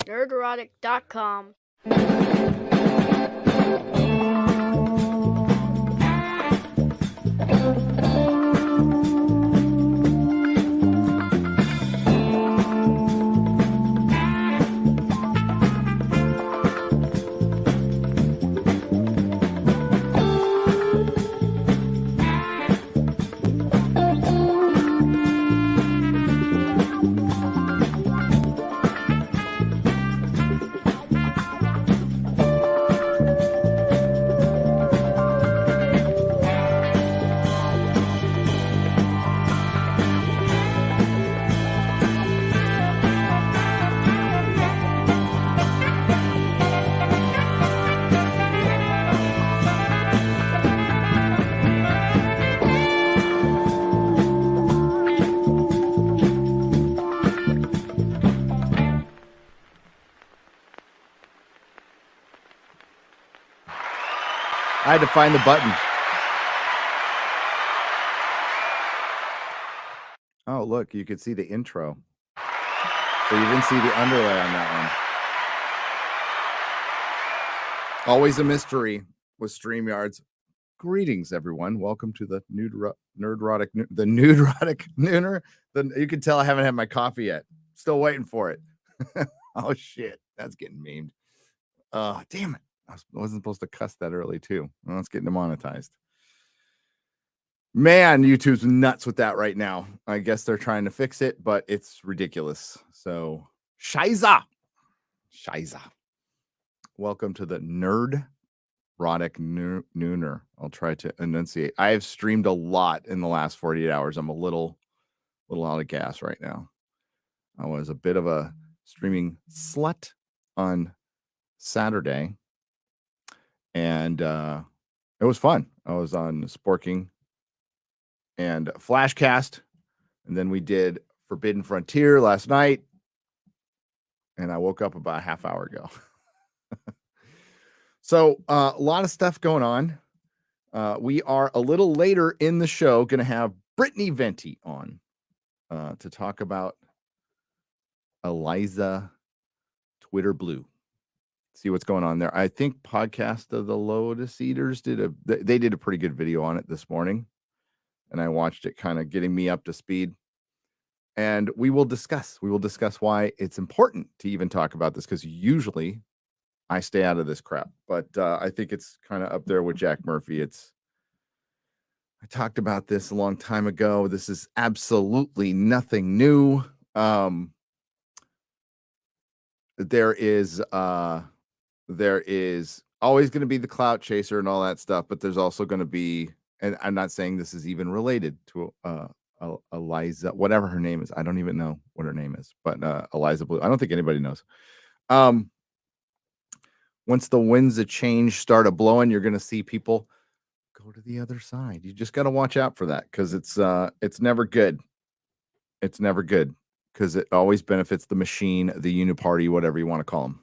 Nerdrotic.com. I had to find the button. Oh, look, you could see the intro. So you didn't see the underlay on that one. Always a mystery with StreamYards. Greetings, everyone. Welcome to the Nerdrotic Nooner. You can tell I haven't had my coffee yet. Still waiting for it. Oh, shit. That's getting memed. Damn it. I wasn't supposed to cuss that early, too. Well, it's getting demonetized. Man, YouTube's nuts with that right now. I guess they're trying to fix it, but it's ridiculous. So, Shiza. Welcome to the Nerdrotic Nooner. I'll try to enunciate. I have streamed a lot in the last 48 hours. I'm a little out of gas right now. I was a bit of a streaming slut on Saturday, and it was fun. I was on Sporking and Flashcast, and then we did Forbidden Frontier last night, and I woke up about a half hour ago. So a lot of stuff going on. We are a little later in the show going to have Brittany Venti on to talk about Eliza Twitter Blue. See what's going on there. I think Podcast of the Lotus Eaters did a pretty good video on it this morning, and I watched it, kind of getting me up to speed. And we will discuss why it's important to even talk about this, because usually I stay out of this crap, but I think it's kind of up there with Jack Murphy. I talked about this a long time ago. This is absolutely nothing new. There is always going to be the clout chaser and all that stuff, but there's also going to be, and I'm not saying this is even related to Eliza, whatever her name is. I don't even know what her name is, but Eliza Blue. I don't think anybody knows. Once the winds of change start blowing, you're going to see people go to the other side. You just got to watch out for that, because it's never good. It's never good, because it always benefits the machine, the uniparty, whatever you want to call them.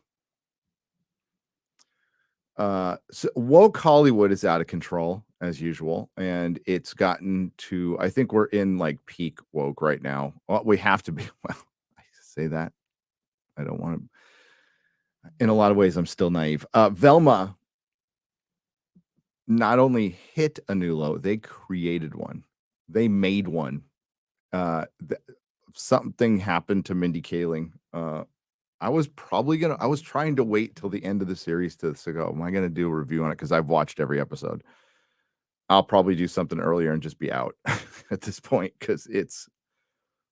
So woke Hollywood is out of control as usual, and it's gotten to, I think we're in like peak woke right now. Well, we have to be. Well, I say that. I don't want to. In a lot of ways, I'm still naive. Velma not only hit a new low, they created one. They made one. Something happened to Mindy Kaling. I was trying to wait till the end of the series to go, am I going to do a review on it? Because I've watched every episode. I'll probably do something earlier and just be out at this point, because it's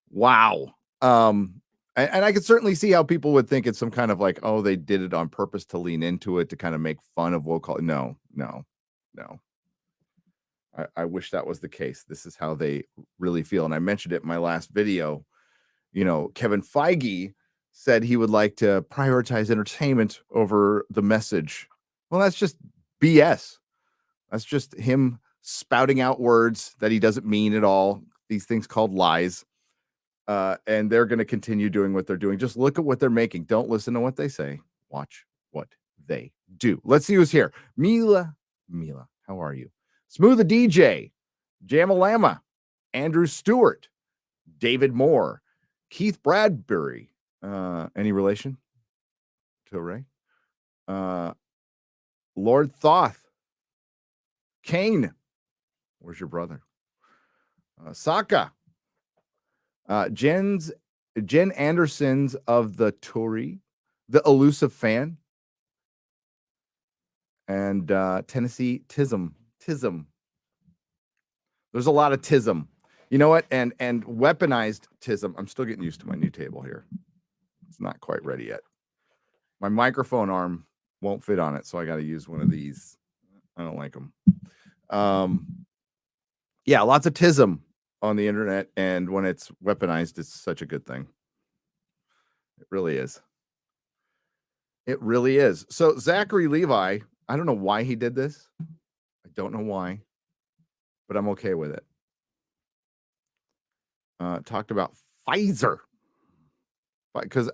wow. And I could certainly see how people would think it's some kind of like, oh, they did it on purpose to lean into it, to kind of make fun of woke. No. I wish that was the case. This is how they really feel. And I mentioned it in my last video. Kevin Feige said he would like to prioritize entertainment over the message. Well, that's just BS. That's just him spouting out words that he doesn't mean at all. These things called lies. And they're going to continue doing what they're doing. Just look at what they're making. Don't listen to what they say. Watch what they do. Let's see who's here. Mila, how are you? Smooth the DJ, Jamalama, Andrew Stewart, David Moore, Keith Bradbury. Any relation? Toure. Lord Thoth. Kane. Where's your brother? Saka. Jen Andersons of the Tory. The Elusive Fan. And Tennessee Tism. There's a lot of tism. You know what? And weaponized tism. I'm still getting used to my new table here. It's not quite ready yet. My microphone arm won't fit on it, so I got to use one of these. I don't like them. Yeah, lots of tism on the internet, and when it's weaponized, it's such a good thing. It really is. It really is. So Zachary Levi, I don't know why he did this. I don't know why, but I'm okay with it. Talked about Pfizer, because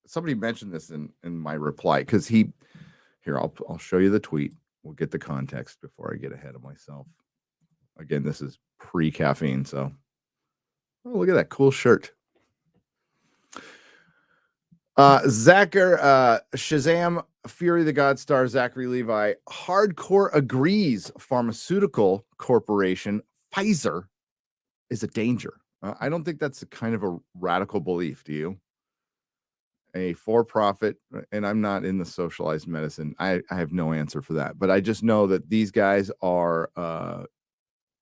somebody mentioned this in my reply, because I'll show you the tweet. We'll get the context before I get ahead of myself. Again, this is pre-caffeine, so look at that cool shirt. Shazam, Fury the God star Zachary Levi, hardcore agrees pharmaceutical corporation Pfizer is a danger. I don't think that's a kind of a radical belief, do you? A for-profit, and I'm not in the socialized medicine. I have no answer for that, but I just know that these guys are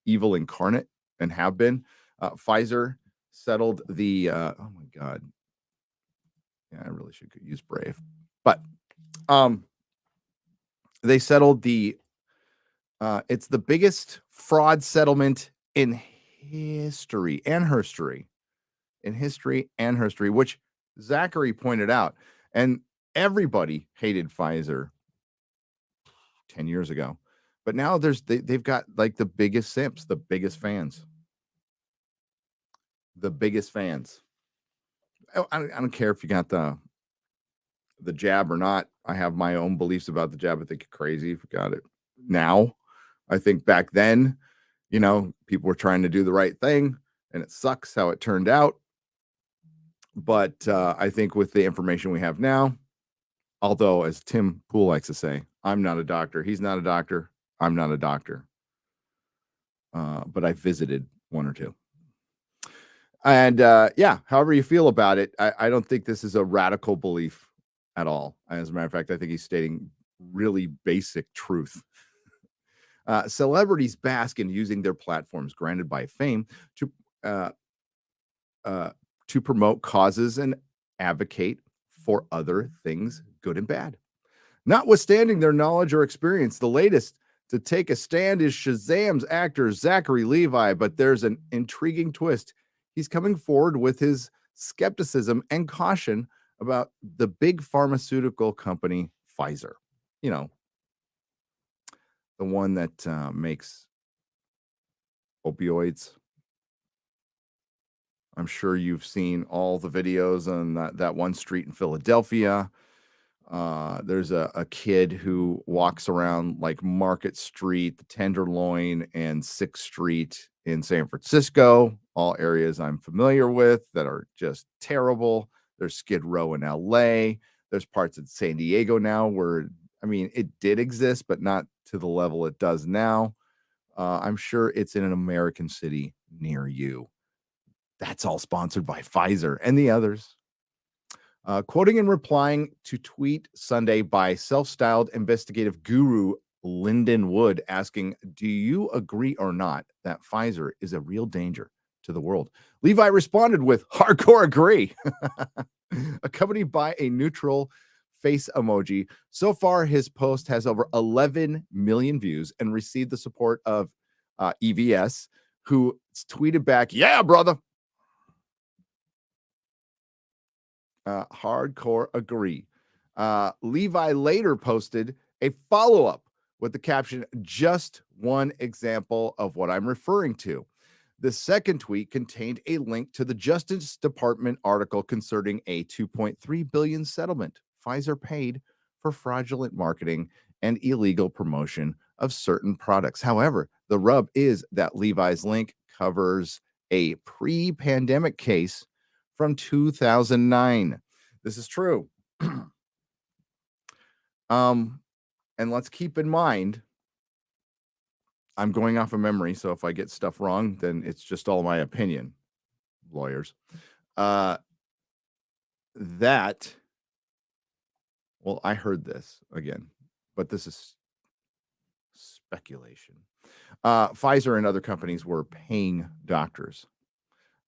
evil incarnate and have been. Pfizer settled the oh my God. Yeah, I really should use Brave. But they settled the it's the biggest fraud settlement in history, which Zachary pointed out. And everybody hated Pfizer 10 years ago. But now they've got like the biggest simps, the biggest fans. The biggest fans. I don't care if you got the jab or not. I have my own beliefs about the jab. I think you're crazy if you got it now. I think back then, people were trying to do the right thing, and it sucks how it turned out. But I think with the information we have now, although as Tim Pool likes to say, I'm not a doctor. He's not a doctor. I'm not a doctor. But I visited one or two. And however you feel about it, I don't think this is a radical belief at all. As a matter of fact, I think he's stating really basic truth. Celebrities bask in using their platforms granted by fame to promote causes and advocate for other things, good and bad. Notwithstanding their knowledge or experience, the latest to take a stand is Shazam's actor Zachary Levi, but there's an intriguing twist. He's coming forward with his skepticism and caution about the big pharmaceutical company Pfizer. The one that makes opioids. I'm sure you've seen all the videos on that one street in Philadelphia. There's a kid who walks around like Market Street, the Tenderloin, and 6th Street in San Francisco, all areas I'm familiar with that are just terrible. There's Skid Row in LA. There's parts of San Diego now where, it did exist, but not to the level it does now. I'm sure it's in an American city near you. That's all sponsored by Pfizer and the others. Quoting and replying to tweet Sunday by self-styled investigative guru Lyndon Wood asking, do you agree or not that Pfizer is a real danger to the world? Levi responded with hardcore agree, accompanied by a neutral face emoji. So far, his post has over 11 million views and received the support of EVS, who tweeted back, yeah, brother. Hardcore agree. Levi later posted a follow-up with the caption, just one example of what I'm referring to. The second tweet contained a link to the Justice Department article concerning a $2.3 billion settlement Pfizer paid for fraudulent marketing and illegal promotion of certain products. However, the rub is that Levi's link covers a pre-pandemic case from 2009. This is true. And let's keep in mind, I'm going off of memory, so if I get stuff wrong, then it's just all my opinion, lawyers. That, well, I heard this again, but this is speculation. Pfizer and other companies were paying doctors,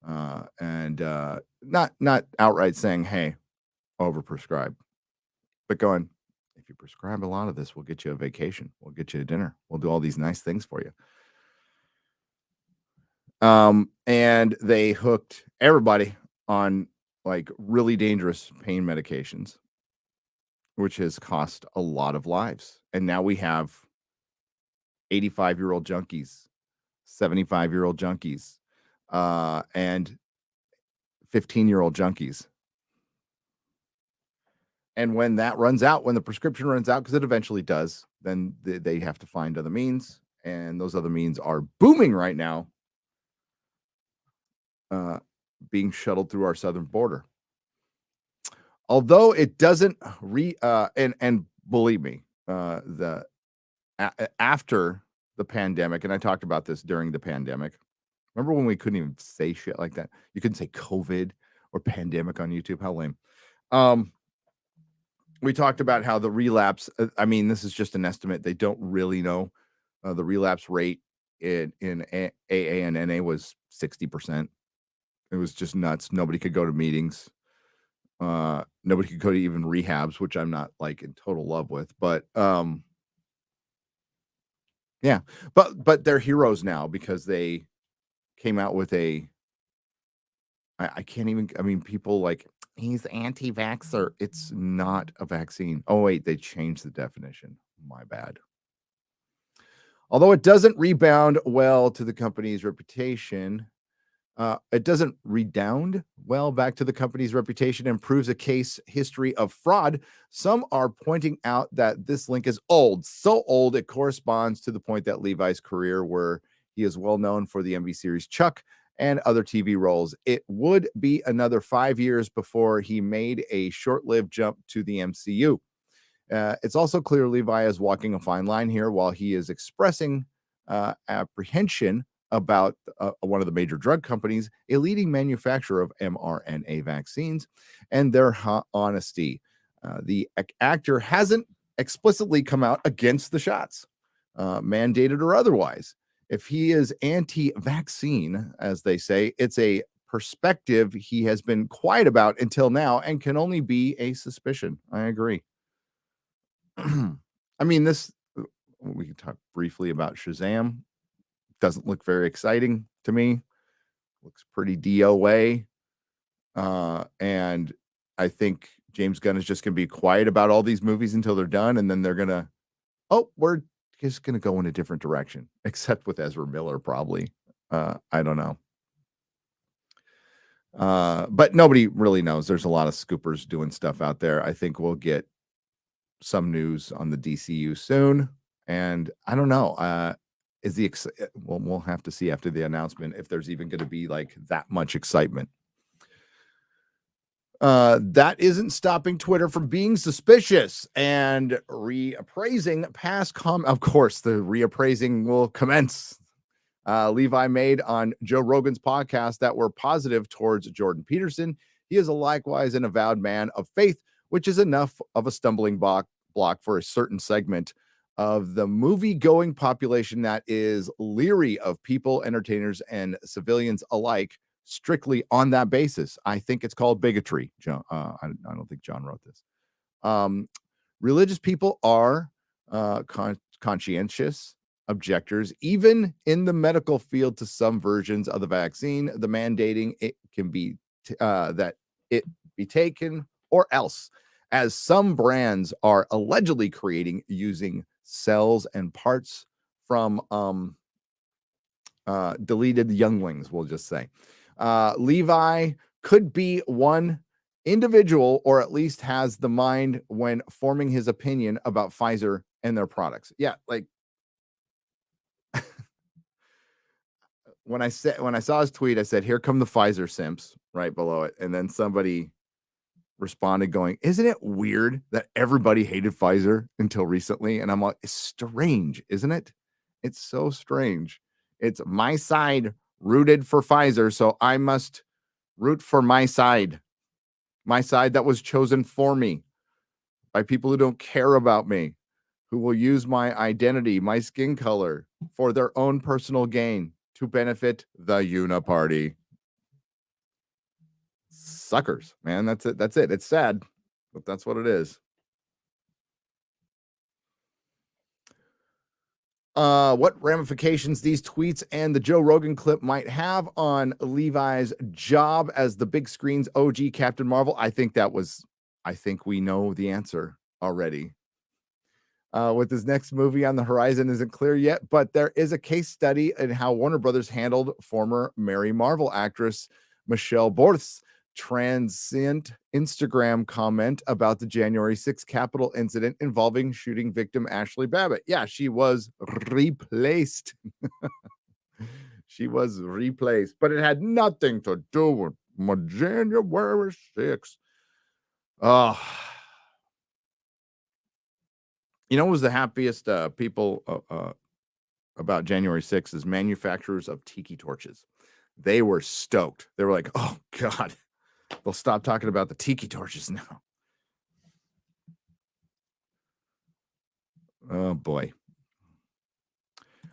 and not outright saying, "Hey, overprescribe," but going, "If you prescribe a lot of this, we'll get you a vacation, we'll get you a dinner, we'll do all these nice things for you." And they hooked everybody on like really dangerous pain medications, which has cost a lot of lives. And now we have 85-year-old junkies, 75-year-old junkies, and 15-year-old junkies. And when that runs out, when the prescription runs out, because it eventually does, then they have to find other means. And those other means are booming right now, being shuttled through our southern border. Although it doesn't and believe me, after the pandemic, and I talked about this during the pandemic. Remember when we couldn't even say shit like that? You couldn't say COVID or pandemic on YouTube. How lame. We talked about how the relapse, I mean, this is just an estimate. They don't really know. The relapse rate in AA and NA was 60%. It was just nuts. Nobody could go to meetings. Nobody could go to even rehabs, which I'm not like in total love with, but yeah, but they're heroes now because they came out with I can't even, I mean, people like, he's anti-vaxxer. It's not a vaccine. Oh, wait, they changed the definition. My bad. Although it doesn't rebound well to the company's reputation, it doesn't redound well back to the company's reputation and proves a case history of fraud. Some are pointing out that this link is old, so old it corresponds to the point that Levi's career, where he is well known for the MV series Chuck and other TV roles. It would be another 5 years before he made a short-lived jump to the MCU. It's also clear Levi is walking a fine line here while he is expressing apprehension about one of the major drug companies, a leading manufacturer of mRNA vaccines, and their honesty. The actor hasn't explicitly come out against the shots, mandated or otherwise. If he is anti-vaccine, as they say, it's a perspective he has been quiet about until now and can only be a suspicion. I agree. I mean, we can talk briefly about Shazam. Doesn't look very exciting to me. Looks pretty DOA. And I think James Gunn is just going to be quiet about all these movies until they're done. And then they're going to, we're just going to go in a different direction, except with Ezra Miller, probably. I don't know. But nobody really knows. There's a lot of scoopers doing stuff out there. I think we'll get some news on the DCU soon. And I don't know. Well, we'll have to see after the announcement if there's even going to be like that much excitement. That isn't stopping Twitter from being suspicious and reappraising past Of course, the reappraising will commence. Levi made on Joe Rogan's podcast that were positive towards Jordan Peterson. He is likewise an avowed man of faith, which is enough of a stumbling block for a certain segment of the movie-going population that is leery of people, entertainers, and civilians alike, strictly on that basis. I think it's called bigotry, John. I don't think John wrote this. Religious people are conscientious objectors, even in the medical field, to some versions of the vaccine. The mandating it can be that it be taken or else, as some brands are allegedly creating using cells and parts from deleted younglings, we'll just say. Levi could be one individual, or at least has the mind when forming his opinion about Pfizer and their products. Yeah, like when I saw his tweet, I said, "Here come the Pfizer simps," right below it, and then somebody responded going, "Isn't it weird that everybody hated Pfizer until recently?" And I'm like, it's strange, isn't it? It's so strange. It's my side rooted for Pfizer, so I must root for my side that was chosen for me by people who don't care about me, who will use my identity, my skin color for their own personal gain to benefit the uniparty. Suckers, man. That's it. That's it. It's sad, but that's what it is. What ramifications these tweets and the Joe Rogan clip might have on Levi's job as the big screen's OG Captain Marvel? I think we know the answer already. With his next movie on the horizon isn't clear yet, but there is a case study in how Warner Brothers handled former Mary Marvel actress Michelle Borth's transient Instagram comment about the January 6th Capitol incident involving shooting victim Ashley Babbitt. Yeah, she was replaced. She was replaced, but it had nothing to do with January 6th. Oh, you know, who was the happiest people about January 6th is manufacturers of tiki torches. They were stoked. They were like, oh, God, they'll stop talking about the tiki torches now. Oh, boy.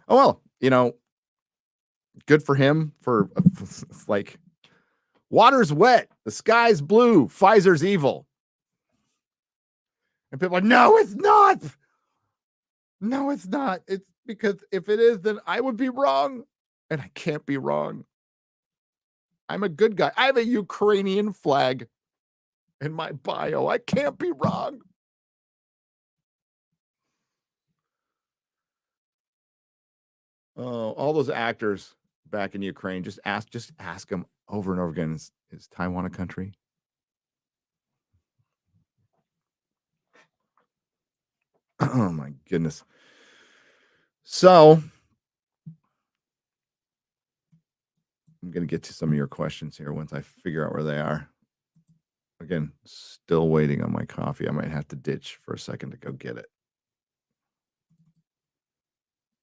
Oh, well, you know, good for him for like, water's wet. The sky's blue. Pfizer's evil. And people are like, no, it's not. No, it's not. It's because if it is, then I would be wrong. And I can't be wrong. I'm a good guy. I have a Ukrainian flag in my bio. I can't be wrong. Oh, all those actors back in Ukraine, just ask them over and over again. Is Taiwan a country? Oh my goodness. So I'm going to get to some of your questions here once I figure out where they are. Again, still waiting on my coffee. I might have to ditch for a second to go get it.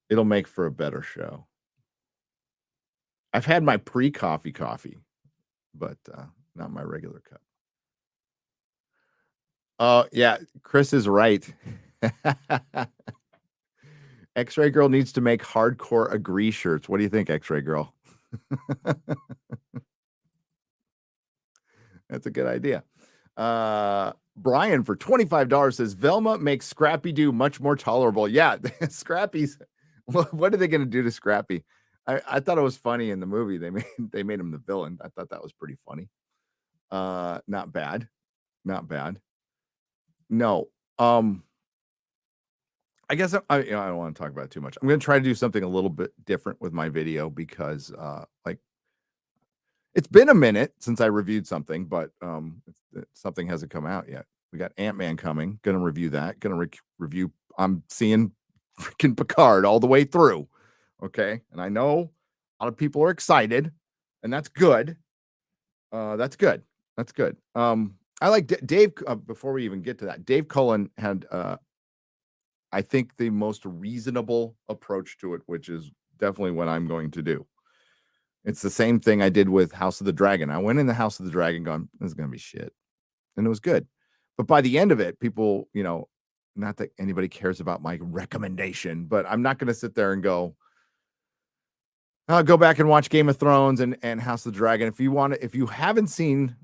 It'll make for a better show. I've had my pre-coffee coffee, but not my regular cup. Oh, yeah, Chris is right. X-Ray Girl needs to make hardcore agree shirts. What do you think, X-Ray Girl? That's a good idea. Brian for $25 says Velma makes Scrappy Doo much more tolerable. Yeah, Scrappy's. What are they going to do to Scrappy? I thought it was funny in the movie. They made him the villain. I thought that was pretty funny. Not bad. Not bad. No. I guess I don't want to talk about it too much. I'm going to try to do something a little bit different with my video because like it's been a minute since I reviewed something, but something hasn't come out yet. We got Ant-Man coming. Going to review that. Going to review. I'm seeing freaking Picard all the way through. Okay. And I know a lot of people are excited, and that's good. That's good. That's good. I like Dave. Before we even get to that, Dave Cullen had, I think, the most reasonable approach to it, which is definitely what I'm going to do. It's the same thing I did with House of the Dragon. I went in the House of the Dragon going, this is going to be shit. And it was good. But by the end of it, people, you know, not that anybody cares about my recommendation, but I'm not going to sit there and go back and watch Game of Thrones and House of the Dragon. If you haven't seen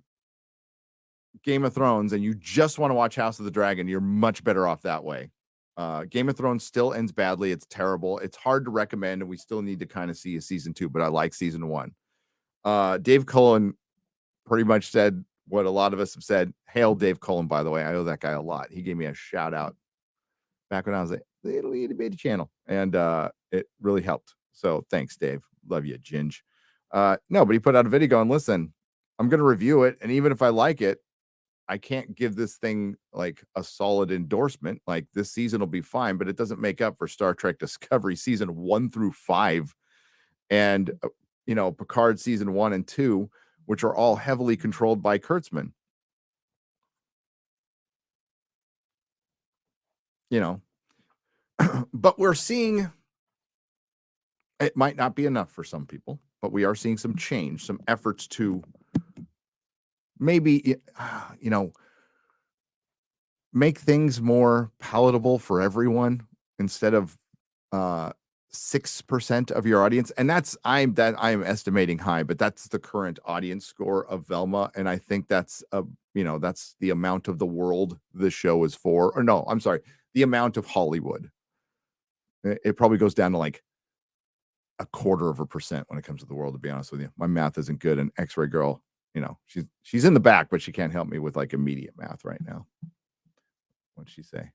Game of Thrones and you just want to watch House of the Dragon, you're much better off that way. Game of Thrones still ends badly. It's terrible. It's hard to recommend, and we still need to kind of see a season 2, but I like season 1. Dave Cullen pretty much said what a lot of us have said. Hail Dave Cullen, by the way. I owe that guy a lot. He gave me a shout out back when I was at the Little Itty Bitty channel, and it really helped. So thanks, Dave. Love you, Ginge. No, but he put out a video going, listen, I'm going to review it, and even if I like it, I can't give this thing like a solid endorsement. Like this season will be fine, but it doesn't make up for Star Trek Discovery season 1 through 5 and Picard season 1 and 2, which are all heavily controlled by Kurtzman. you know, but we're seeing it might not be enough for some people, but we are seeing some change, some efforts to maybe, you know, make things more palatable for everyone instead of 6% of your audience. And I'm estimating high, but that's the current audience score of Velma. And I think that's that's the amount of the world the show is for. Or no, I'm sorry, the amount of Hollywood. It probably goes down to like 0.25% when it comes to the world, to be honest with you. My math isn't good. And X-Ray Girl, she's in the back, but she can't help me with like immediate math right now. What'd she say?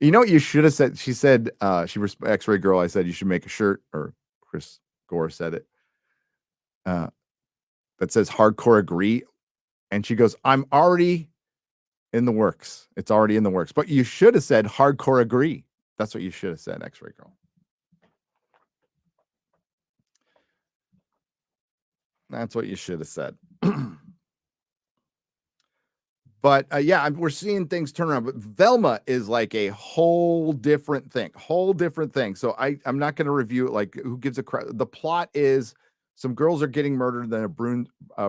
You know what you should have said? She said, X-Ray Girl, I said you should make a shirt, or Chris Gore said it, that says hardcore agree. And she goes, I'm already in the works. It's already in the works. But you should have said hardcore agree. That's what you should have said, X-Ray Girl. That's what you should have said. But yeah, we're seeing things turn around. But Velma is like a whole different thing. So I'm not going to review it. Like, who gives a crap? The plot is some girls are getting murdered, then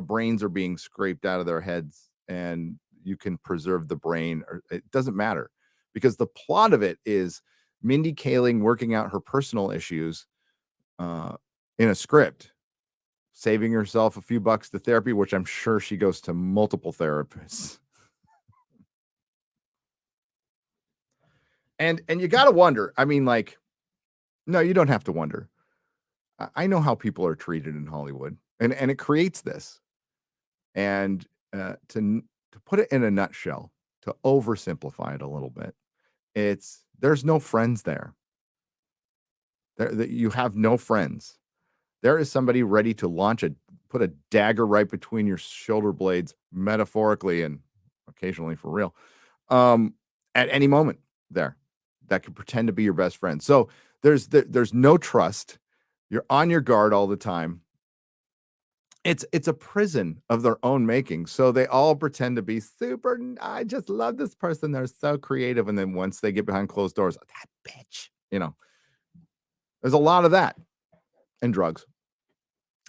brains are being scraped out of their heads, and you can preserve the brain. Or it doesn't matter, because the plot of it is Mindy Kaling working out her personal issues in a script, saving herself a few bucks to therapy, which I'm sure she goes to multiple therapists. And you got to wonder. I mean, like, no, you don't have to wonder. I know how people are treated in Hollywood, and it creates this. And to put it in a nutshell, to oversimplify it a little bit, there's no friends there. You have no friends. There is somebody ready to put a dagger right between your shoulder blades, metaphorically and occasionally for real, at any moment there, that could pretend to be your best friend. So there's no trust. You're on your guard all the time. It's a prison of their own making. So they all pretend to be super. I just love this person. They're so creative. And then once they get behind closed doors, that bitch, there's a lot of that, and drugs.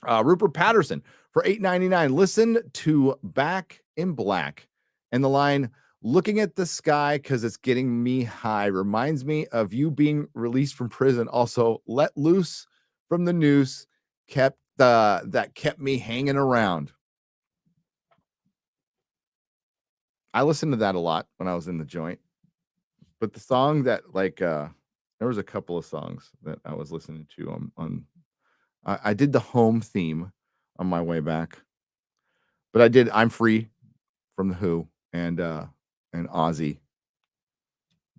Rupert Patterson for $8.99. Listen to Back in Black, and the line, looking at the sky because it's getting me high, reminds me of you being released from prison. Also, let loose from the noose that kept me hanging around. I listened to that a lot when I was in the joint, but the song that there was a couple of songs that I was listening to on I did the home theme on my way back, but I did I'm Free from The Who and Ozzy.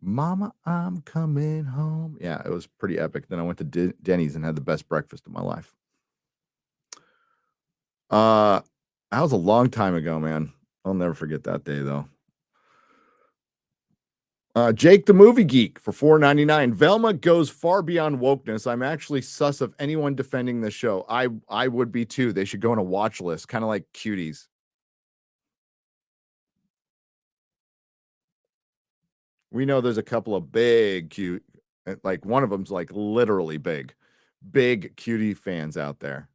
Mama, I'm coming home. Yeah, it was pretty epic. Then I went to Denny's and had the best breakfast of my life. That was a long time ago, man. I'll never forget that day, though. Jake the Movie Geek for $4.99. Velma goes far beyond wokeness. I'm actually sus of anyone defending the show. I would be too. They should go on a watch list, kind of like Cuties. We know there's a couple of big cute, like one of them's like literally big Cutie fans out there.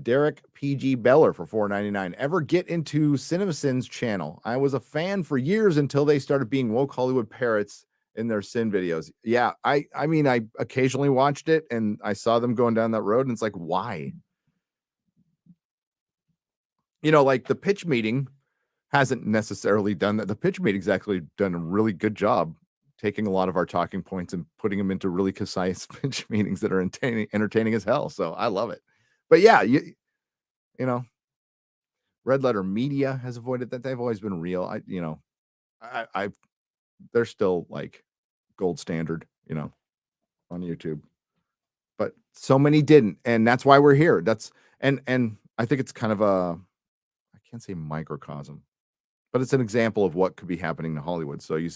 Derek PG Beller for $4.99. Ever get into CinemaSins channel? I was a fan for years until they started being woke Hollywood parrots in their sin videos. Yeah, I mean, I occasionally watched it and I saw them going down that road, and it's like, why? Like the pitch meeting hasn't necessarily done that. The pitch meeting's actually done a really good job taking a lot of our talking points and putting them into really concise pitch meetings that are entertaining as hell. So I love it. But yeah, you know, Red Letter Media has avoided that. They've always been real. They're still like gold standard, on YouTube. But so many didn't, and that's why we're here. And I think it's kind of I can't say microcosm, but it's an example of what could be happening to Hollywood. So you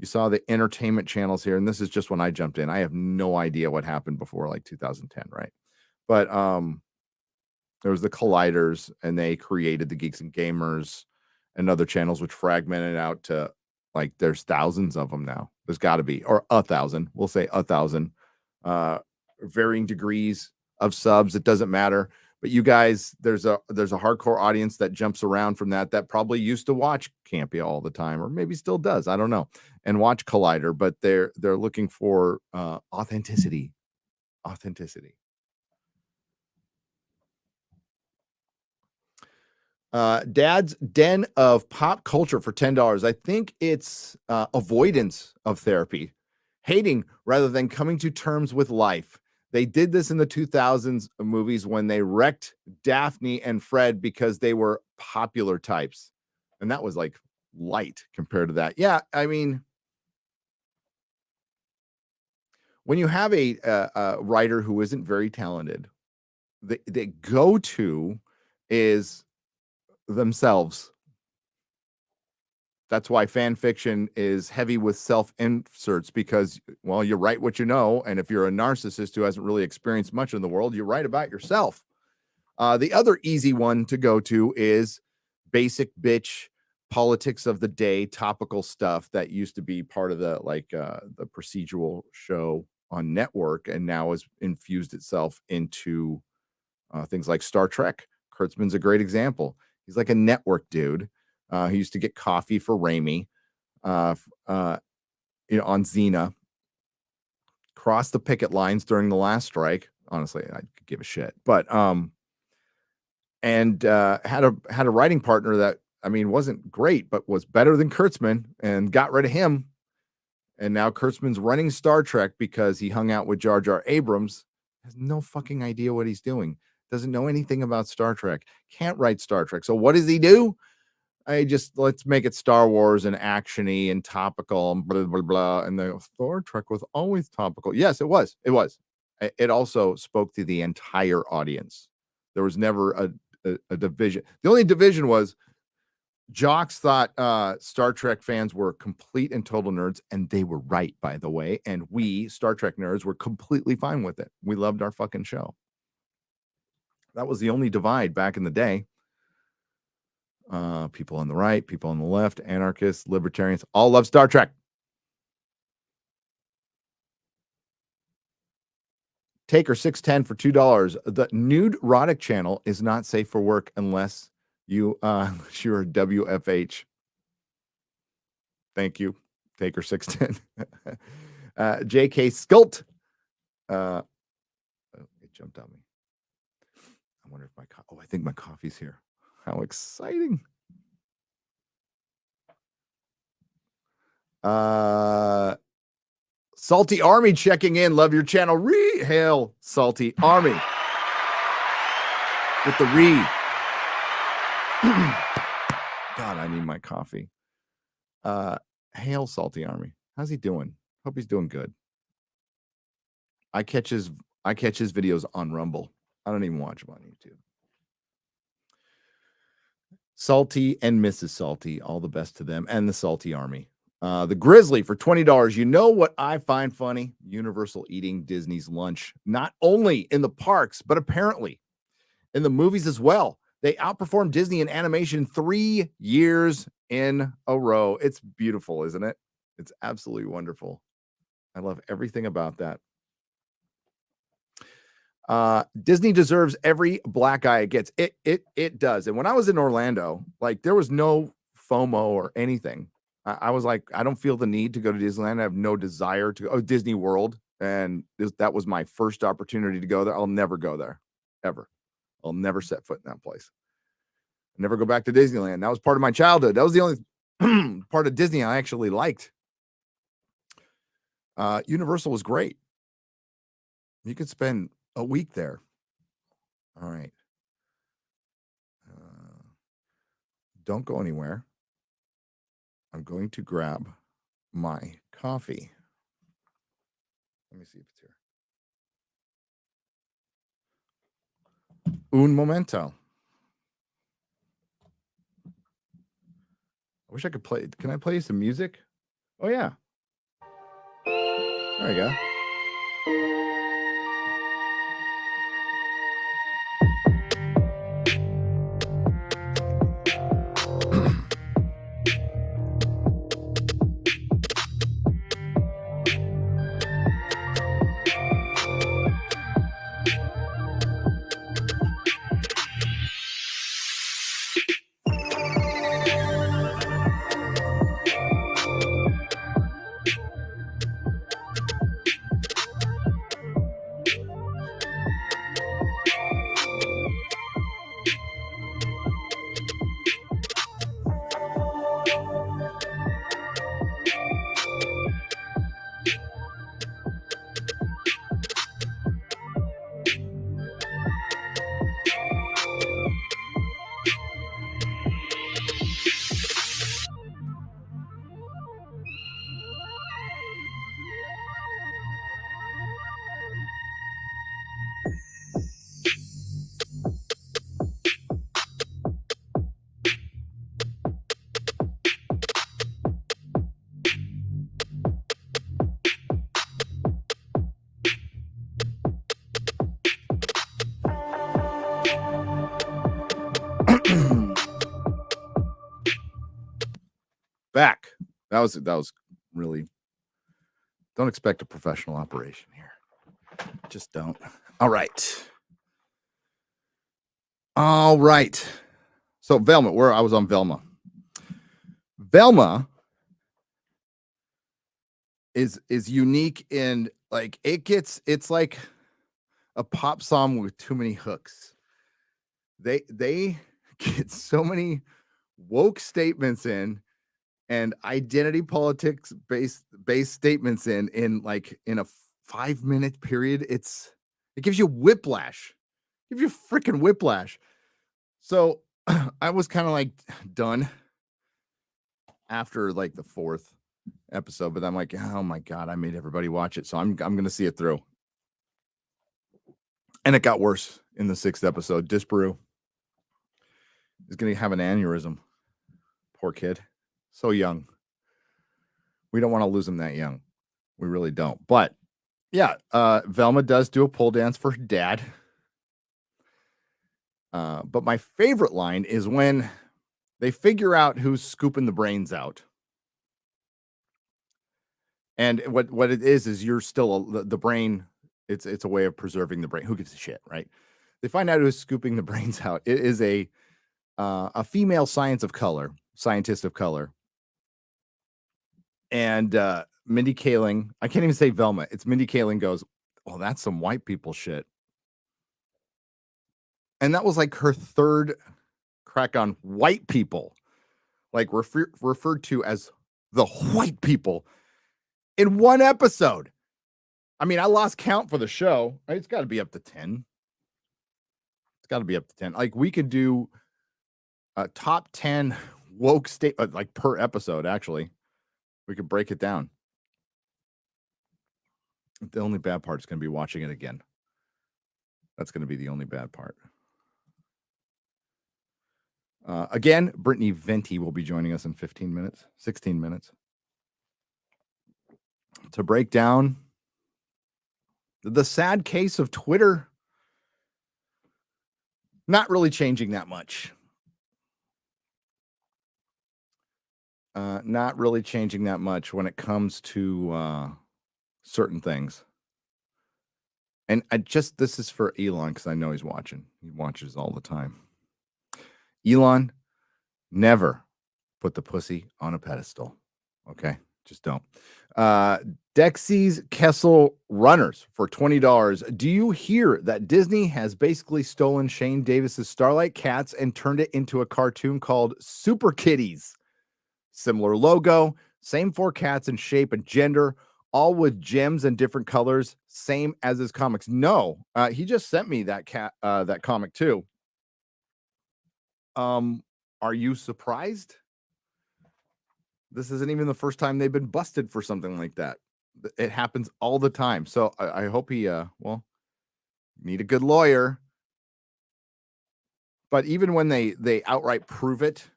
saw the entertainment channels here, and this is just when I jumped in. I have no idea what happened before like 2010, right? But There was the Colliders, and they created the Geeks and Gamers and other channels, which fragmented out to like there's thousands of them now. There's got to be, or 1,000. We'll say 1,000. Varying degrees of subs. It doesn't matter. But you guys, there's a hardcore audience that jumps around from that probably used to watch Campia all the time, or maybe still does. I don't know, and watch Collider, but they're looking for authenticity. Authenticity. Dad's Den of Pop Culture for $10. I think it's avoidance of therapy, hating rather than coming to terms with life. They did this in the 2000s movies when they wrecked Daphne and Fred because they were popular types. And that was like light compared to that. Yeah, I mean, when you have a writer who isn't very talented, the go-to is themselves. That's why fan fiction is heavy with self-inserts, because, well, you write what you know, and if you're a narcissist who hasn't really experienced much in the world, you write about yourself. The other easy one to go to is basic bitch politics of the day, topical stuff that used to be part of the the procedural show on network, and now has infused itself into things like Star Trek. Kurtzman's a great example. He's like a network dude. He used to get coffee for Raimi, on Xena. Crossed the picket lines during the last strike. Honestly, I could give a shit. But and had a writing partner that, I mean, wasn't great, but was better than Kurtzman, and got rid of him. And now Kurtzman's running Star Trek because he hung out with Jar Jar Abrams. Has no fucking idea what he's doing. Doesn't know anything about Star Trek. Can't write Star Trek. So what does he do? Let's make it Star Wars and actiony and topical and blah, blah, blah. And the Star Trek was always topical. Yes, it was. It was. It also spoke to the entire audience. There was never a division. The only division was jocks thought Star Trek fans were complete and total nerds, and they were right, by the way. And we, Star Trek nerds, were completely fine with it. We loved our fucking show. That was the only divide back in the day. People on the right, people on the left, anarchists, libertarians, all love Star Trek. Taker 610 for $2. The Nerdrotic channel is not safe for work unless you're WFH. Thank you, Taker 610. JK Skult. It jumped on me. I wonder if I think my coffee's here. How exciting. Salty Army checking in. Love your channel. Hail, Salty Army. With the re. God, I need my coffee. Hail, Salty Army. How's he doing? Hope he's doing good. I catch his videos on Rumble. I don't even watch him on YouTube. Salty and Mrs. Salty, all the best to them, and the Salty Army. The Grizzly for $20. You know what I find funny? Universal eating Disney's lunch, not only in the parks, but apparently in the movies as well. They outperformed Disney in animation 3 years in a row. It's beautiful, isn't it? It's absolutely wonderful. I love everything about that. Disney deserves every black eye it gets. It does. And when I was in Orlando, like, there was no FOMO or anything. I was like, I don't feel the need to go to Disneyland. I have no desire to go. Oh, Disney World. And that was my first opportunity to go there. I'll never go there, ever. I'll never set foot in that place. Never go back to Disneyland. That was part of my childhood. That was the only part of Disney I actually liked. Universal was great. You could spend a week there. All right. Don't go anywhere. I'm going to grab my coffee. Let me see if it's here. Un momento. I wish I could play. Can I play some music? Oh, yeah. There you go. Back. That was really. Don't expect a professional operation here. Just don't. All right. So Velma, where I was on Velma. Velma is unique in like it's like a pop song with too many hooks. They get so many woke statements in and identity politics based statements in like in a 5-minute period. It gives you whiplash. Give you freaking whiplash. So I was kind of like done after like the 4th episode, but I'm like, oh my God, I made everybody watch it. So I'm going to see it through. And it got worse in the 6th episode. Disparu is going to have an aneurysm. Poor kid. So young. We don't want to lose him that young. We really don't. But yeah, Velma does do a pole dance for her dad. But my favorite line is when they figure out who's scooping the brains out. And what it is you're still the brain. It's a way of preserving the brain. Who gives a shit, right? They find out who's scooping the brains out. It is a female scientist of color. And Mindy Kaling, I can't even say Velma. It's Mindy Kaling goes, oh, that's some white people shit. And that was like her 3rd crack on white people, like referred to as the white people in one episode. I mean, I lost count for the show. It's got to be up to 10. It's got to be up to 10. Like we could do a top 10 woke state, like per episode, actually. We could break it down. The only bad part is going to be watching it again. That's going to be the only bad part. Again, Brittany Venti will be joining us in 16 minutes to break down the sad case of Twitter. Not really changing that much. Not really changing that much when it comes to certain things. And this is for Elon because I know he's watching. He watches all the time. Elon, never put the pussy on a pedestal. Okay? Just don't. Dexy's Kessel Runners for $20. Do you hear that Disney has basically stolen Shane Davis's Starlight Cats and turned it into a cartoon called Super Kitties? Similar logo, same 4 cats in shape and gender, all with gems and different colors, same as his comics. No, he just sent me that comic too. Are you surprised? This isn't even the first time they've been busted for something like that. It happens all the time. So I hope he, need a good lawyer. But even when they outright prove it,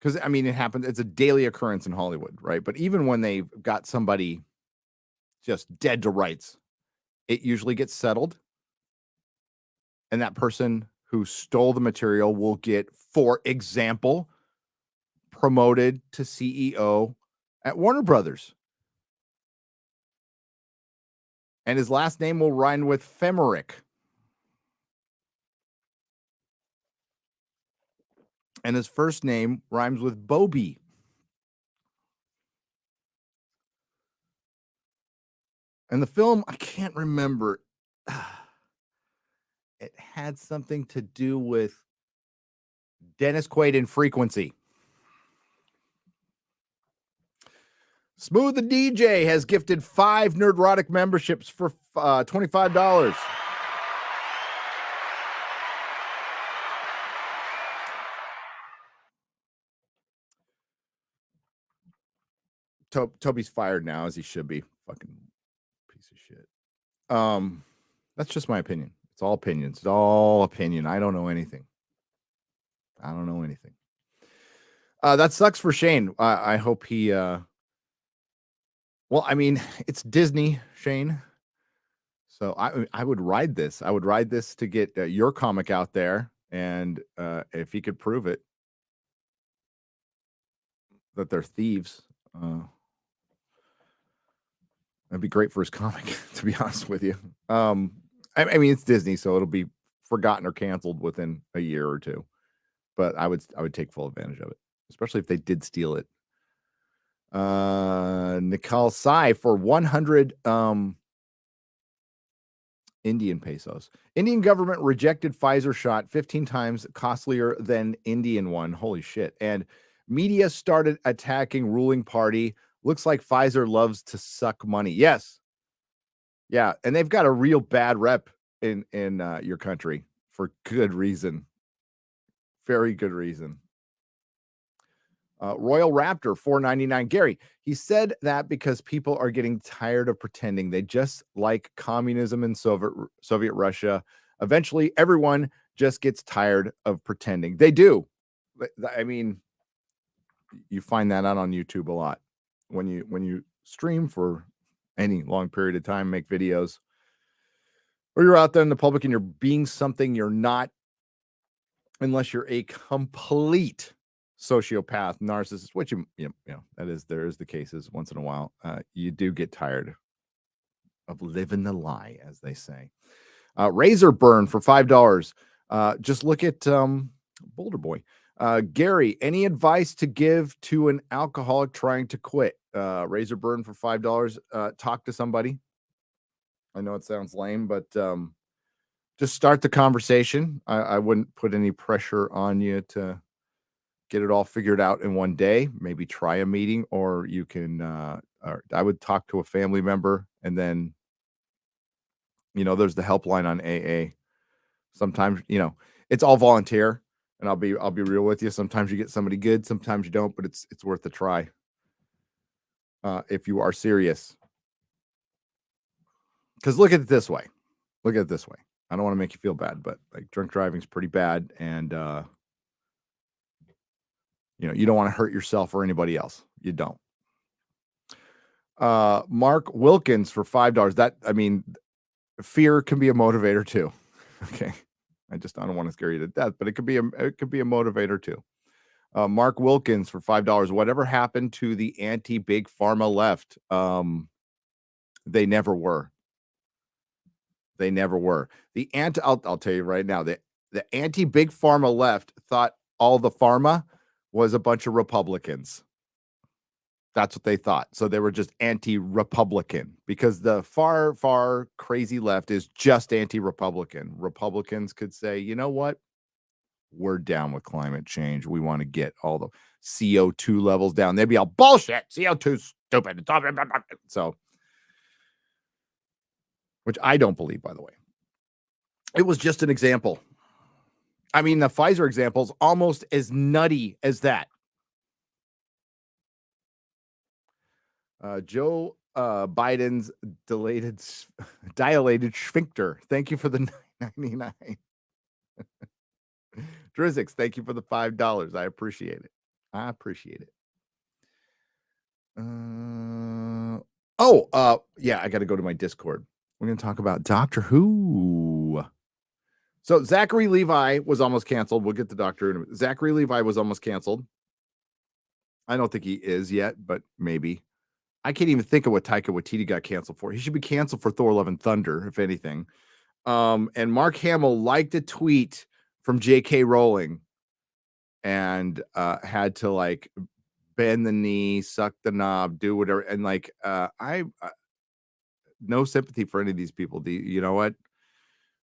because I mean, it happens. It's a daily occurrence in Hollywood, right? But even when they've got somebody just dead to rights, it usually gets settled. And that person who stole the material will get, for example, promoted to CEO at Warner Brothers. And his last name will rhyme with Femerick. And his first name rhymes with Bobby. And the film, I can't remember. It had something to do with Dennis Quaid and Frequency. Smooth the DJ has gifted 5 Nerdrotic memberships for $25. Toby's fired now, as he should be. Fucking piece of shit. That's just my opinion. It's all opinions. It's all opinion. I don't know anything. That sucks for Shane. I hope he. Well, I mean, it's Disney, Shane. So I would ride this. I would ride this to get your comic out there. And if he could prove it, that they're thieves, that'd be great for his comic, to be honest with you. I mean, it's Disney, so it'll be forgotten or canceled within a year or two. But I would take full advantage of it, especially if they did steal it. Nicole Sai for 100 Indian pesos. Indian government rejected Pfizer shot 15 times costlier than Indian one. Holy shit. And media started attacking ruling party. Looks like Pfizer loves to suck money. Yes. Yeah, and they've got a real bad rep in your country for good reason. Very good reason. Royal Raptor 4.99. Gary, he said that because people are getting tired of pretending. They just like communism in Soviet Russia. Eventually, everyone just gets tired of pretending. They do. I mean, you find that out on YouTube a lot when you stream for any long period of time, make videos, or you're out there in the public and you're being something you're not, unless you're a complete sociopath, narcissist, which you know there is the cases once in a while. You do get tired of living the lie, as they say. Razor burn for $5. Just look at Boulder Boy. Gary, any advice to give to an alcoholic trying to quit? Razor burn for $5. Talk to somebody. I know it sounds lame, but just start the conversation. I wouldn't put any pressure on you to get it all figured out in one day. Maybe try a meeting, or you can, I would talk to a family member, and then, there's the helpline on AA. Sometimes, it's all volunteer, and I'll be real with you. Sometimes you get somebody good, sometimes you don't, but it's worth the try. If you are serious. Because look at it this way. I don't want to make you feel bad, but like drunk driving is pretty bad, and you don't want to hurt yourself or anybody else. You don't. Mark Wilkins for $5. Fear can be a motivator too. Okay. I don't want to scare you to death, but it could be a motivator too. Mark Wilkins for $5. Whatever happened to the anti-big pharma left? They never were. I'll tell you right now, the anti-big pharma left thought all the pharma was a bunch of Republicans. That's what they thought. So they were just anti-Republican, because the far, far crazy left is just anti-Republican. Republicans could say, you know what? We're down with climate change. We want to get all the CO2 levels down. They'd be all bullshit. CO2 stupid. So, which I don't believe, by the way. It was just an example. I mean, the Pfizer example is almost as nutty as that. Joe Biden's dilated sphincter. Thank you for the $9.99. Drizix, thank you for the $5. I appreciate it. Yeah, I got to go to my Discord. We're going to talk about Doctor Who. So Zachary Levi was almost canceled. We'll get to Doctor Who. Zachary Levi was almost canceled. I don't think he is yet, but maybe. I can't even think of what Taika Waititi got canceled for. He should be canceled for Thor: Love and Thunder, if anything. And Mark Hamill liked a tweet from J.K. Rowling and had to like bend the knee, suck the knob, do whatever. And like, I no sympathy for any of these people. You know what?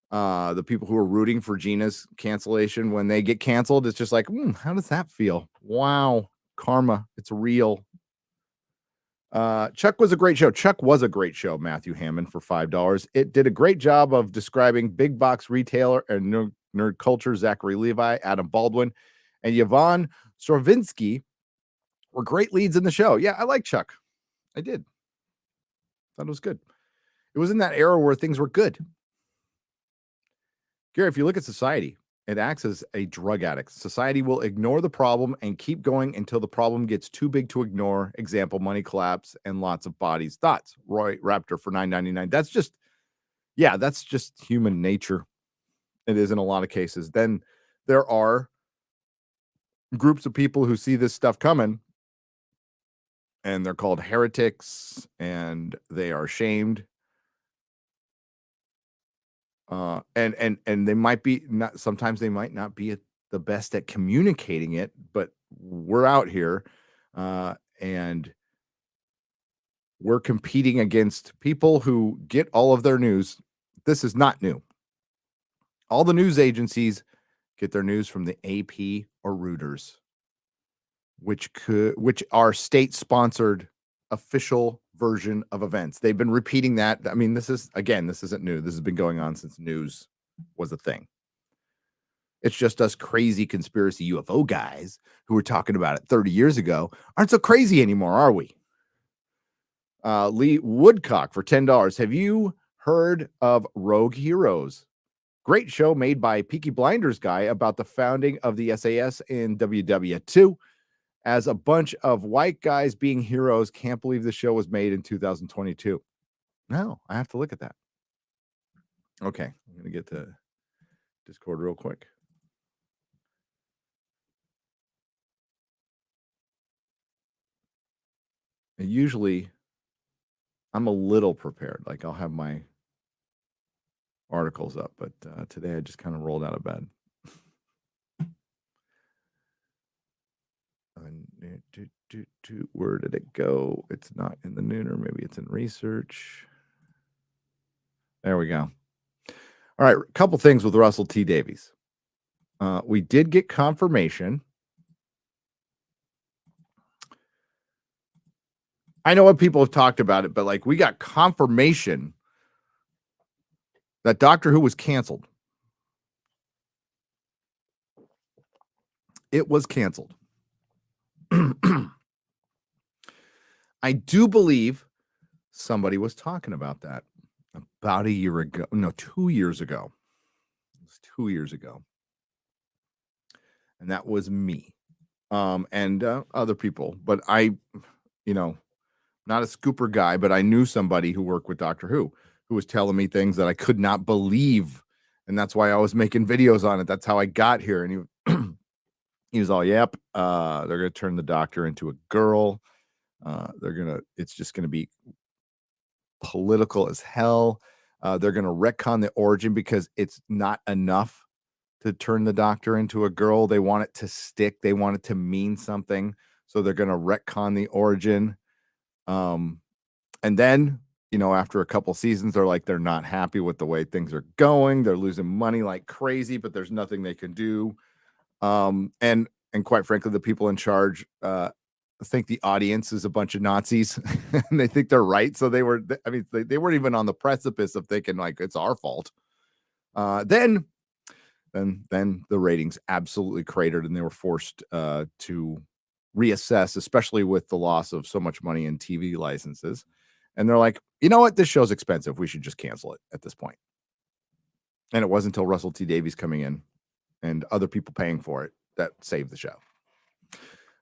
The people who are rooting for Gina's cancellation, when they get canceled, it's just like, how does that feel? Wow, karma, it's real. Chuck was a great show. Matthew Hammond for $5. It did a great job of describing big box retailer and nerd culture. Zachary Levi, Adam Baldwin, and Yvonne Stravinsky were great leads in the show. Yeah, I like Chuck. I did. Thought it was good. It was in that era where things were good. Gary, if you look at society, it acts as a drug addict. Society will ignore the problem and keep going until the problem gets too big to ignore. Example, money collapse and lots of bodies. Thoughts? Roy Raptor for $9.99. That's just human nature. It is in a lot of cases. Then there are groups of people who see this stuff coming, and they're called heretics, and they are shamed. And they might be not. Sometimes they might not be the best at communicating it, but we're out here, and we're competing against people who get all of their news. This is not new. All the news agencies get their news from the AP or Reuters, which are state-sponsored official version of events. They've been repeating that. I mean, this isn't new. This has been going on since news was a thing. It's just us crazy conspiracy UFO guys who were talking about it 30 years ago aren't so crazy anymore, are we? Lee Woodcock for $10. Have you heard of Rogue Heroes? Great show made by Peaky Blinders guy about the founding of the SAS in WW2 as a bunch of white guys being heroes. Can't believe the show was made in 2022. No, I have to look at that. Okay, I'm going to get to Discord real quick. And usually I'm a little prepared. Like I'll have my articles up, but today I just kind of rolled out of bed. Where did it go? It's not in the Nooner. Maybe it's in research. There we go. All right, a couple things with Russell T. Davies. We did get confirmation. I know what people have talked about it, but like we got confirmation that Doctor Who was canceled. It was canceled. I do believe somebody was talking about that about a year ago. No, 2 years ago. It was 2 years ago. And that was me. And other people. But I, not a scooper guy, but I knew somebody who worked with Doctor Who was telling me things that I could not believe. And that's why I was making videos on it. That's how I got here. And he was all, yep, they're going to turn the Doctor into a girl. It's just going to be political as hell. They're going to retcon the origin because it's not enough to turn the Doctor into a girl. They want it to stick. They want it to mean something. So they're going to retcon the origin. And then, after a couple seasons, they're not happy with the way things are going. They're losing money like crazy, but there's nothing they can do. And quite frankly, the people in charge think the audience is a bunch of Nazis and they think they're right. So they weren't even on the precipice of thinking like it's our fault. Then the ratings absolutely cratered and they were forced to reassess, especially with the loss of so much money in TV licenses. And they're like, you know what? This show's expensive. We should just cancel it at this point. And it wasn't until Russell T. Davies coming in and other people paying for it that saved the show.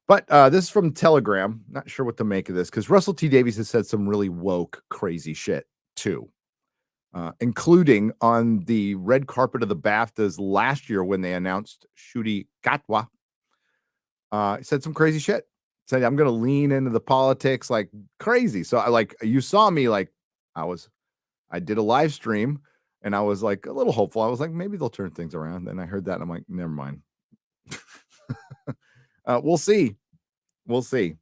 But this is from Telegram. Not sure what to make of this because Russell T. Davies has said some really woke, crazy shit too, including on the red carpet of the BAFTAs last year when they announced Ncuti Gatwa. He said some crazy shit. Said, I'm going to lean into the politics like crazy. So you saw me like I did a live stream and I was like a little hopeful. I was like, maybe they'll turn things around. And I heard that and I'm like, never mind. We'll see. We'll see.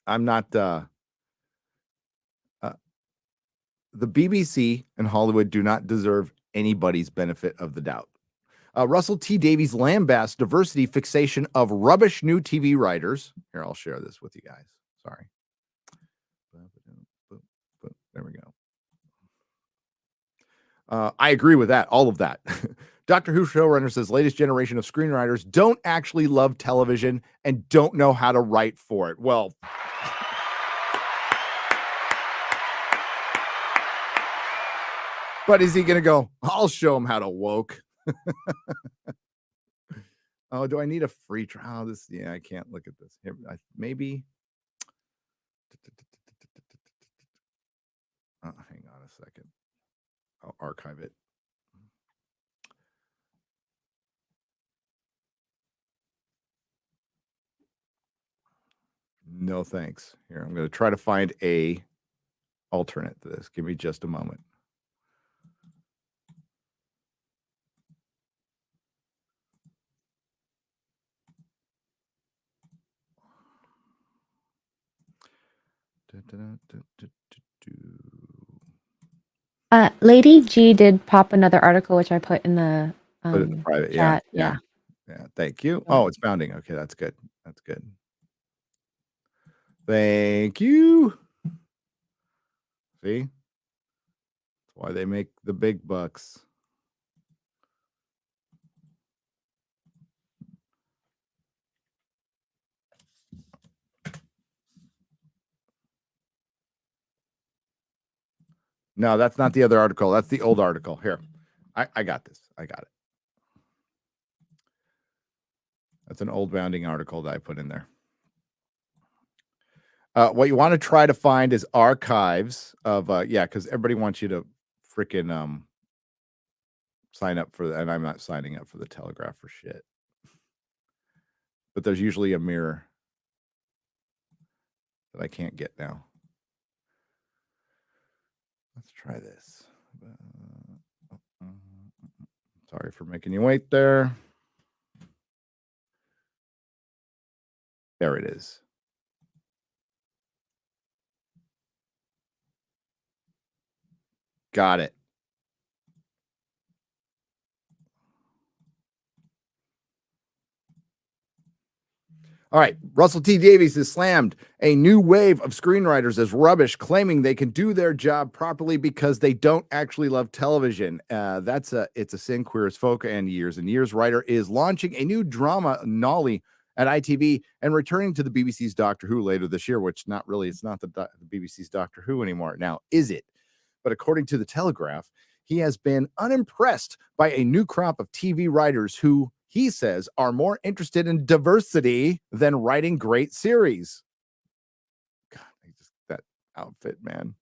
I'm not, the BBC and Hollywood do not deserve anybody's benefit of the doubt. Russell T. Davies lambast diversity fixation of rubbish new TV writers. Here, I'll share this with you guys. Sorry. There we go. I agree with that. All of that. Doctor Who showrunner says latest generation of screenwriters don't actually love television and don't know how to write for it. Well, but is he going to go, I'll show him how to woke. Oh, do I need a free trial? I can't look at this. Here, maybe. Hang on a second. I'll archive it. No thanks. Here, I'm going to try to find a alternate to this. Give me just a moment. Lady G did pop another article, which I put in the Put it in the private. chat. Yeah. Thank you. Oh, it's bounding. Okay, that's good. That's good. Thank you. See? That's why they make the big bucks. No, that's not the other article. That's the old article. Here. I got this. I got it. That's an old bounding article that I put in there. What you want to try to find is archives of because everybody wants you to freaking sign up for and I'm not signing up for the Telegraph for shit. But there's usually a mirror that I can't get now. Let's try this. Sorry for making you wait there. There it is. Got it. All right. Russell T. Davies has slammed a new wave of screenwriters as rubbish, claiming they can do their job properly because they don't actually love television. It's a sin queer as folk and years. Writer is launching a new drama, Nolly, at ITV and returning to the BBC's Doctor Who later this year, which it's not the BBC's Doctor Who anymore. Now, is it? But according to the Telegraph, he has been unimpressed by a new crop of TV writers who he says are more interested in diversity than writing great series. God, that outfit, man.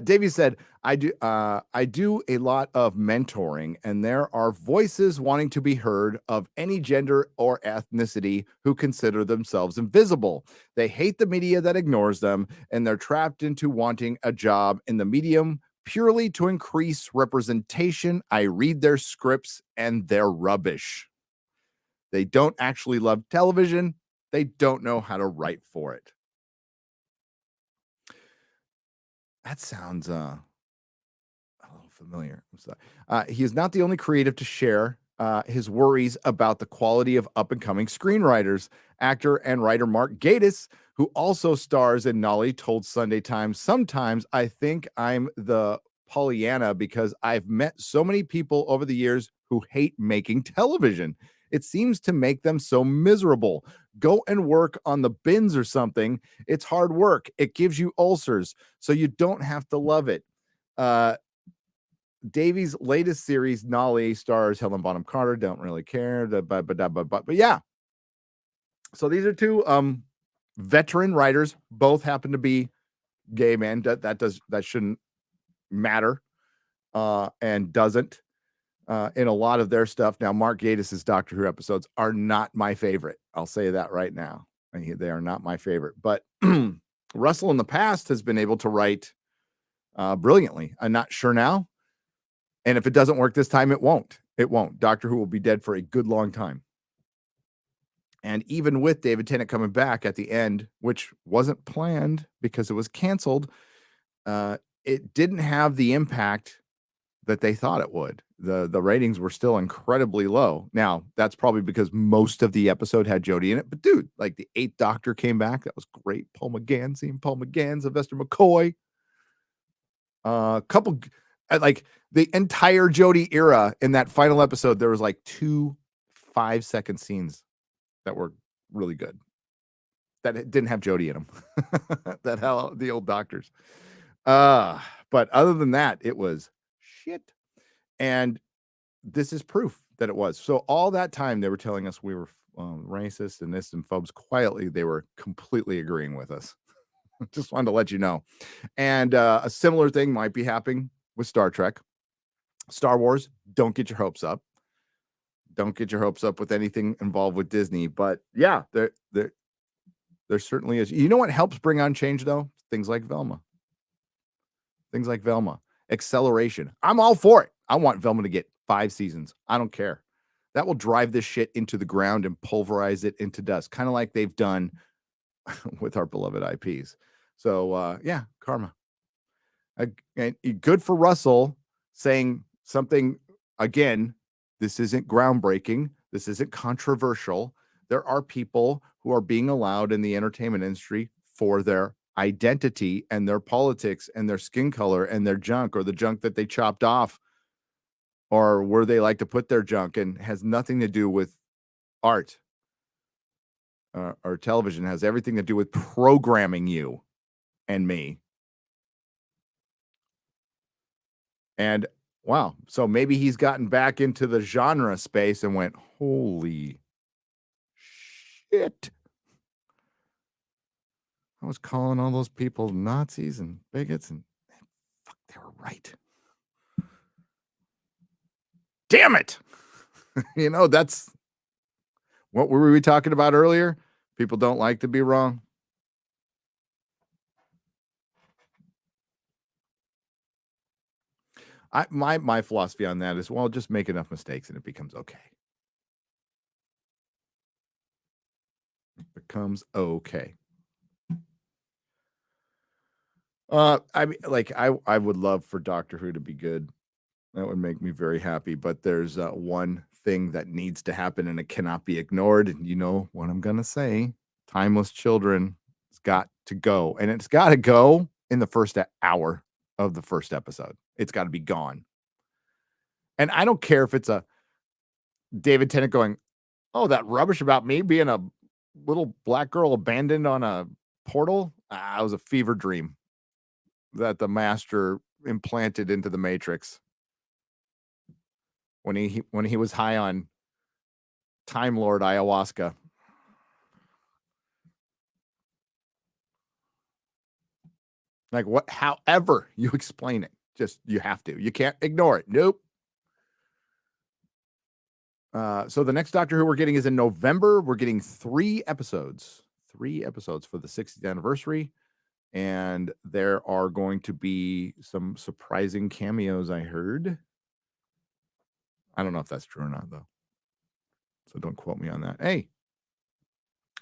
Davies said, I do a lot of mentoring, and there are voices wanting to be heard of any gender or ethnicity who consider themselves invisible. They hate the media that ignores them, and they're trapped into wanting a job in the medium purely to increase representation. I read their scripts and they're rubbish. They don't actually love television. They don't know how to write for it. That sounds a little familiar. I'm sorry. He is not the only creative to share his worries about the quality of up-and-coming screenwriters. Actor and writer Mark Gatiss, who also stars in Nolly, told Sunday Times, "Sometimes I think I'm the Pollyanna because I've met so many people over the years who hate making television. It seems to make them so miserable. Go and work on the bins or something. It's hard work. It gives you ulcers, so you don't have to love it." Davies' latest series, Nolly, stars Helen Bonham Carter. Don't really care. But yeah. So these are two veteran writers. Both happen to be gay men. That shouldn't matter, and doesn't in a lot of their stuff. Now, Mark Gatiss's Doctor Who episodes are not my favorite. I'll say that right now. They are not my favorite. But Russell in the past has been able to write brilliantly. I'm not sure now. And if it doesn't work this time, it won't. It won't. Doctor Who will be dead for a good long time. And even with David Tennant coming back at the end, which wasn't planned because it was canceled, it didn't have the impact that they thought it would. The ratings were still incredibly low. Now, that's probably because most of the episode had Jodie in it. But dude, like the 8th Doctor came back. That was great. Paul McGann, Sylvester McCoy. Couple like the entire Jodie era in that final episode, there was like 2 5-second scenes that were really good. That didn't have Jodie in them. That how the old Doctors. But other than that, it was shit. And this is proof that it was. So all that time they were telling us we were racist and this and phobes. Quietly, they were completely agreeing with us. Just wanted to let you know. And a similar thing might be happening with Star Trek. Star Wars, don't get your hopes up. Don't get your hopes up with anything involved with Disney. But yeah, There certainly is. You know what helps bring on change, though? Things like Velma. Acceleration. I'm all for it. I want Velma to get 5 seasons. I don't care. That will drive this shit into the ground and pulverize it into dust, kind of like they've done with our beloved IPs. So, yeah, karma. And good for Russell saying something again. This isn't groundbreaking. This isn't controversial. There are people who are being allowed in the entertainment industry for their identity and their politics and their skin color and their junk, or the junk that they chopped off, or where they like to put their junk, and has nothing to do with art or television. It has everything to do with programming you and me. And wow, so maybe he's gotten back into the genre space and went, holy shit. I was calling all those people Nazis and bigots, and fuck, they were right. Damn it. You know, that's what were we talking about earlier? People don't like to be wrong. My philosophy on that is, well, just make enough mistakes and it becomes okay. It becomes okay. I mean, like, I would love for Doctor Who to be good. That would make me very happy. But there's one thing that needs to happen, and it cannot be ignored. And you know what I'm gonna say: Timeless Children. It's got to go, and it's got to go in the first hour of the first episode. It's got to be gone. And I don't care if it's a David Tennant going, "Oh, that rubbish about me being a little black girl abandoned on a portal. It was a fever dream that the master implanted into the Matrix when he was high on Time Lord ayahuasca." Like, what? However you explain it, just you have to. You can't ignore it. Nope. So the next Doctor Who we're getting is in November. We're getting 3 episodes. 3 episodes for the 60th anniversary. And there are going to be some surprising cameos, I heard. I don't know if that's true or not, though. So don't quote me on that. Hey,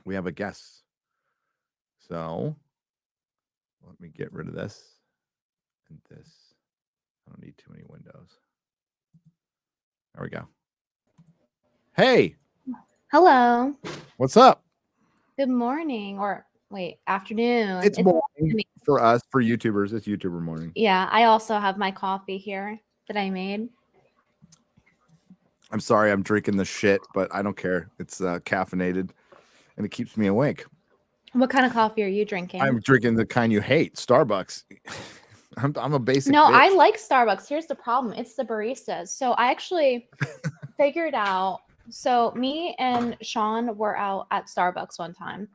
we have a guest. So let me get rid of this and this. I don't need too many windows. There we go. Hey. Hello. What's up? Good morning, or wait, afternoon. It's morning for us, for YouTubers. It's YouTuber morning. Yeah, I also have my coffee here that I made. I'm sorry I'm drinking the shit, but I don't care. It's caffeinated, and it keeps me awake. What kind of coffee are you drinking? I'm drinking the kind you hate, Starbucks. I'm a basic No, bitch. I like Starbucks. Here's the problem. It's the baristas. So I actually figured out. So me and Sean were out at Starbucks one time,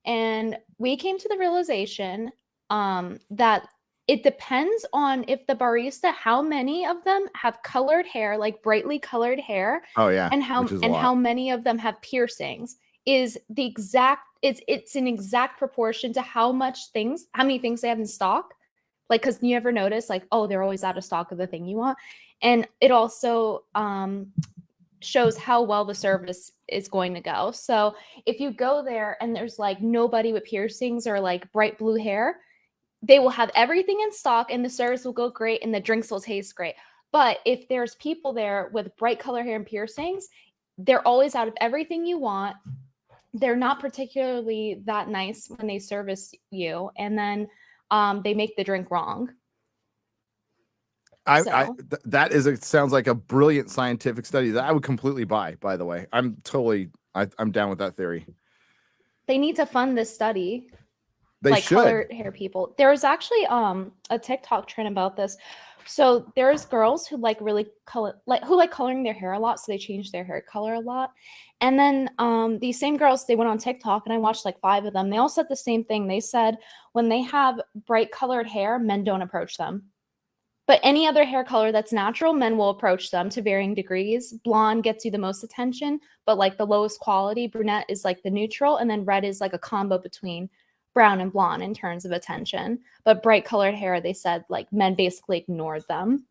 and we came to the realization that it depends on if the barista, how many of them have colored hair, like brightly colored hair. Oh yeah, and how many of them have piercings is the exact. It's an exact proportion to how many things they have in stock. Like, because you ever notice, like, oh, they're always out of stock of the thing you want. And it also shows how well the service is going to go. So if you go there and there's like nobody with piercings or like bright blue hair, they will have everything in stock and the service will go great and the drinks will taste great. But if there's people there with bright color hair and piercings, they're always out of everything you want. They're not particularly that nice when they service you. And then they make the drink wrong. That sounds like a brilliant scientific study that I would completely buy, by the way. I'm down with that theory. They need to fund this study. They should. Colored hair people. There's actually a TikTok trend about this. So there's girls who like really coloring their hair a lot, so they change their hair color a lot. And then these same girls, they went on TikTok, and I watched like 5 of them. They all said the same thing. They said when they have bright colored hair, men don't approach them. But any other hair color that's natural, men will approach them to varying degrees. Blonde gets you the most attention, but like the lowest quality. Brunette is like the neutral, and then red is like a combo between brown and blonde in terms of attention. But bright colored hair, they said like men basically ignored them,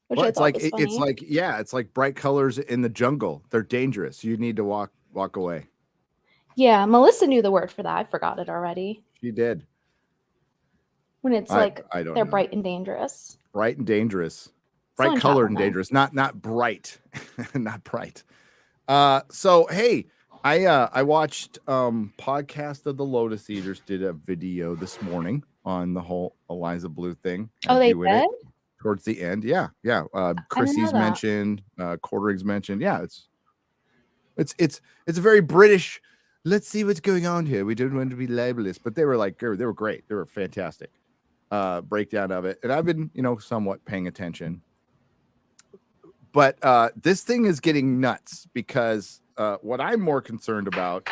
which Well, I it's thought like was funny. it's like bright colors in the jungle. They're dangerous. You need to walk away. Yeah, Melissa knew the word for that. I forgot it already. She did. When it's I like don't they're know. bright and dangerous. Bright and dangerous. Someone Bright chat colored on and that. dangerous. Not bright. Not bright. So hey, I watched Podcast of the Lotus Eaters did a video this morning on the whole Eliza Blue thing. Oh, they you in it did? towards the end. Yeah. Chrissy's that. mentioned, Quartering's mentioned. Yeah, it's a very British. Let's see what's going on here. We don't want to be labelist, but they were great. They were fantastic. Breakdown of it, and I've been somewhat paying attention. But this thing is getting nuts because what I'm more concerned about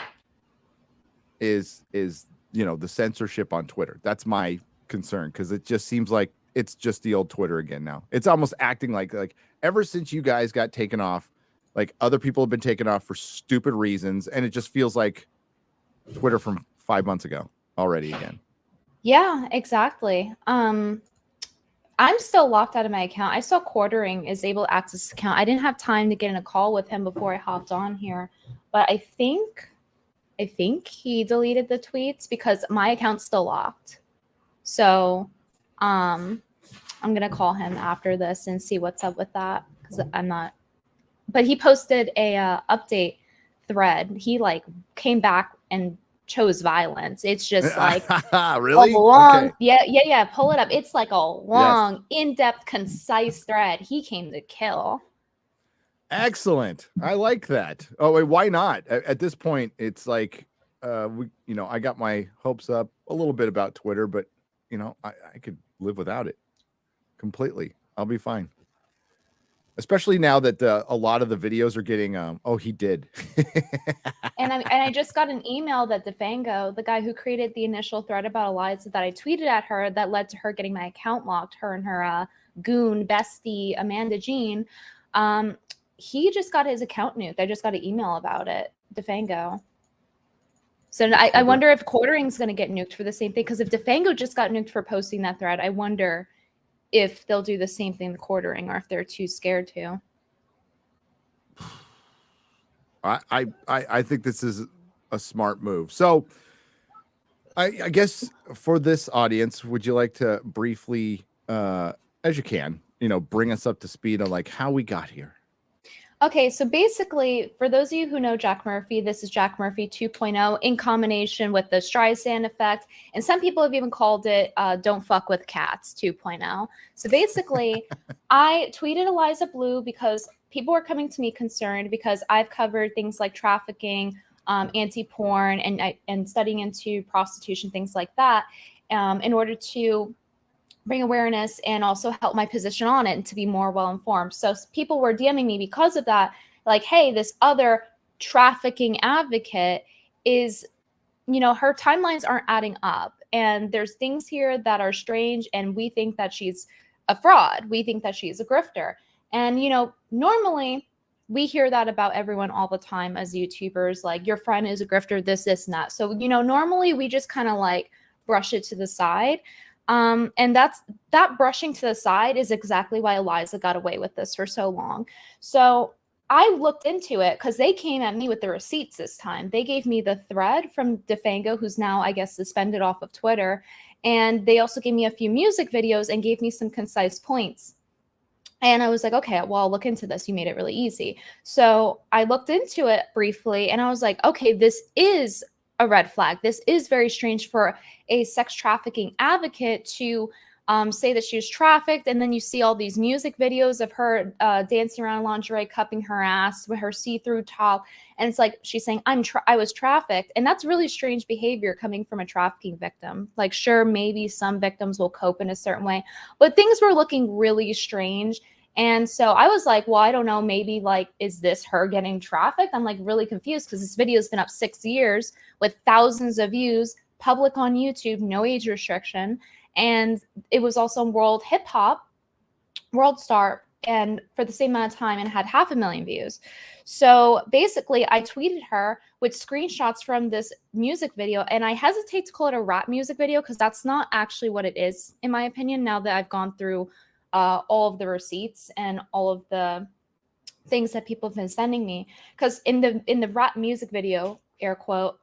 is the censorship on Twitter. That's my concern, because it just seems like it's just the old Twitter again now. It's almost acting like ever since you guys got taken off, like other people have been taken off for stupid reasons, and it just feels like Twitter from 5 months ago already again. Yeah, exactly. I'm still locked out of my account. I saw Quartering is able to access this account. I didn't have time to get in a call with him before I hopped on here, but I think he deleted the tweets because my account's still locked. So, I'm gonna call him after this and see what's up with that, because I'm not. But he posted a update thread. He like came back and chose violence. It's just like really a long, okay. yeah. Pull it up. It's like a long, in-depth, concise thread. He came to kill. Excellent. I like that. Oh, wait, why not? At this point, it's like I got my hopes up a little bit about Twitter, but I could live without it completely. I'll be fine. Especially now that a lot of the videos are getting he did. And I just got an email that Defango, the guy who created the initial thread about Eliza that I tweeted at her, that led to her getting my account locked, her and her goon bestie Amanda Jean, he just got his account nuked. I just got an email about it, Defango. So I wonder if Quartering's going to get nuked for the same thing, because if Defango just got nuked for posting that thread, I wonder if they'll do the same thing to Quartering, or if they're too scared to. I think this is a smart move. So I guess for this audience, would you like to briefly, as you can, bring us up to speed on like how we got here? Okay, so basically, for those of you who know Jack Murphy, this is Jack Murphy 2.0 in combination with the Streisand effect. And some people have even called it Don't Fuck with Cats 2.0. So basically, I tweeted Eliza Blue because people were coming to me concerned because I've covered things like trafficking, anti-porn, and studying into prostitution, things like that, in order to bring awareness and also help my position on it and to be more well-informed. So people were DMing me because of that, like, hey, this other trafficking advocate is, her timelines aren't adding up. And there's things here that are strange. And we think that she's a fraud. We think that she's a grifter. And, normally we hear that about everyone all the time as YouTubers, like your friend is a grifter, this, and that. So, normally we just kind of like brush it to the side. And that brushing to the side is exactly why Eliza got away with this for so long. So I looked into it because they came at me with the receipts this time. They gave me the thread from Defango, who's now, I guess, suspended off of Twitter. And they also gave me a few music videos and gave me some concise points. And I was like, okay, well, I'll look into this. You made it really easy. So I looked into it briefly and I was like, okay, this is a red flag. This is very strange for a sex trafficking advocate to say that she was trafficked. And then you see all these music videos of her dancing around in lingerie, cupping her ass with her see-through top. And it's like, she's saying, I was trafficked. And that's really strange behavior coming from a trafficking victim. Like, sure, maybe some victims will cope in a certain way, but things were looking really strange. And so I was like, well, I don't know, maybe like, is this her getting trafficked? I'm like really confused because this video has been up 6 years with thousands of views, public on YouTube, no age restriction. And it was also on World Hip Hop World Star, and for the same amount of time, and had 500,000 views. So basically, I tweeted her with screenshots from this music video, and I hesitate to call it a rap music video because that's not actually what it is, in my opinion. Now that I've gone through all of the receipts and all of the things that people have been sending me, because in the rap music video, air quote,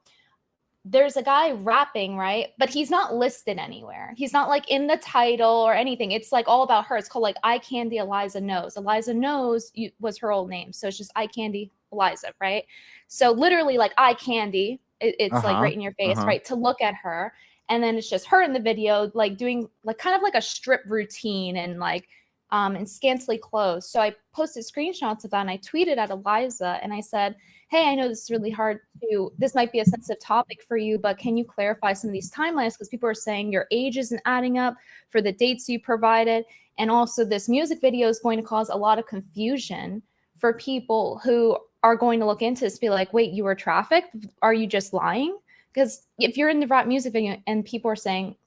there's a guy rapping, right? But he's not listed anywhere. He's not like in the title or anything. It's like all about her. It's called like Eye Candy Eliza Knows. Eliza Knows was her old name. So it's just Eye Candy Eliza, right? So literally like eye candy, it's like right in your face, right? To look at her. And then it's just her in the video, like doing like kind of like a strip routine and like and scantily clothed. So I posted screenshots of that and I tweeted at Eliza and I said, hey, I know this is really hard to, this might be a sensitive topic for you, but can you clarify some of these timelines? Because people are saying your age isn't adding up for the dates you provided. And also this music video is going to cause a lot of confusion for people who are going to look into this, be like, wait, you were trafficked? Are you just lying? Because if you're in the rap music video and people are saying,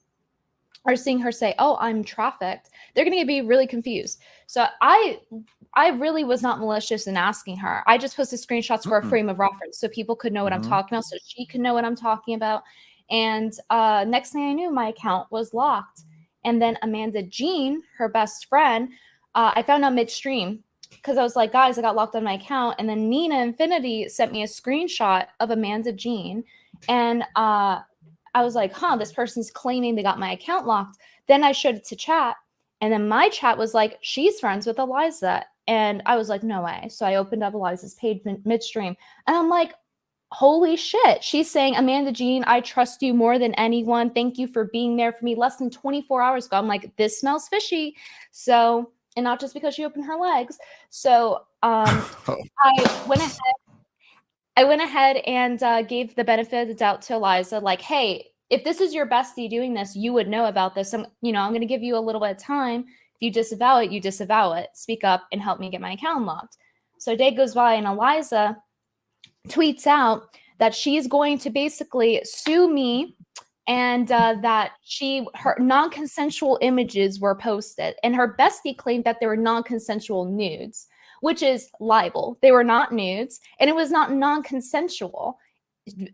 are seeing her say, oh, I'm trafficked, they're going to be really confused. So I really was not malicious in asking her. I just posted screenshots for a frame of reference so people could know what I'm talking about, so she could know what I'm talking about. And next thing I knew, my account was locked. And then Amanda Jean, her best friend, I found out midstream because I was like, guys, I got locked on my account. And then Nina Infinity sent me a screenshot of Amanda Jean. And I was like, huh, this person's claiming they got my account locked. Then I showed it to chat. And then my chat was like, she's friends with Eliza. And I was like, no way. So I opened up Eliza's page midstream. And I'm like, holy shit. She's saying, Amanda Jean, I trust you more than anyone. Thank you for being there for me less than 24 hours ago. I'm like, this smells fishy. So, and not just because she opened her legs. So I went ahead and gave the benefit of the doubt to Eliza, like, hey, if this is your bestie doing this, you would know about this. I'm going to give you a little bit of time. If you disavow it, you disavow it. Speak up and help me get my account locked. So a day goes by and Eliza tweets out that she's going to basically sue me and that her non-consensual images were posted. And her bestie claimed that they were non-consensual nudes, which is libel. They were not nudes, and it was not non-consensual.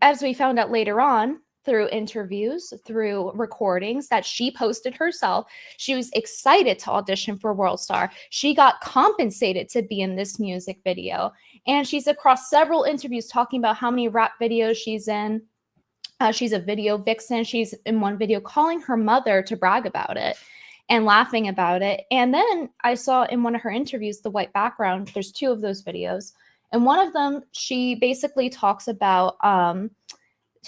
As we found out later on, through interviews, through recordings that she posted herself, she was excited to audition for World Star. She got compensated to be in this music video. And she's across several interviews talking about how many rap videos she's in. She's a video vixen. She's in one video calling her mother to brag about it and laughing about it. And then I saw in one of her interviews, the white background, there's 2 of those videos. And one of them, she basically talks about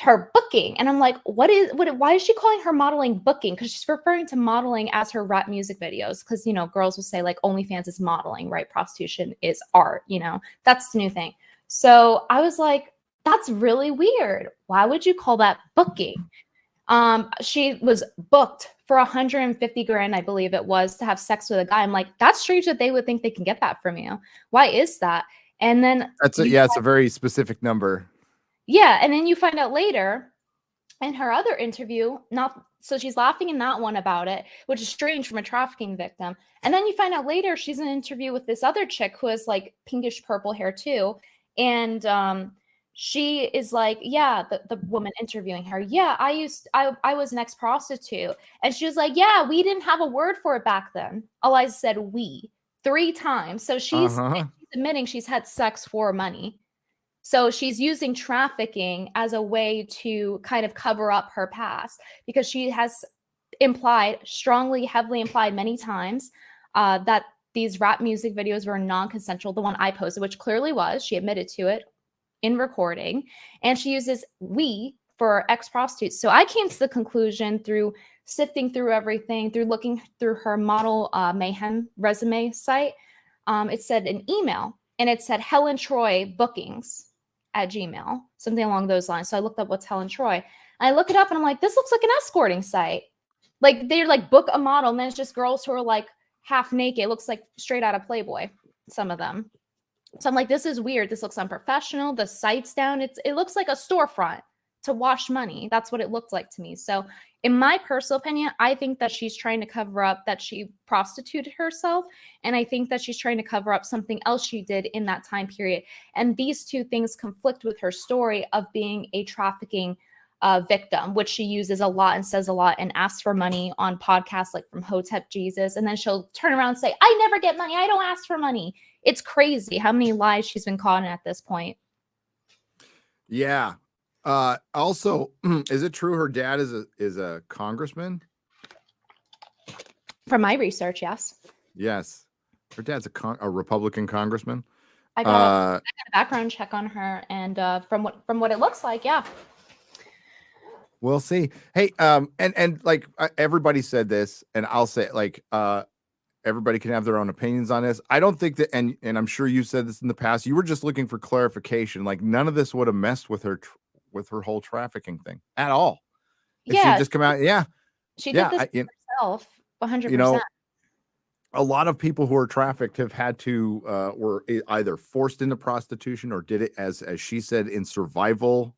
her booking. And I'm like, why is she calling her modeling booking? Because she's referring to modeling as her rap music videos. Because, girls will say like OnlyFans is modeling, right? Prostitution is art, that's the new thing. So I was like, that's really weird. Why would you call that booking? She was booked for 150 grand, I believe it was, to have sex with a guy. I'm like, that's strange that they would think they can get that from you. Why is that? And then it's a very specific number. Yeah, and then you find out later in her other interview, so she's laughing in that one about it, which is strange from a trafficking victim. And then you find out later she's in an interview with this other chick who has like pinkish purple hair too. And she is like, yeah, the woman interviewing her, yeah, I was an ex-prostitute. And she was like, yeah, we didn't have a word for it back then. Eliza said we 3 times. So she's admitting she's had sex for money. So she's using trafficking as a way to kind of cover up her past, because she has strongly, heavily implied many times that these rap music videos were non-consensual. The one I posted, which clearly was, she admitted to it in recording, and she uses we for ex-prostitutes. So I came to the conclusion through sifting through everything, through looking through her Model Mayhem resume site. It said an email, and it said Helen Troy bookings at Gmail, something along those lines. So I looked up what's Helen Troy. And I look it up and I'm like, this looks like an escorting site. Like they're like book a model, and then it's just girls who are like half naked. It looks like straight out of Playboy, some of them. So I'm like, this is weird. This looks unprofessional. The site's down. It looks like a storefront. to wash money. That's what it looked like to me. So in my personal opinion, I think that she's trying to cover up that she prostituted herself. And I think that she's trying to cover up something else she did in that time period. And these two things conflict with her story of being a trafficking victim, which she uses a lot and says a lot and asks for money on podcasts like from Hotep Jesus. And then she'll turn around and say, I never get money. I don't ask for money. It's crazy how many lies she's been caught in at this point. Yeah. Also, is it true her dad is a congressman? From my research, yes. Yes. Her dad's a Republican congressman. I got a background check on her, and from what it looks like, yeah. We'll see. Hey, and like everybody said this, and I'll say like everybody can have their own opinions on this. I don't think that, and I'm sure you said this in the past. You were just looking for clarification. Like none of this would have messed with her whole trafficking thing at all. If Yeah, she just come out, yeah, she did this herself, 100%. You know, a lot of people who are trafficked have had to were either forced into prostitution or did it as she said in survival.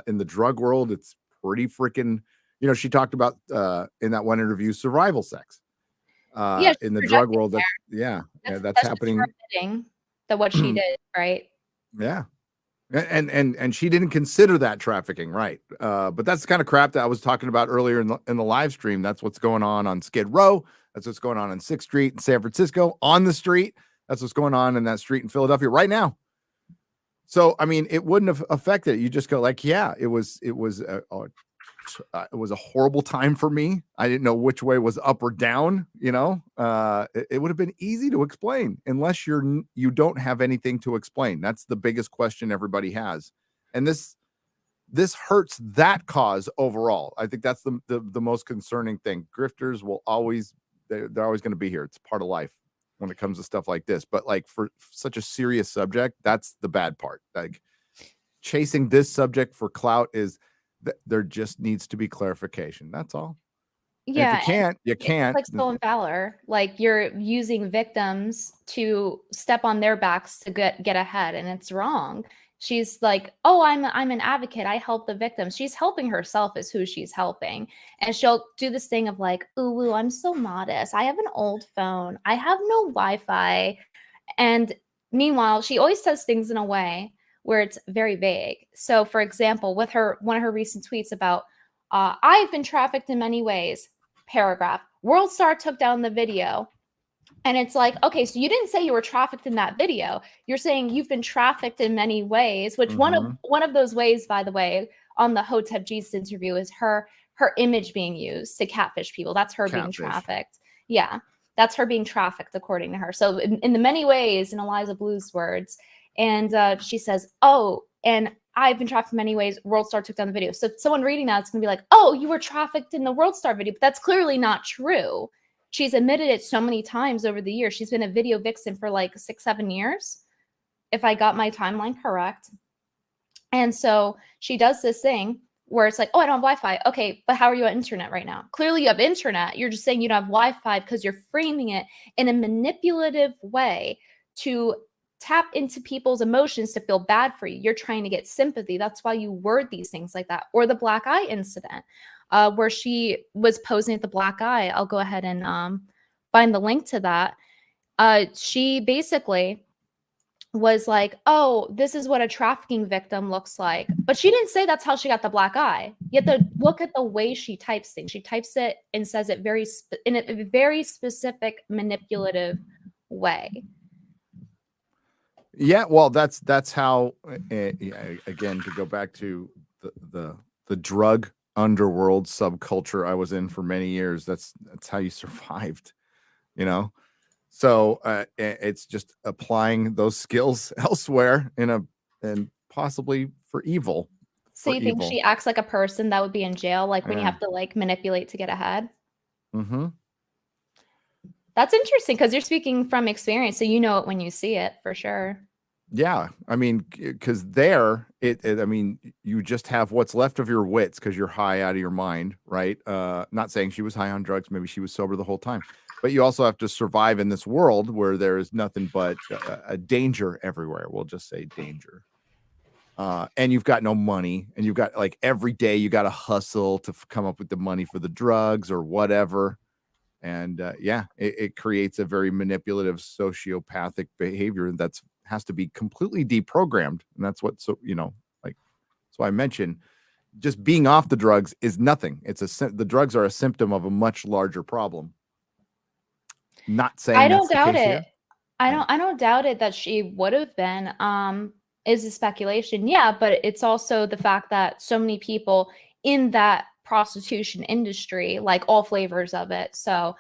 In the drug world, it's pretty freaking. You know, she talked about in that one interview survival sex. In the drug world, that's happening. That what she did, right? Yeah. And she didn't consider that trafficking, right? But that's the kind of crap that I was talking about earlier in the live stream. That's what's going on Skid Row. That's what's going on 6th Street in San Francisco on the street. That's what's going on in that street in Philadelphia right now. So, I mean, it wouldn't have affected it. You just go like, yeah, it was a horrible time for me. I didn't know which way was up or down. You know, it would have been easy to explain unless you don't have anything to explain. That's the biggest question everybody has, and this hurts that cause overall. I think that's the most concerning thing. Grifters will always they're always going to be here. It's part of life when it comes to stuff like this. But like for such a serious subject, that's the bad part. Like chasing this subject for clout is. There just needs to be clarification. That's all. Yeah. And if you can't. It's like stolen valor. Like you're using victims to step on their backs to get ahead, and it's wrong. She's like, oh, I'm an advocate. I help the victims. She's helping herself is who she's helping. And she'll do this thing of like, ooh, I'm so modest. I have an old phone. I have no Wi-Fi. And meanwhile, she always says things in a way where it's very vague. So for example, with one of her recent tweets about, I've been trafficked in many ways, paragraph, WorldStar took down the video. And it's like, okay, so you didn't say you were trafficked in that video. You're saying you've been trafficked in many ways, which one of those ways, by the way, on the Hotep Jesus interview is her image being used to catfish people. That's her being trafficked. Yeah, that's her being trafficked according to her. So in the many ways, in Eliza Blue's words, and she says, oh, and I've been trafficked in many ways. WorldStar took down the video. So someone reading that, it's going to be like, oh, you were trafficked in the WorldStar video. But that's clearly not true. She's admitted it so many times over the years. She's been a video vixen for like 6-7 years, if I got my timeline correct. And so she does this thing where it's like, oh, I don't have Wi-Fi. Okay, but how are you on internet right now? Clearly you have internet. You're just saying you don't have Wi-Fi because you're framing it in a manipulative way to tap into people's emotions to feel bad for you. You're trying to get sympathy. That's why you word these things like that. Or the black eye incident, where she was posing at the black eye. I'll go ahead and find the link to that. She basically was like, oh, this is what a trafficking victim looks like. But she didn't say that's how she got the black eye. You have to look at the way she types things. She types it and says it in a very specific, manipulative way. Yeah, well, that's how. Again, to go back to the drug underworld subculture I was in for many years. That's how you survived, you know. So it's just applying those skills elsewhere and possibly for evil. So you think she acts like a person that would be in jail, like when you have to like manipulate to get ahead? Mm-hmm. That's interesting because you're speaking from experience, so you know it when you see it for sure. Yeah, I mean, because I mean, you just have what's left of your wits because you're high out of your mind, right? Not saying she was high on drugs, maybe she was sober the whole time, but you also have to survive in this world where there is nothing but a danger everywhere. We'll just say danger. and you've got no money, and you've got like every day you got to hustle to come up with the money for the drugs or whatever. And it creates a very manipulative sociopathic behavior that's has to be completely deprogrammed. And that's what, so, like, so I mentioned just being off the drugs is nothing. The drugs are a symptom of a much larger problem. Not saying I that's don't the doubt case it. here. I don't doubt it that she would have been. Is a speculation. Yeah, but it's also the fact that so many people in that prostitution industry, like all flavors of it. So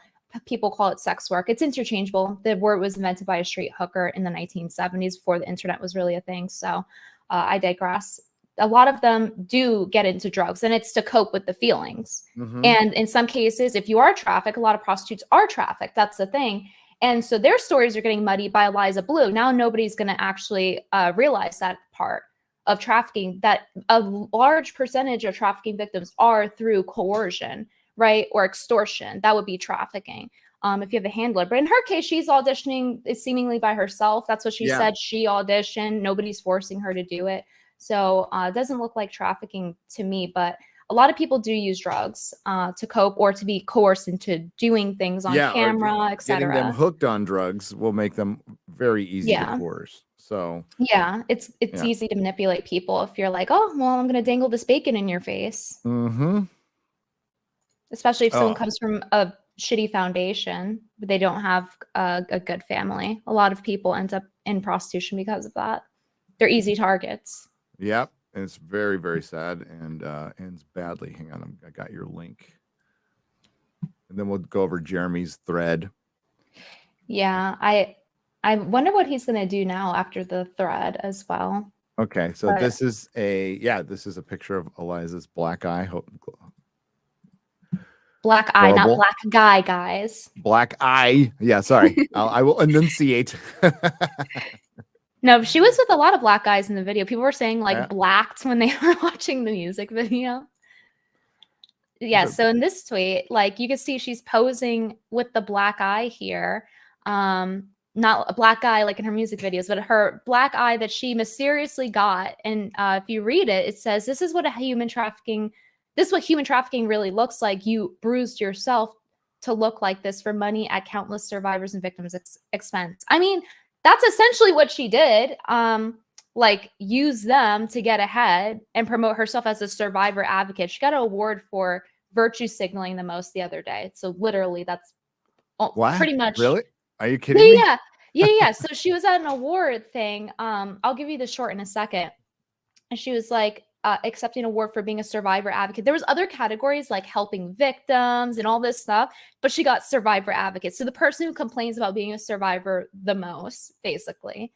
people call it sex work. It's interchangeable. The word was invented by a street hooker in the 1970s before the internet was really a thing. So I digress. A lot of them do get into drugs, and it's to cope with the feelings. Mm-hmm. And in some cases, if you are trafficked, a lot of prostitutes are trafficked. That's the thing. And so their stories are getting muddied by Eliza Blue. Now nobody's going to actually realize that part of trafficking, that a large percentage of trafficking victims are through coercion, right? Or extortion. That would be trafficking. If you have a handler. But in her case, she's auditioning seemingly by herself. That's what she said. She auditioned. Nobody's forcing her to do it. So it doesn't look like trafficking to me, but a lot of people do use drugs to cope or to be coerced into doing things on camera, etc. Getting them hooked on drugs will make them very easy to coerce. So it's easy to manipulate people if you're like, oh, well, I'm going to dangle this bacon in your face. Mm-hmm. Especially if someone comes from a shitty foundation, but they don't have a good family. A lot of people end up in prostitution because of that. They're easy targets. Yep. And it's very, very sad and ends badly. Hang on, I got your link. And then we'll go over Jeremy's thread. Yeah, I wonder what he's going to do now after the thread as well. Okay, so this is a picture of Eliza's black eye. Black eye, not black guy, guys. Black eye. Yeah, sorry. I will enunciate. No, she was with a lot of black guys in the video. People were saying like blacked when they were watching the music video. Yeah, so in this tweet, like you can see she's posing with the black eye here. Not a black eye like in her music videos, but her black eye that she mysteriously got. And if you read it, it says, this is what human trafficking really looks like. You bruised yourself to look like this for money at countless survivors and victims' expense. I mean, that's essentially what she did. Like use them to get ahead and promote herself as a survivor advocate. She got an award for virtue signaling the most the other day. So literally that's pretty much. Really? Are you kidding me? Yeah. So she was at an award thing. I'll give you the short in a second. And she was like accepting an award for being a survivor advocate. There was other categories like helping victims and all this stuff, but she got survivor advocate. So the person who complains about being a survivor the most, basically.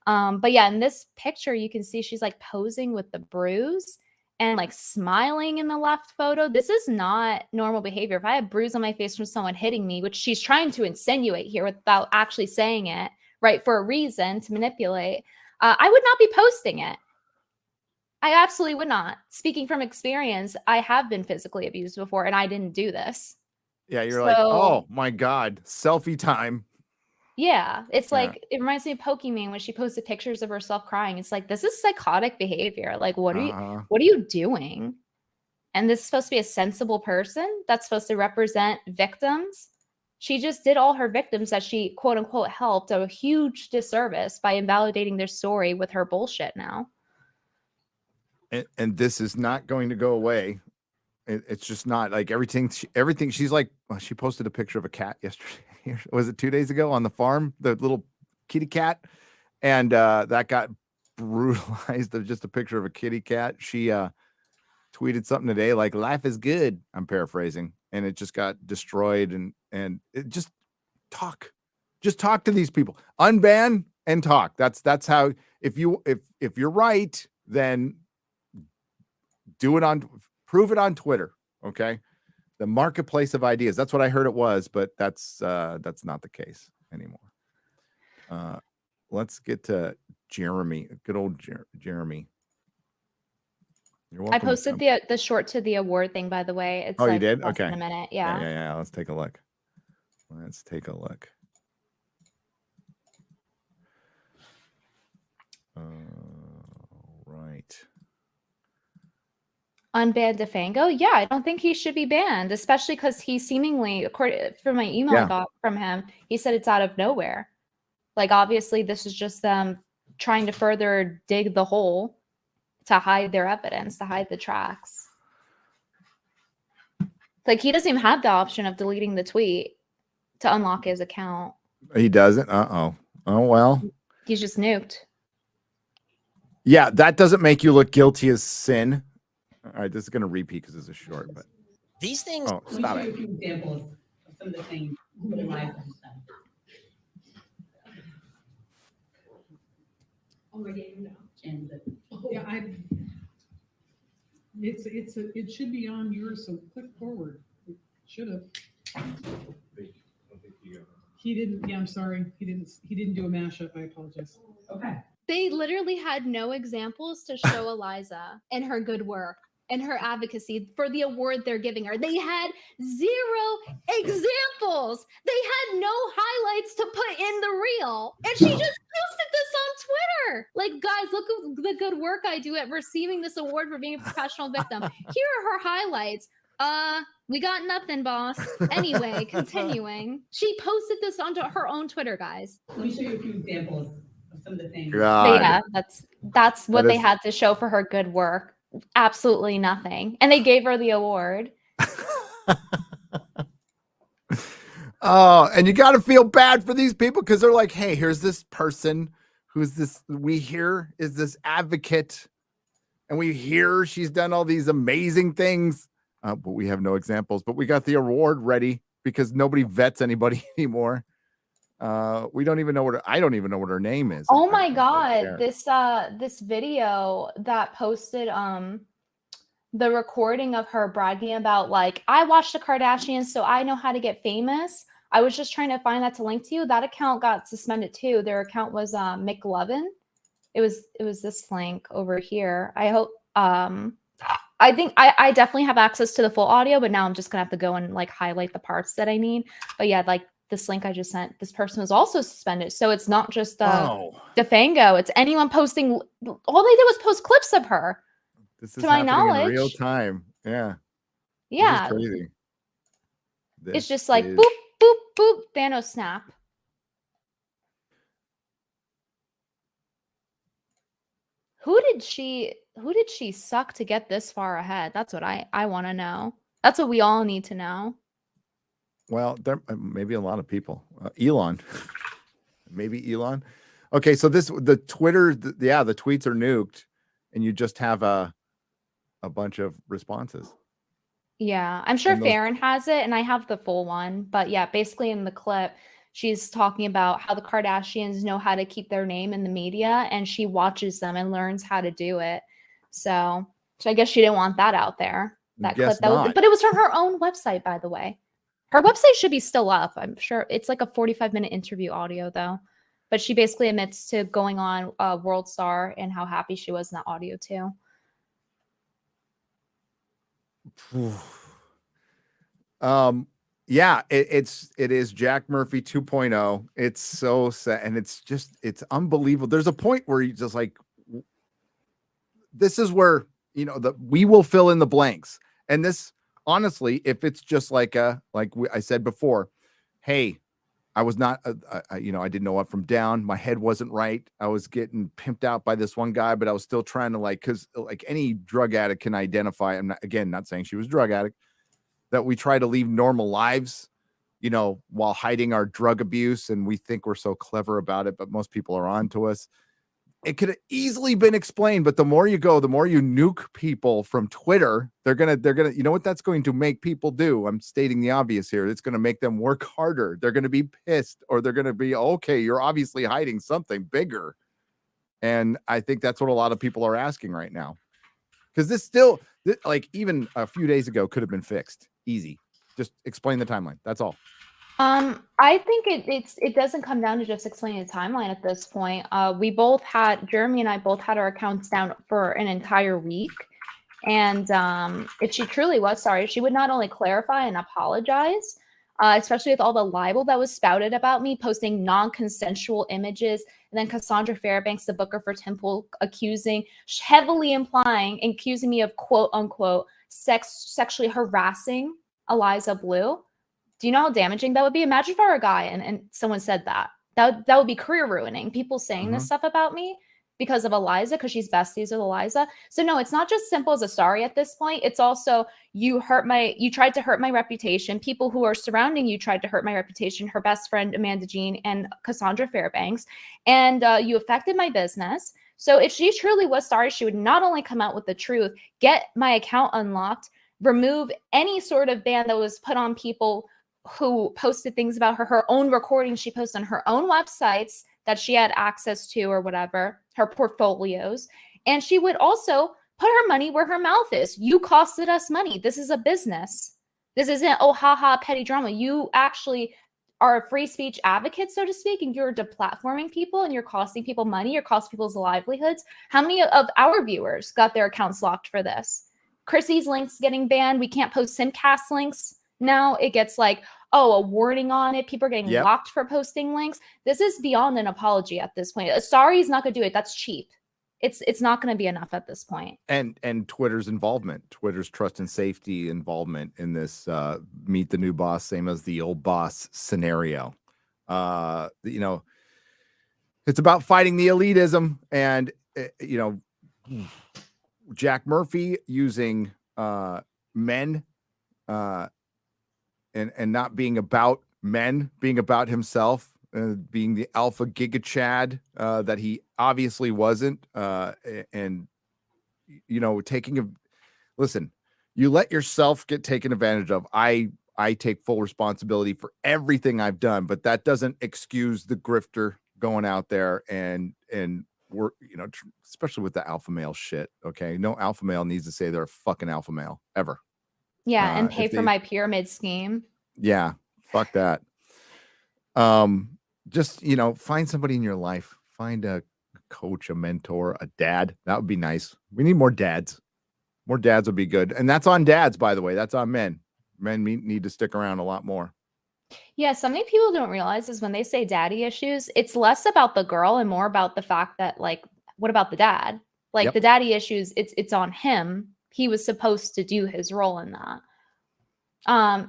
But yeah, in this picture, you can see she's like posing with the bruise and like smiling in the left photo. This is not normal behavior. If I had a bruise on my face from someone hitting me, which she's trying to insinuate here without actually saying it, right, for a reason to manipulate, I would not be posting it. I absolutely would not. Speaking from experience, I have been physically abused before and I didn't do this. Yeah, you're like, oh my God, selfie time. Yeah, it's like, it reminds me of Pokemon when she posted pictures of herself crying. It's like, this is psychotic behavior. Like, what are you doing? And this is supposed to be a sensible person that's supposed to represent victims. She just did all her victims that she quote unquote helped a huge disservice by invalidating their story with her bullshit now. And this is not going to go away. It's just not like everything. She's like, she posted a picture of a cat yesterday. Was it 2 days ago on the farm? The little kitty cat. And that got brutalized of just a picture of a kitty cat. She tweeted something today like, life is good. I'm paraphrasing. And it just got destroyed. And it just talk to these people. Unban and talk. That's how, if you're right, then prove it on Twitter. Okay. The marketplace of ideas. That's what I heard it was, but that's not the case anymore. Let's get to Jeremy. Good old Jeremy. You're welcome. I posted the short to the award thing, by the way. It's you did? Okay. In a minute. Yeah. Yeah. Let's take a look. All right. Unban Defango? Yeah, I don't think he should be banned, especially because he seemingly, according from my email I got from him, he said it's out of nowhere. Like, obviously, this is just them trying to further dig the hole to hide their evidence, to hide the tracks. Like, he doesn't even have the option of deleting the tweet to unlock his account. He doesn't? Uh-oh. Oh, well. He's just nuked. Yeah, that doesn't make you look guilty as sin. All right, this is going to repeat because it's a short, but these things. Oh, stop it. A few examples of some of the things that Eliza has done. Oh, yeah, you know. And Yeah, it should be on yours, so click forward. It should have. He didn't, yeah, I'm sorry. He didn't do a mashup. I apologize. okay. They literally had no examples to show Eliza and her good work and her advocacy for the award they're giving her. They had 0 examples. They had no highlights to put in the reel. And she just posted this on Twitter. Like, guys, look at the good work I do at receiving this award for being a professional victim. Here are her highlights. We got nothing, boss. Anyway, continuing. She posted this onto her own Twitter, guys. Let me show you a few examples of some of the things. God. Yeah, that's what they had to show for her good work. Absolutely nothing. And they gave her the award. Oh, and you got to feel bad for these people because they're like, hey, here's this person who's this, we hear is this advocate, and we hear she's done all these amazing things, but we have no examples. But we got the award ready because nobody vets anybody anymore. We don't even know what I don't even know what her name is. Oh my god, this video that posted the recording of her bragging about, like, I watched the Kardashians so I know how to get famous. I was just trying to find that to link to you. That account got suspended too. Their account was McLovin. It was this link over here. I hope I think I definitely have access to the full audio, but now I'm just gonna have to go and like highlight the parts that I need. But yeah, like this link I just sent, this person was also suspended. So it's not just Defango, it's anyone posting. All they did was post clips of her. This is to my knowledge, in real time. Yeah. Yeah. This is crazy. It's just like boop, boop, boop, Thanos snap. Who did she suck to get this far ahead? That's what I want to know. That's what we all need to know. Well, there maybe a lot of people. Elon. Maybe Elon. Okay, so the Twitter, the tweets are nuked, and you just have a bunch of responses. Yeah, I'm sure Farron has it, and I have the full one. But yeah, basically in the clip, she's talking about how the Kardashians know how to keep their name in the media, and she watches them and learns how to do it. So I guess she didn't want that out there. That clip, but it was from her own website, by the way. Her website should be still up. I'm sure it's like a 45-minute interview audio, though. But she basically admits to going on World Star and how happy she was in that audio too. Yeah, it is Jack Murphy 2.0. It's so sad, and it's unbelievable. There's a point where you just like, this is where, you know, we will fill in the blanks. And this, honestly, if it's just like I said before, hey, I was not, I didn't know up from down. My head wasn't right. I was getting pimped out by this one guy, but I was still trying to because like any drug addict can identify. I'm not saying she was a drug addict, that we try to lead normal lives, you know, while hiding our drug abuse. And we think we're so clever about it, but most people are on to us. It could have easily been explained, but the more you go, the more you nuke people from Twitter. They're gonna, you know what that's going to make people do? I'm stating the obvious here. It's going to make them work harder. They're going to be pissed, or they're going to be, okay, you're obviously hiding something bigger. And I think that's what a lot of people are asking right now. Because this still, like even a few days ago, could have been fixed. Easy. Just explain the timeline. That's all. I think it doesn't come down to just explaining the timeline at this point. Jeremy and I both had our accounts down for an entire week. And if she truly was sorry, she would not only clarify and apologize, especially with all the libel that was spouted about me, posting non-consensual images. And then Cassandra Fairbanks, the booker for Temple, heavily implying, accusing me of quote unquote sexually harassing Eliza Blue. Do you know how damaging that would be? Imagine if I were a guy and someone said that. That would be career ruining. People saying this stuff about me because of Eliza, because she's besties with Eliza. So no, it's not just simple as a sorry at this point. It's also you tried to hurt my reputation. People who are surrounding you tried to hurt my reputation. Her best friend, Amanda Jean, and Cassandra Fairbanks. And you affected my business. So if she truly was sorry, she would not only come out with the truth, get my account unlocked, remove any sort of ban that was put on people who posted things about her own recordings she posted on her own websites that she had access to or whatever, her portfolios. And she would also put her money where her mouth is. You costed us money. This is a business. This isn't, oh, haha, petty drama. You actually are a free speech advocate, so to speak, and you're deplatforming people and you're costing people money. You're costing people's livelihoods. How many of our viewers got their accounts locked for this? Chrissy's links getting banned. We can't post Simcast links. Now it gets like, oh, a warning on it. People are getting locked for posting links. This is beyond an apology at this point. Sorry is not going to do it. That's cheap. It's not going to be enough at this point. And Twitter's involvement, Twitter's trust and safety involvement in this meet the new boss, same as the old boss scenario. You know, it's about fighting the elitism, and you know, Jack Murphy using men and not being about men, being about himself, being the alpha giga chad that he obviously wasn't, and you know, listen, you let yourself get taken advantage of. I take full responsibility for everything I've done, but that doesn't excuse the grifter going out there and we're, you know, especially with the alpha male shit. Okay, no alpha male needs to say they're a fucking alpha male ever. Yeah, and pay for my pyramid scheme. Yeah, fuck that. Just, you know, find somebody in your life. Find a coach, a mentor, a dad. That would be nice. We need more dads. More dads would be good. And that's on dads, by the way. That's on men. Men need to stick around a lot more. Yeah, something people don't realize is when they say daddy issues, it's less about the girl and more about the fact that, like, what about the dad? Like, the daddy issues, it's on him. He was supposed to do his role in that.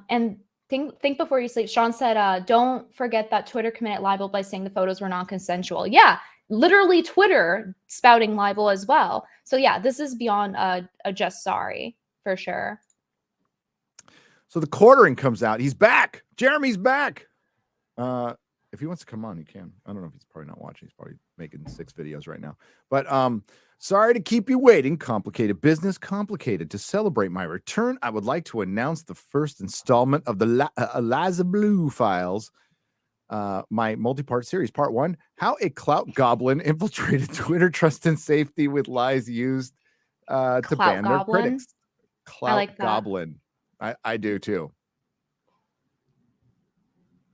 And think before you sleep. Sean said, don't forget that Twitter committed libel by saying the photos were non-consensual. Yeah, literally Twitter spouting libel as well. So yeah, this is beyond a just sorry for sure. So the quartering comes out. He's back. Jeremy's back. If he wants to come on, he can. I don't know if he's probably not watching. He's probably making 6 videos right now. But sorry to keep you waiting. Complicated business, complicated. To celebrate my return, I would like to announce the first installment of the Eliza Blue files. My multi-part series, part 1, how a clout goblin infiltrated Twitter trust and safety with lies used to ban their critics. Clout like goblin. I do too.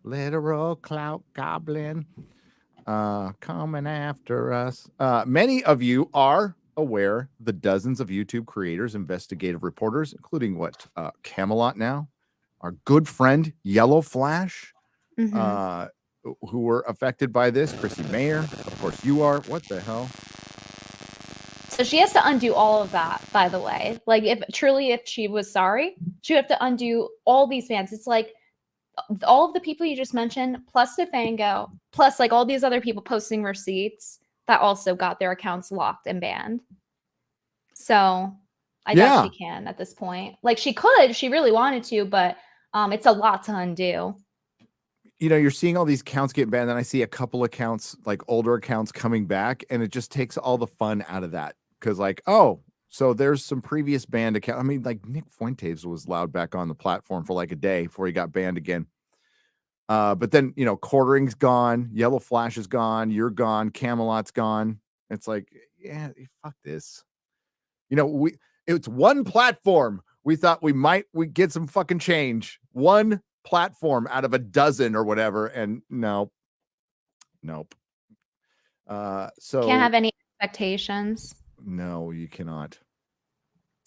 Literal clout goblin coming after us. Many of you are aware the dozens of YouTube creators, investigative reporters, including Camelot now, our good friend Yellow Flash, who were affected by this. Chrissy Mayer, of course you are. What the hell? So she has to undo all of that, by the way. Like, if she was sorry, she would have to undo all these bans. It's like all of the people you just mentioned, plus Stefango, plus like all these other people posting receipts that also got their accounts locked and banned. So I doubt she can at this point. Like, she could, she really wanted to, but it's a lot to undo. You know, you're seeing all these accounts get banned, and I see a couple accounts, like older accounts, coming back, and it just takes all the fun out of that. Because, like, oh, so there's some previous banned account. I mean, like, Nick Fuentes was allowed back on the platform for like a day before he got banned again. But then, you know, quartering's gone, Yellow Flash is gone, you're gone, Camelot's gone. It's like, yeah, fuck this. You know, it's one platform. We thought we get some fucking change. One platform out of a dozen or whatever, and nope. So can't have any expectations. No, you cannot.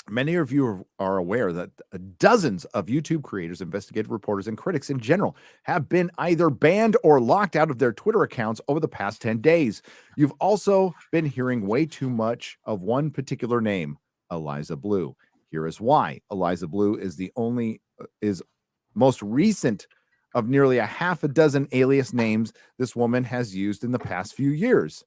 Many of you are aware that dozens of YouTube creators, investigative reporters, and critics in general have been either banned or locked out of their Twitter accounts over the past 10 days. You've also been hearing way too much of one particular name, Eliza Blue. Here is why. Eliza Blue is is most recent of nearly a half a dozen alias names this woman has used in the past few years.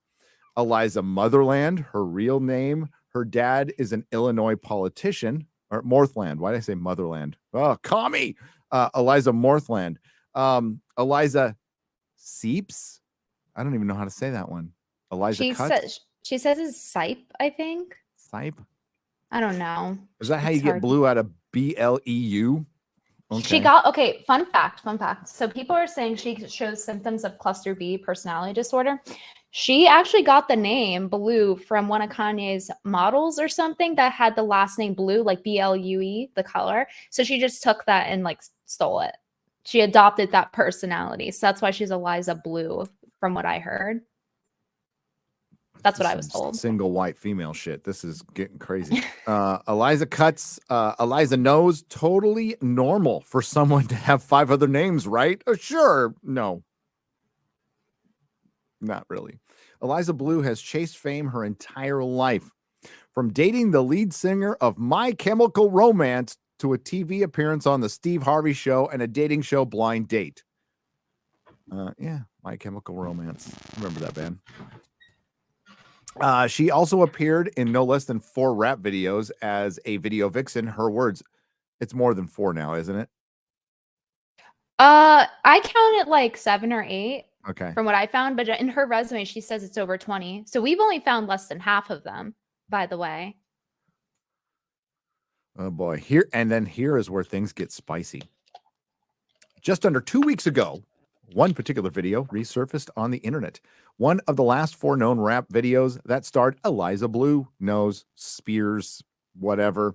Eliza Motherland, her real name. Her dad is an Illinois politician, or Morthland. Why did I say Motherland? Oh, commie. Eliza Morthland. Eliza Seeps. I don't even know how to say that one. Eliza She says it's Sipe, I think. Sipe? I don't know. Is that how you get blue out of BLEU? Okay. Fun fact. So people are saying she shows symptoms of cluster B personality disorder. She actually got the name Blue from one of Kanye's models or something that had the last name Blue, like BLUE, the color. So she just took that and like stole it. She adopted that personality. So that's why she's Eliza Blue, from what I heard. That's what I was told. Single white female shit. This is getting crazy. Eliza Eliza knows, totally normal for someone to have 5 other names, right? Sure. No. Not really. Eliza Blue has chased fame her entire life. From dating the lead singer of My Chemical Romance to a TV appearance on the Steve Harvey Show and a dating show Blind Date. Yeah, My Chemical Romance. Remember that band. She also appeared in no less than 4 rap videos as a video vixen. Her words, it's more than 4 now, isn't it? I counted like 7 or 8. Okay. From what I found, but in her resume, she says it's over 20. So we've only found less than half of them, by the way. Oh boy. Here is where things get spicy. Just under 2 weeks ago, one particular video resurfaced on the internet. One of the last 4 known rap videos that starred Eliza Blue, Nose, Spears, whatever,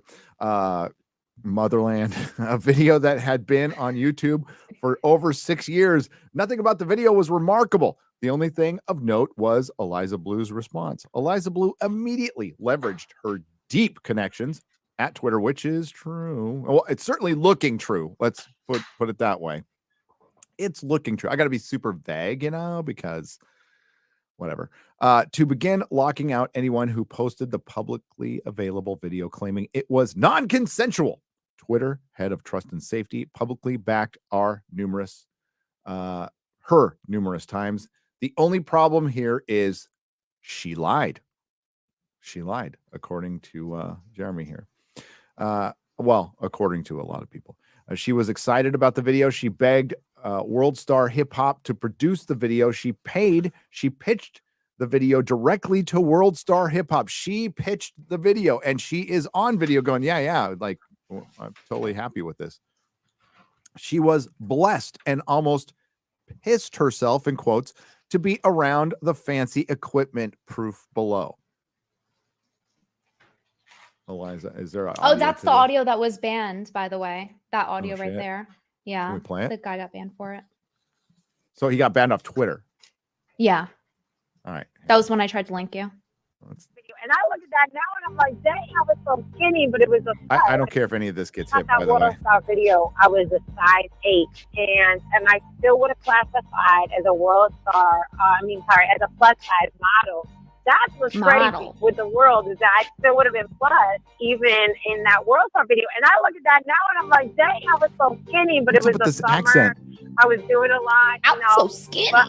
Motherland, a video that had been on YouTube for over 6 years. Nothing about the video was remarkable. The only thing of note was Eliza Blue's response. Eliza Blue immediately leveraged her deep connections at Twitter, which is true. Well, it's certainly looking true. Let's put it that way. It's looking true. I got to be super vague, because whatever. To begin locking out anyone who posted the publicly available video claiming it was non-consensual. Twitter head of trust and safety publicly backed her numerous times. The only problem here is she lied. She lied, according to Jeremy here. Well, according to a lot of people. She was excited about the video. She begged World Star Hip Hop to produce the video. She pitched the video directly to World Star Hip Hop. She pitched the video, and she is on video going, yeah, like, I'm totally happy with this. She was blessed and almost pissed herself, in quotes, to be around the fancy equipment. Proof below. Eliza, is there? That's the audio that was banned, by the way. That audio right there. Yeah. Can we play it? The guy got banned for it. So he got banned off Twitter. Yeah. All right. That was when I tried to link you. And I look at that now and I'm like, dang, I was so skinny, but it was a size. I don't care if any of this gets hit, by that the way. World Star video, I was a size 8, and I still would have classified as a World Star, as a plus size model. That's what's crazy with the world, is that I still would have been plus even in that World Star video. And I look at that now and I'm like, dang, I was so skinny, but it was the summer. Accent? I was doing a lot. I was so skinny. But,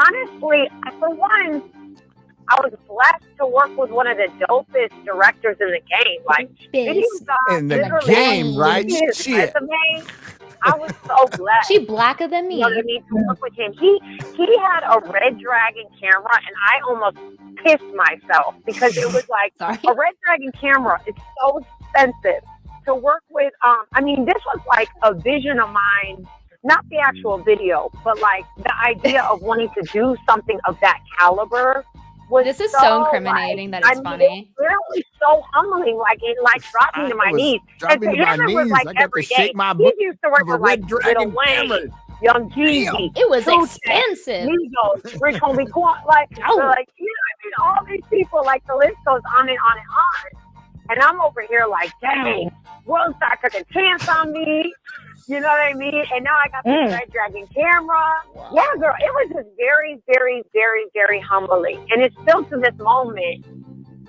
honestly, for one, I was blessed to work with one of the dopest directors in the game. Like, in the game, right? Shit. I was so blessed. She blacker than me. You know what I mean? To work with him. He had a Red Dragon camera, and I almost pissed myself because it was like a Red Dragon camera is so expensive to work with. This was like a vision of mine. Not the actual video, but like the idea of wanting to do something of that caliber. This is so incriminating that it's funny. It's really so humbling. Like, it dropped me to my knees. And to him, it was like every day. He used to work with like Little Wayne, Young Jeezy. It was expensive. Migos, Rich Homie Quan, all these people, like the list goes on and on and on. And I'm over here like, dang, World Star took a chance on me. You know what I mean? And now I got this Red Dragon camera. Yeah, girl, it was just very, very, very, very humbling. And it's still to this moment,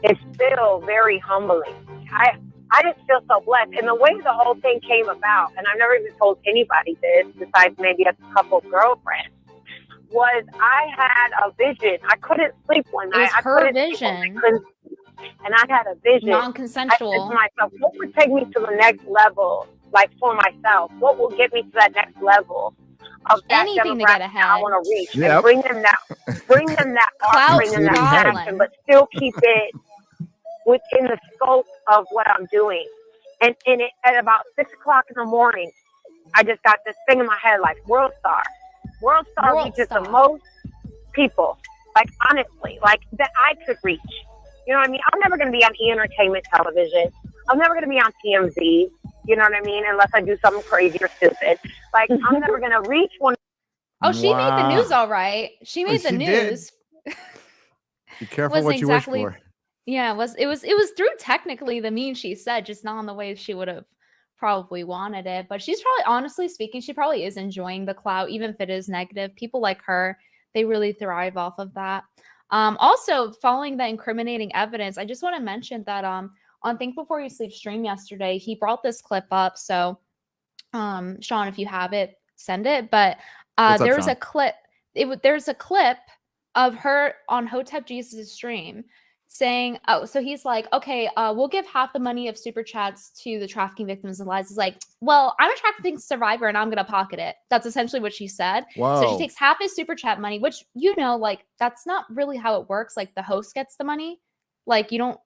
it's still very humbling. I just feel so blessed. And the way the whole thing came about, and I've never even told anybody this besides maybe a couple girlfriends, was I had a vision. I couldn't sleep one night. It was her vision. And I had a vision. Non-consensual. I said to myself, what would take me to the next level, like for myself? What will get me to that next level of that anything to get ahead? I want to reach. And bring them that art, bring them that passion, but still keep it within the scope of what I'm doing. And at about 6 o'clock in the morning, I just got this thing in my head, like World Star. World Star reaches the most people, like honestly, like that I could reach. You know what I mean? I'm never going to be on entertainment television. I'm never going to be on TMZ. You know what I mean? Unless I do something crazy or stupid. Like, I'm never going to reach one. Oh, she made the news all right. She made the news. Be careful what you wish for. Yeah, it was through technically the mean she said, just not in the way she would have probably wanted it. But she's probably, honestly speaking, she probably is enjoying the clout, even if it is negative. People like her, they really thrive off of that. Also, following the incriminating evidence, I just want to mention that on Think Before You Sleep stream yesterday, he brought this clip up. So, Sean, if you have it, send it. But there was a clip. There's a clip of her on Hotep Jesus' stream saying, oh, so he's like, okay, we'll give half the money of super chats to the trafficking victims. And Liza's like, well, I'm a trafficking survivor and I'm going to pocket it. That's essentially what she said. Whoa. So she takes half his super chat money, which, you know, like, that's not really how it works. Like, the host gets the money. Like, you don't,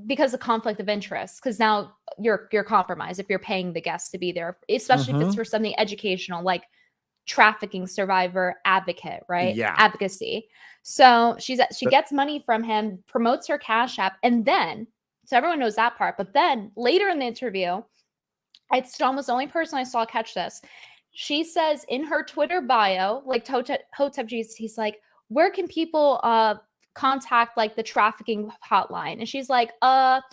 because of conflict of interest, because now you're compromised if you're paying the guests to be there, especially if it's for something educational, like trafficking survivor advocate, right? Yeah. Advocacy. So she gets money from him, promotes her Cash App, and then, so everyone knows that part, but then later in the interview, it's almost the only person I saw catch this. She says in her Twitter bio, like Hotep Jesus, he's like, where can people contact like the trafficking hotline? And she's like, well,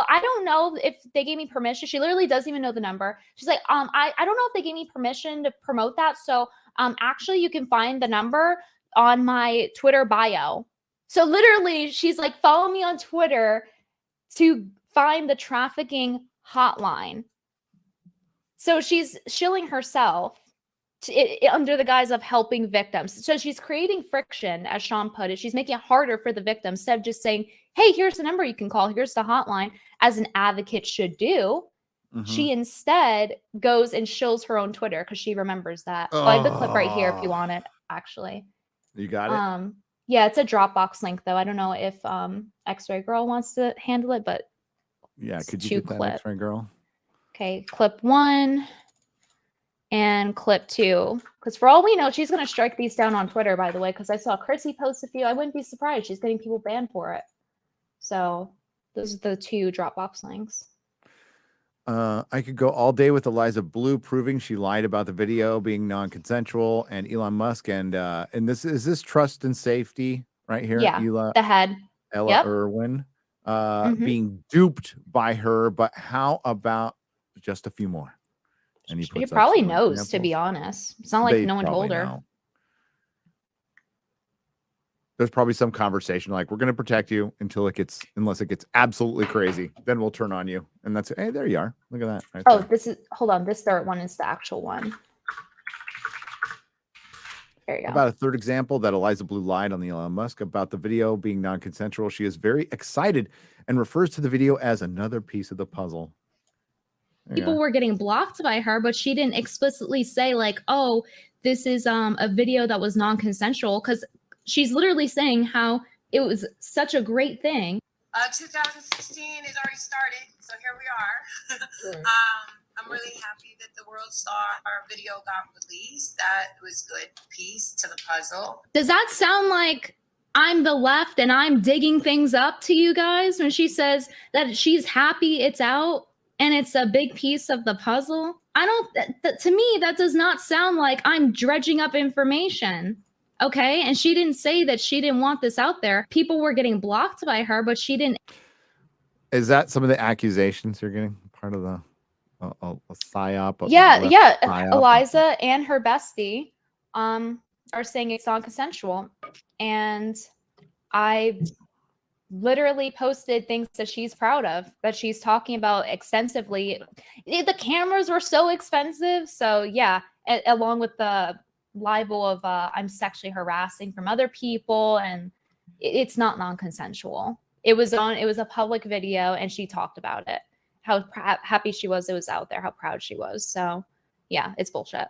I don't know if they gave me permission. She literally doesn't even know the number. She's like, I don't know if they gave me permission to promote that. So actually you can find the number on my Twitter bio. So literally she's like, follow me on Twitter to find the trafficking hotline. So she's shilling herself under the guise of helping victims. So she's creating friction, as Sean put it. She's making it harder for the victims instead of just saying, hey, here's the number you can call. Here's the hotline, as an advocate should do. She instead goes and shills her own Twitter because she remembers that. Oh. I have the clip right here if you want it, actually. You got it? Yeah, it's a Dropbox link, though. I don't know if X-Ray Girl wants to handle it, but yeah, could you get that, X-Ray Girl? Okay, clip 1 and clip 2. Because for all we know, she's going to strike these down on Twitter, by the way, because I saw Chrissy post a few. I wouldn't be surprised. She's getting people banned for it. So those are the 2 Dropbox links. I could go all day with Eliza Blue proving she lied about the video being non-consensual, and Elon Musk and this trust and safety right here. Yeah, the head. Ella Irwin being duped by her, but how about just a few more? And she probably knows, examples. To be honest. It's not like no one told her. Know. There's probably some conversation like, we're going to protect you unless it gets absolutely crazy. Then we'll turn on you. And that's, hey, there you are. Look at that. Right there. Hold on. This third one is the actual one. There you go. About a third example that Eliza Blue lied on the Elon Musk about the video being non-consensual. She is very excited and refers to the video as another piece of the puzzle. People were getting blocked by her, but she didn't explicitly say like, oh, this is a video that was non-consensual, because she's literally saying how it was such a great thing. 2016 has already started, so here we are. I'm really happy that the World Star video got released. That was good piece to the puzzle. Does that sound like I'm the left and I'm digging things up to you guys when she says that she's happy it's out and it's a big piece of the puzzle? To me, that does not sound like I'm dredging up information. Okay. And she didn't say that she didn't want this out there. People were getting blocked by her, but she didn't. Is that some of the accusations you're getting? Part of the a psyop? Yeah, left yeah. psyop? Eliza and her bestie are saying it's non-consensual. And I literally posted things that she's proud of, that she's talking about extensively. The cameras were so expensive. So yeah, along with the libel of I'm sexually harassing from other people, and it's not non-consensual. It was a public video, and she talked about it, how happy she was it was out there, how proud she was. So yeah, it's bullshit.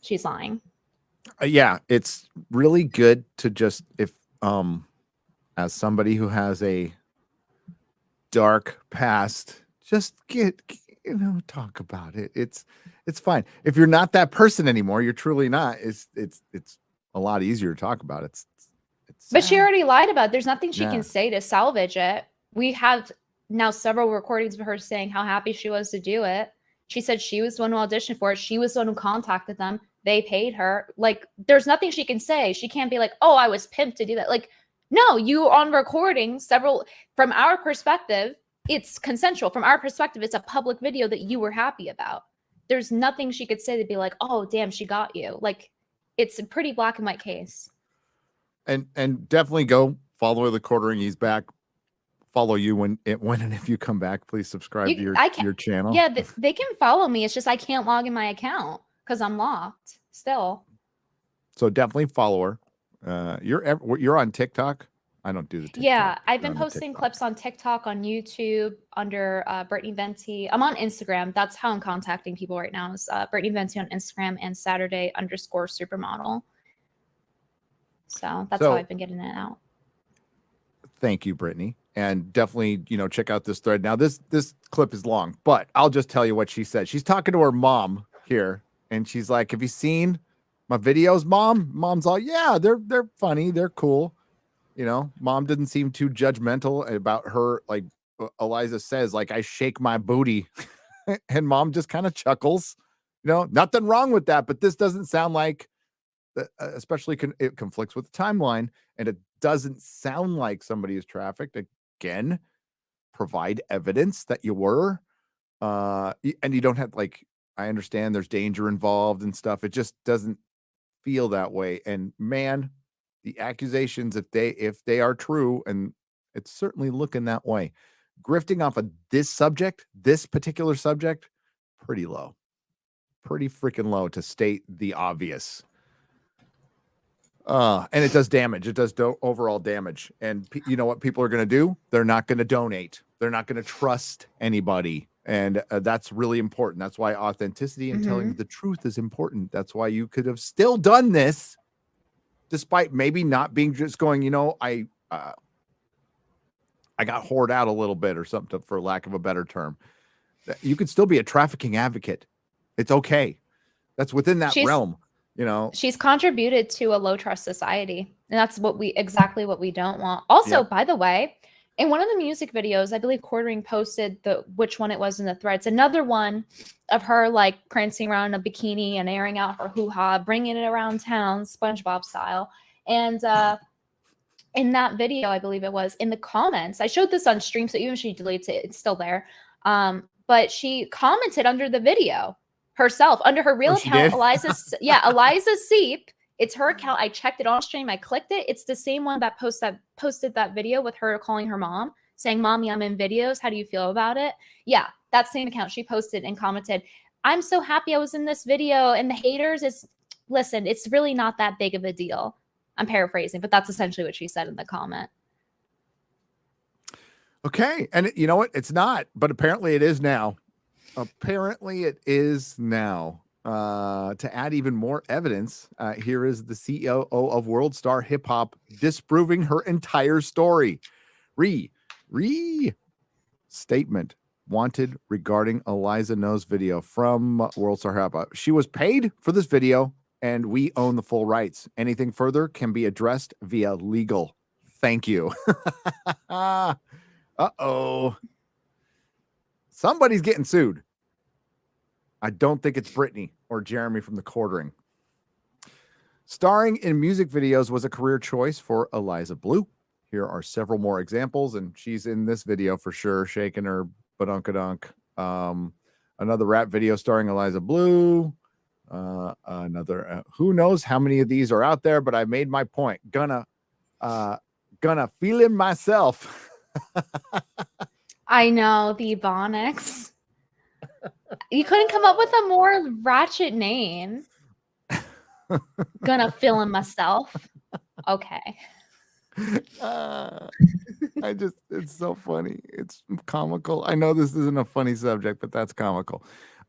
She's lying. Yeah, it's really good to just, if as somebody who has a dark past, just talk about it. It's fine. If you're not that person anymore, you're truly not. It's a lot easier to talk about. It's But she sad. already lied about it. There's nothing she Yeah. can say to salvage it. We have now several recordings of her saying how happy she was to do it. She said she was the one who auditioned for it. She was the one who contacted them. They paid her. Like, there's nothing she can say. She can't be like, oh, I was pimped to do that. Like, no, you on recording several, from our perspective, it's consensual. From our perspective, it's a public video that you were happy about. There's nothing she could say to be like, oh, damn, she got you. Like, it's a pretty black and white case. And definitely go follow the quartering. He's back. Follow you when and if you come back, please subscribe to your channel. Yeah, they can follow me. It's just I can't log in my account because I'm locked still. So definitely follow her. You're on TikTok. I don't do the TikTok. Yeah, I've been posting clips on TikTok, on YouTube under Brittany Venti. I'm on Instagram. That's how I'm contacting people right now, is Brittany Venti on Instagram and Saturday_supermodel. So that's how I've been getting it out. Thank you, Brittany. And definitely, check out this thread. Now, this clip is long, but I'll just tell you what she said. She's talking to her mom here, and she's like, have you seen my videos, Mom? Mom's all, yeah, they're funny. They're cool. Mom didn't seem too judgmental about her. Like Eliza says, like, I shake my booty. And Mom just kind of chuckles. Nothing wrong with that, but this doesn't sound like, especially it conflicts with the timeline, and it doesn't sound like somebody is trafficked. Again, provide evidence that you were, and you don't have, like, I understand there's danger involved and stuff. It just doesn't feel that way. And man, the accusations, if they are true, and it's certainly looking that way, grifting off of this particular subject, pretty low, pretty freaking low, to state the obvious. And it does damage. It does overall damage. And you know what people are going to do? They're not going to donate. They're not going to trust anybody. And that's really important. That's why authenticity and telling the truth is important. That's why you could have still done this, despite maybe not being just going, I got whored out a little bit or something, for lack of a better term. You could still be a trafficking advocate. It's okay. That's within that realm. She's contributed to a low trust society, and that's exactly what we don't want. Also, by the way, in one of the music videos, I believe Quartering posted which one it was in the threads. Another one of her like prancing around in a bikini and airing out her hoo-ha, bringing it around town, SpongeBob style. And in that video, I believe it was, in the comments, I showed this on stream, so even if she deletes it, it's still there. But she commented under the video herself, under her real account, Eliza Seep. It's her account. I checked it on stream. I clicked it. It's the same one that posted that video with her calling her mom, saying, "Mommy, I'm in videos. How do you feel about it?" Yeah, that same account. She posted and commented, "I'm so happy I was in this video." And the haters, listen, it's really not that big of a deal. I'm paraphrasing, but that's essentially what she said in the comment. Okay. And you know what? It's not, but apparently it is now. Apparently it is now. To add even more evidence, here is the CEO of World Star Hip Hop disproving her entire story. Statement wanted regarding Eliza Knows video from World Star Hip Hop. She was paid for this video, and we own the full rights. Anything further can be addressed via legal. Thank you. Uh-oh. Somebody's getting sued. I don't think it's Brittany or Jeremy from the Quartering. Starring in music videos was a career choice for Eliza Blue. here are several more examples, and she's in this video for sure, shaking her badunkadunk. Another rap video starring Eliza Blue. Another, who knows how many of these are out there, but I made my point. Gonna feel it myself. I know, the Ebonics. You couldn't come up with a more ratchet name. Gonna feel in myself. Okay. It's so funny. It's comical. I know this isn't a funny subject, but that's comical.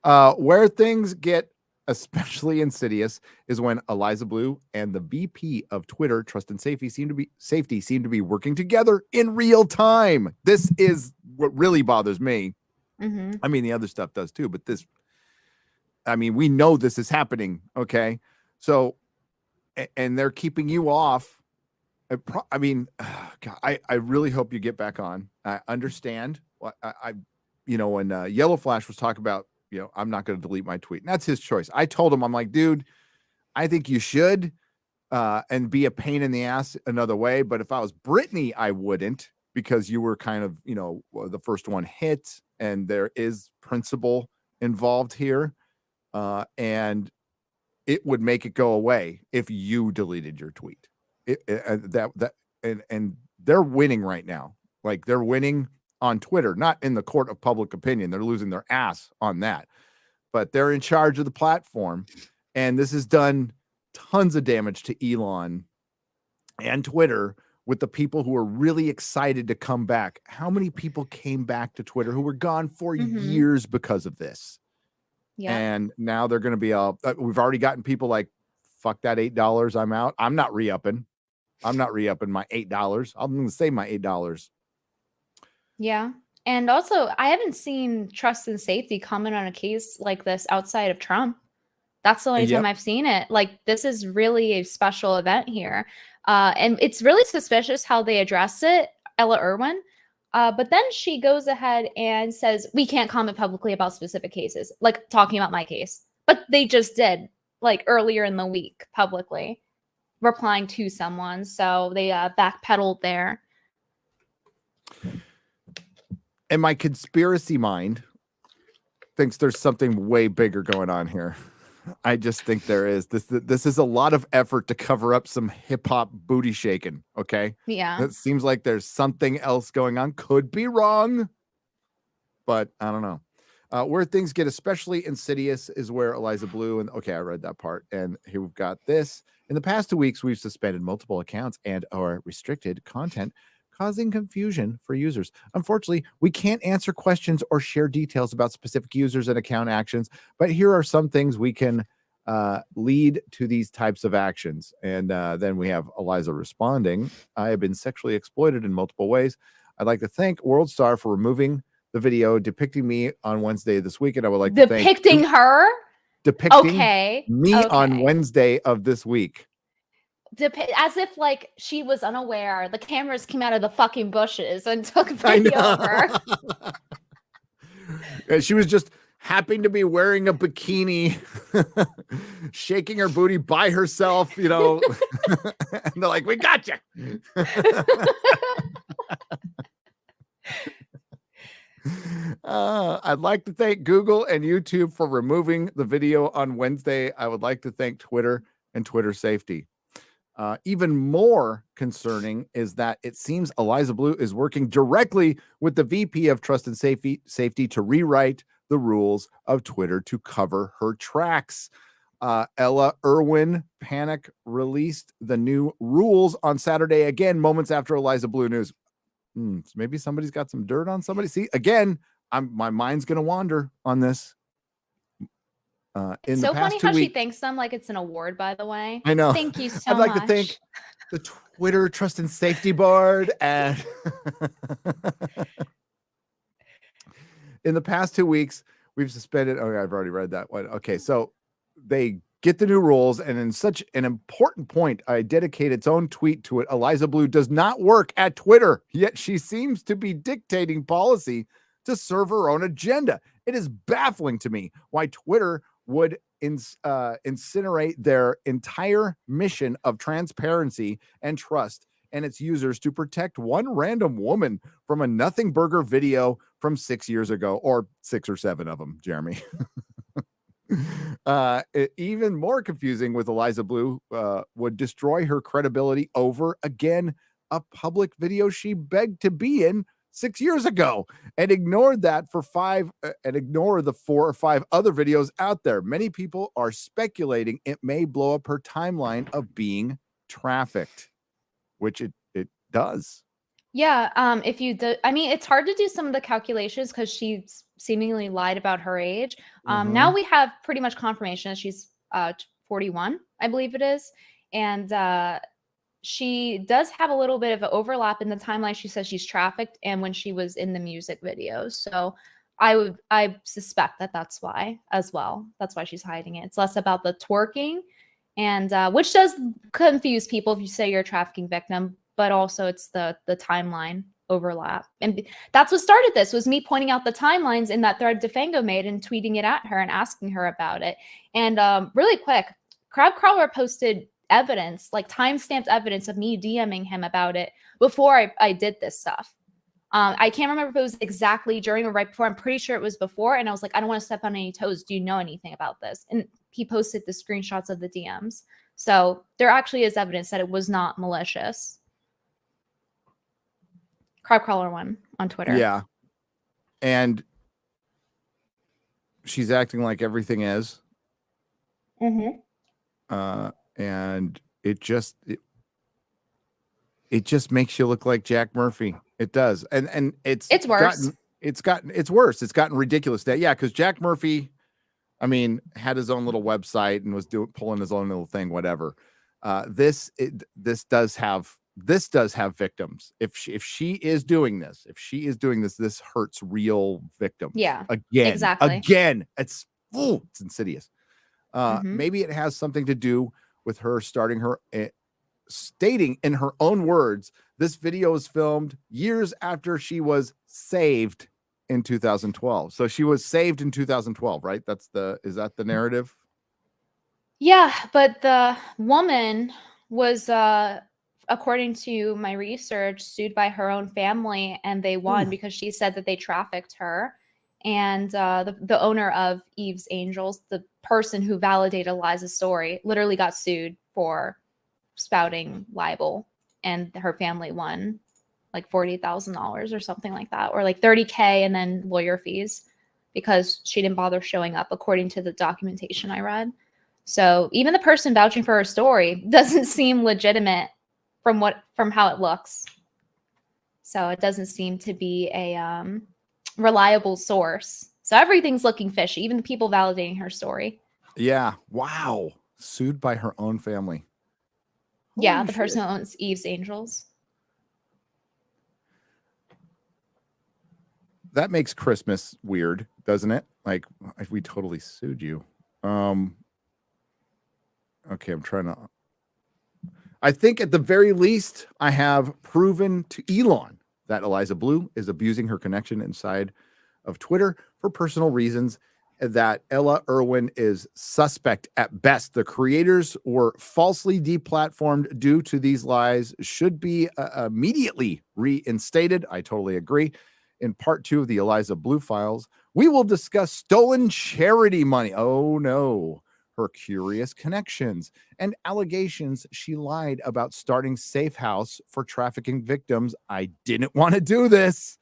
Where things get especially insidious is when Eliza Blue and the VP of Twitter, Trust and Safety, seem to be working together in real time. This is what really bothers me. Mm-hmm. I mean, the other stuff does too, but this, I mean, we know this is happening. Okay. So, and they're keeping you off. I mean, God, I really hope you get back on. I understand. I when Yellow Flash was talking about, I'm not going to delete my tweet. And that's his choice. I told him, I'm like, dude, I think you should and be a pain in the ass another way. But if I was Brittany, I wouldn't, because you were kind of, the first one hit, and there is principle involved here. And it would make it go away if you deleted your tweet. And they're winning right now. Like, they're winning on Twitter, not in the court of public opinion. They're losing their ass on that, but they're in charge of the platform. And this has done tons of damage to Elon and Twitter with the people who are really excited to come back. How many people came back to Twitter who were gone for years because of this? Yeah. And now they're going to be we've already gotten people like, fuck that $8. I'm out. I'm not re-upping my $8. I'm going to save my $8. Yeah. And also, I haven't seen Trust and Safety comment on a case like this outside of Trump. That's the only time I've seen it. Like, this is really a special event here. And it's really suspicious how they address it, Ella Irwin. But then she goes ahead and says, we can't comment publicly about specific cases, like talking about my case. But they just did, like, earlier in the week, publicly, replying to someone. So they backpedaled there. And my conspiracy mind thinks there's something way bigger going on here. I just think there is. This is a lot of effort to cover up some hip hop booty shaking. Okay. Yeah. It seems like there's something else going on. Could be wrong, but I don't know. Where things get especially insidious is where Eliza Blue and I read that part. And here we've got this. In the past 2 weeks, we've suspended multiple accounts and/or restricted content, causing confusion for users. Unfortunately, we can't answer questions or share details about specific users and account actions, but here are some things we can lead to these types of actions. And then we have Eliza responding, I have been sexually exploited in multiple ways. I'd like to thank WorldStar for removing the video depicting me on Wednesday this week. And I would like to thank depicting me on Wednesday of this week. As if like she was unaware. The cameras came out of the fucking bushes and took video of her. And she was just happened to be wearing a bikini, shaking her booty by herself, and they're like, we got you. I'd like to thank Google and YouTube for removing the video on Wednesday. I would like to thank Twitter and Twitter safety. Even more concerning is that it seems Eliza Blue is working directly with the VP of Trust and Safety to rewrite the rules of Twitter to cover her tracks. Ella Irwin Panic released the new rules on Saturday, again, moments after Eliza Blue news. So maybe somebody's got some dirt on somebody. See, again, my mind's going to wander on this. It's so funny how she thanks them like it's an award, by the way. I know. Thank you so much. I'd like to thank the Twitter Trust and Safety Board. And in the past 2 weeks, we've suspended. Oh, I've already read that one. Okay, so they get the new rules. And in such an important point, I dedicate its own tweet to it. Eliza Blue does not work at Twitter, yet she seems to be dictating policy to serve her own agenda. It is baffling to me why Twitter would incinerate their entire mission of transparency and trust and its users to protect one random woman from a nothing burger video from 6 years ago, or 6 or 7 of them, Jeremy. Even more confusing with Eliza Blue would destroy her credibility over, again, a public video she begged to be in 6 years ago, and ignored that for 5 and ignore the 4 or 5 other videos out there. Many people are speculating it may blow up her timeline of being trafficked, which it does. Yeah, if you do, I mean, it's hard to do some of the calculations because she seemingly lied about her age. Now we have pretty much confirmation that she's 41, I believe it is, and she does have a little bit of an overlap in the timeline. She says she's trafficked, and when she was in the music videos. So I suspect that that's why as well. That's why she's hiding it. It's less about the twerking, and which does confuse people if you say you're a trafficking victim, but also it's the timeline overlap. And that's what started this, was me pointing out the timelines in that thread Defango made and tweeting it at her and asking her about it. And really quick, Crowdcrawler posted evidence, like time-stamped evidence of me DMing him about it before I did this stuff. I can't remember if it was exactly during or right before. I'm pretty sure it was before. And I was like, I don't want to step on any toes. Do you know anything about this? And he posted the screenshots of the DMs. So there actually is evidence that it was not malicious. Crowdcrawler one on Twitter. Yeah. And she's acting like everything is. And it just makes you look like Jack Murphy. It does. And it's worse. It's worse. It's gotten ridiculous. Yeah, because Jack Murphy, I mean, had his own little website and was pulling his own little thing, whatever. This does have victims. If she is doing this, this hurts real victims. Yeah. Again, it's insidious. Maybe it has something to do with her stating in her own words, this video was filmed years after she was saved in 2012. So she was saved in 2012, right? Is that the narrative? Yeah, but the woman was, according to my research, sued by her own family, and they won because she said that they trafficked her. And the owner of Eve's Angels, the person who validated Eliza's story, literally got sued for spouting libel, and her family won like $40,000 or something like that, or like $30,000 and then lawyer fees because she didn't bother showing up, according to the documentation I read. So even the person vouching for her story doesn't seem legitimate from how it looks. So it doesn't seem to be a reliable source. So everything's looking fishy, even the people validating her story. Yeah. Wow. Sued by her own family. Yeah, the person who owns Eve's Angels. That makes Christmas weird, doesn't it? Like, we totally sued you. Okay, I think at the very least, I have proven to Elon that Eliza Blue is abusing her connection inside of Twitter for personal reasons, that Ella Irwin is suspect at best. The creators were falsely deplatformed due to these lies, should be immediately reinstated. I totally agree. In part 2 of the Eliza Blue files, we will discuss stolen charity money. Oh no. Her curious connections and allegations she lied about starting Safe House for trafficking victims. I didn't want to do this.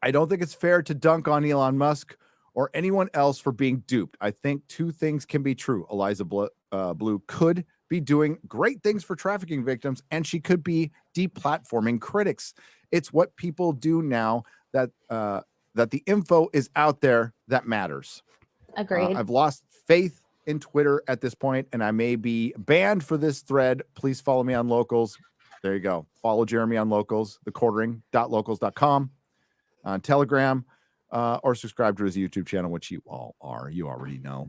I don't think it's fair to dunk on Elon Musk or anyone else for being duped. I think 2 things can be true. Eliza Blue could be doing great things for trafficking victims, and she could be deplatforming critics. It's what people do now that the info is out there that matters. Agreed. I've lost faith in Twitter at this point, and I may be banned for this thread. Please follow me on Locals. There you go. Follow Jeremy on Locals, thequartering.locals.com, on Telegram, or subscribe to his YouTube channel, which you all are. You already know.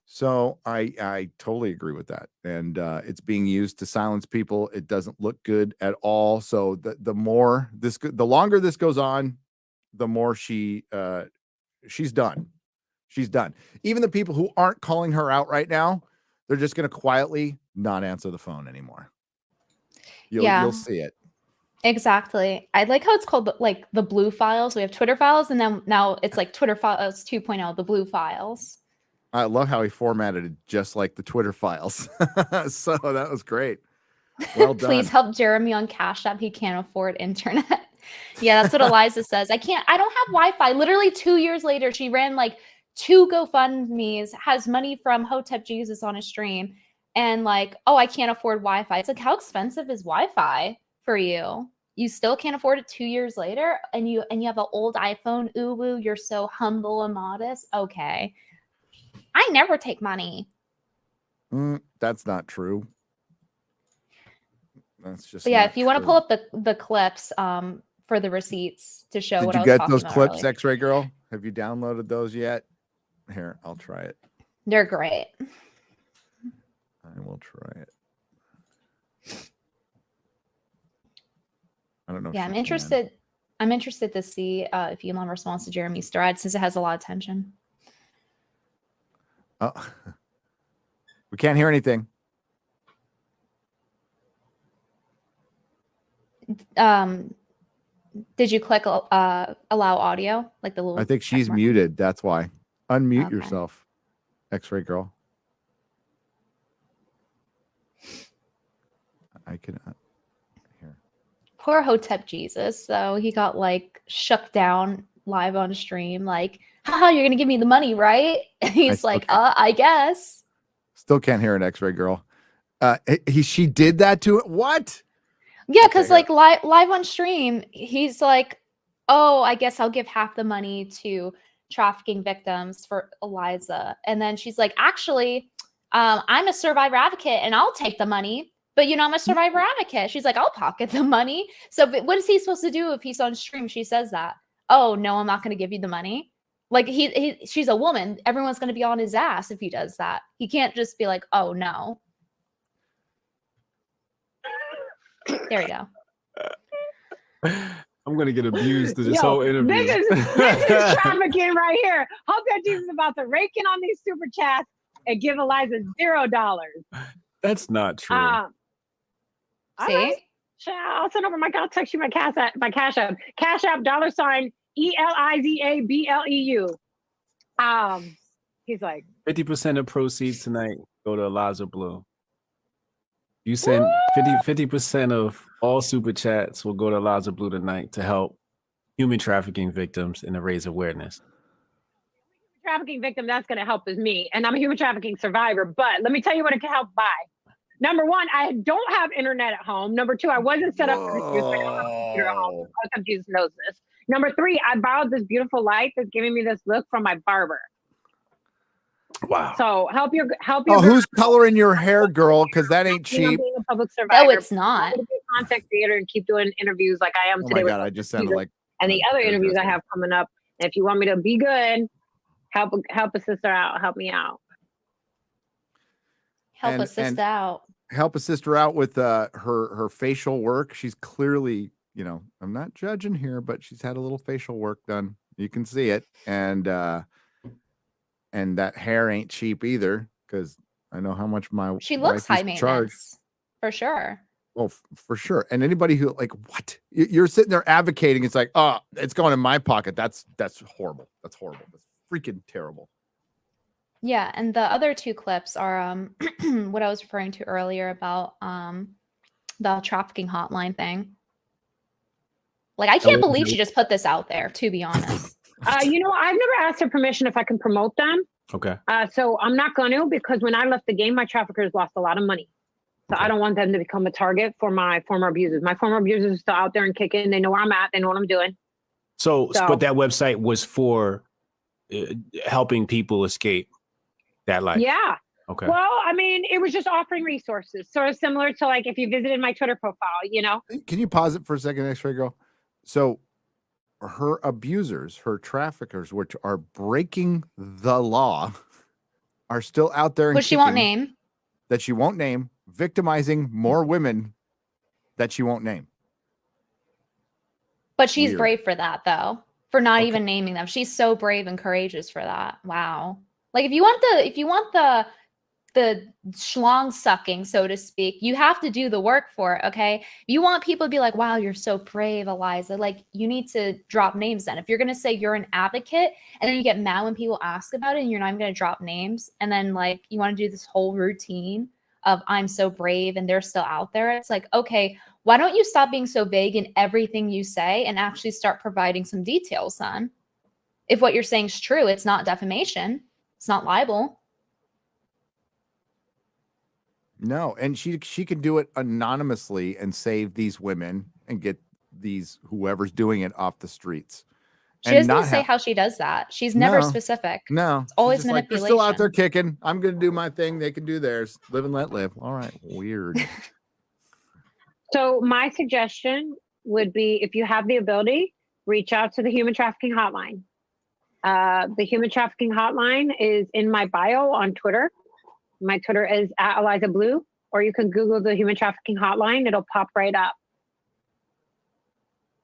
So I totally agree with that. And it's being used to silence people. It doesn't look good at all. So the longer this goes on, the more she's done. She's done. Even the people who aren't calling her out right now, they're just going to quietly not answer the phone anymore. You'll see it. Exactly. I like how it's called like the blue files. We have Twitter files, and then now it's like Twitter files 2.0, the blue files. I love how he formatted it just like the Twitter files. So that was great. Well done. Please help Jeremy on Cash App. He can't afford internet. Yeah, that's what Eliza says. I don't have Wi-Fi. Literally 2 years later, she ran like 2 GoFundMe's, has money from Hotep Jesus on a stream, and like, oh, I can't afford Wi-Fi. It's like, how expensive is Wi-Fi for you? You still can't afford it 2 years later, and you have an old iPhone. Ooh, you're so humble and modest. Okay. I never take money. That's not true. That's just. But yeah, if you want to pull up the clips for the receipts to show what I was talking about. Did you get those clips, X-Ray Girl? Have you downloaded those yet? Here, I'll try it. They're great. I will try it. I don't know. Yeah, I'm interested. I'm interested to see if Elon responds to Jeremy's thread, since it has a lot of tension. Oh, we can't hear anything. Did you click allow audio, like the little? I think she's muted. That's why. Unmute Okay. yourself, X-Ray Girl. I can here. Poor Hotep Jesus, though. He got like shook down live on stream, like, haha, you're gonna give me the money, right? And he's like, I guess. Still can't hear an X-Ray Girl. She did that to it. What? Yeah, because like live on stream, he's like, oh, I guess I'll give half the money to trafficking victims for Eliza. And then she's like, actually, I'm a survivor advocate and I'll take the money. But, I'm a survivor advocate. She's like, I'll pocket the money. So but what is he supposed to do if he's on stream? She says that. Oh, no, I'm not going to give you the money. Like she's a woman. Everyone's going to be on his ass if he does that. He can't just be like, oh, no. There we go. I'm gonna get abused through this whole interview. This is trafficking right here. Hope that Jesus is about to rake in on these super chats and give Eliza $0. That's not true. See? Right. I'll send over I'll text you my Cash App. Cash App $ELIZABLEU. He's like 50% of proceeds tonight go to Eliza Blue. You send 50% of all super chats will go to Eliza Blue tonight to help human trafficking victims and to raise awareness. Trafficking victim that's going to help is me, and I'm a human trafficking survivor. But let me tell you what it can help by. Number one, I don't have internet at home. Number two, I wasn't set up for this use. I don't have a computer at home. Jesus knows this. Number three, I borrowed this beautiful light that's giving me this look from my barber. Wow. So help your Oh, who's coloring your hair, girl? Because that ain't cheap. Being a public survivor. No, it's not. I'm gonna be a content creator and keep doing interviews like I am Oh today. my God, I just sounded like. And the other interviews I have coming up. And if you want me to be good, help a sister out. Help me out. Help a sister out. Help a sister out with her facial work. She's clearly, I'm not judging here, but she's had a little facial work done. You can see it, and that hair ain't cheap either, because I know how much she looks high maintenance for sure. Oh, for sure. And anybody who what you're sitting there advocating, it's like, oh, it's going in my pocket. That's horrible. That's horrible. That's freaking terrible. Yeah, and the other 2 clips are what I was referring to earlier about the trafficking hotline thing. Like, I can't believe she just put this out there, to be honest. I've never asked her permission if I can promote them. Okay. So I'm not going to, because when I left the game, my traffickers lost a lot of money. So I don't want them to become a target for my former abusers. My former abusers are still out there and kicking. They know where I'm at. They know what I'm doing. So but that website was for helping people escape that life. Yeah. Okay. Well, I mean, it was just offering resources, sort of similar to like if you visited my Twitter profile, Can you pause it for a second, X-Ray Girl? So her abusers, her traffickers, which are breaking the law, are still out there. Which she won't name. That she won't name, victimizing more women that she won't name. But she's brave for that, though, for not even naming them. She's so brave and courageous for that. Wow. Like, if you want the the schlong sucking, so to speak. You have to do the work for it, okay? You want people to be like, wow, you're so brave, Eliza. Like, you need to drop names then. If you're going to say you're an advocate and then you get mad when people ask about it and you're not even going to drop names, and then like you want to do this whole routine of I'm so brave and they're still out there, it's like, okay, why don't you stop being so vague in everything you say and actually start providing some details then? If what you're saying is true, it's not defamation. It's not libel. No, and she can do it anonymously and save these women and get these whoever's doing it off the streets. She doesn't say how she does that. She's never specific. No, it's always like, manipulation. they're still out there kicking. I'm going to do my thing. They can do theirs. Live and let live. All right. Weird. So my suggestion would be, if you have the ability, reach out to the human trafficking hotline. The human trafficking hotline is in my bio on Twitter. My Twitter is @ElizaBlue, or you can Google the human trafficking hotline. It'll pop right up.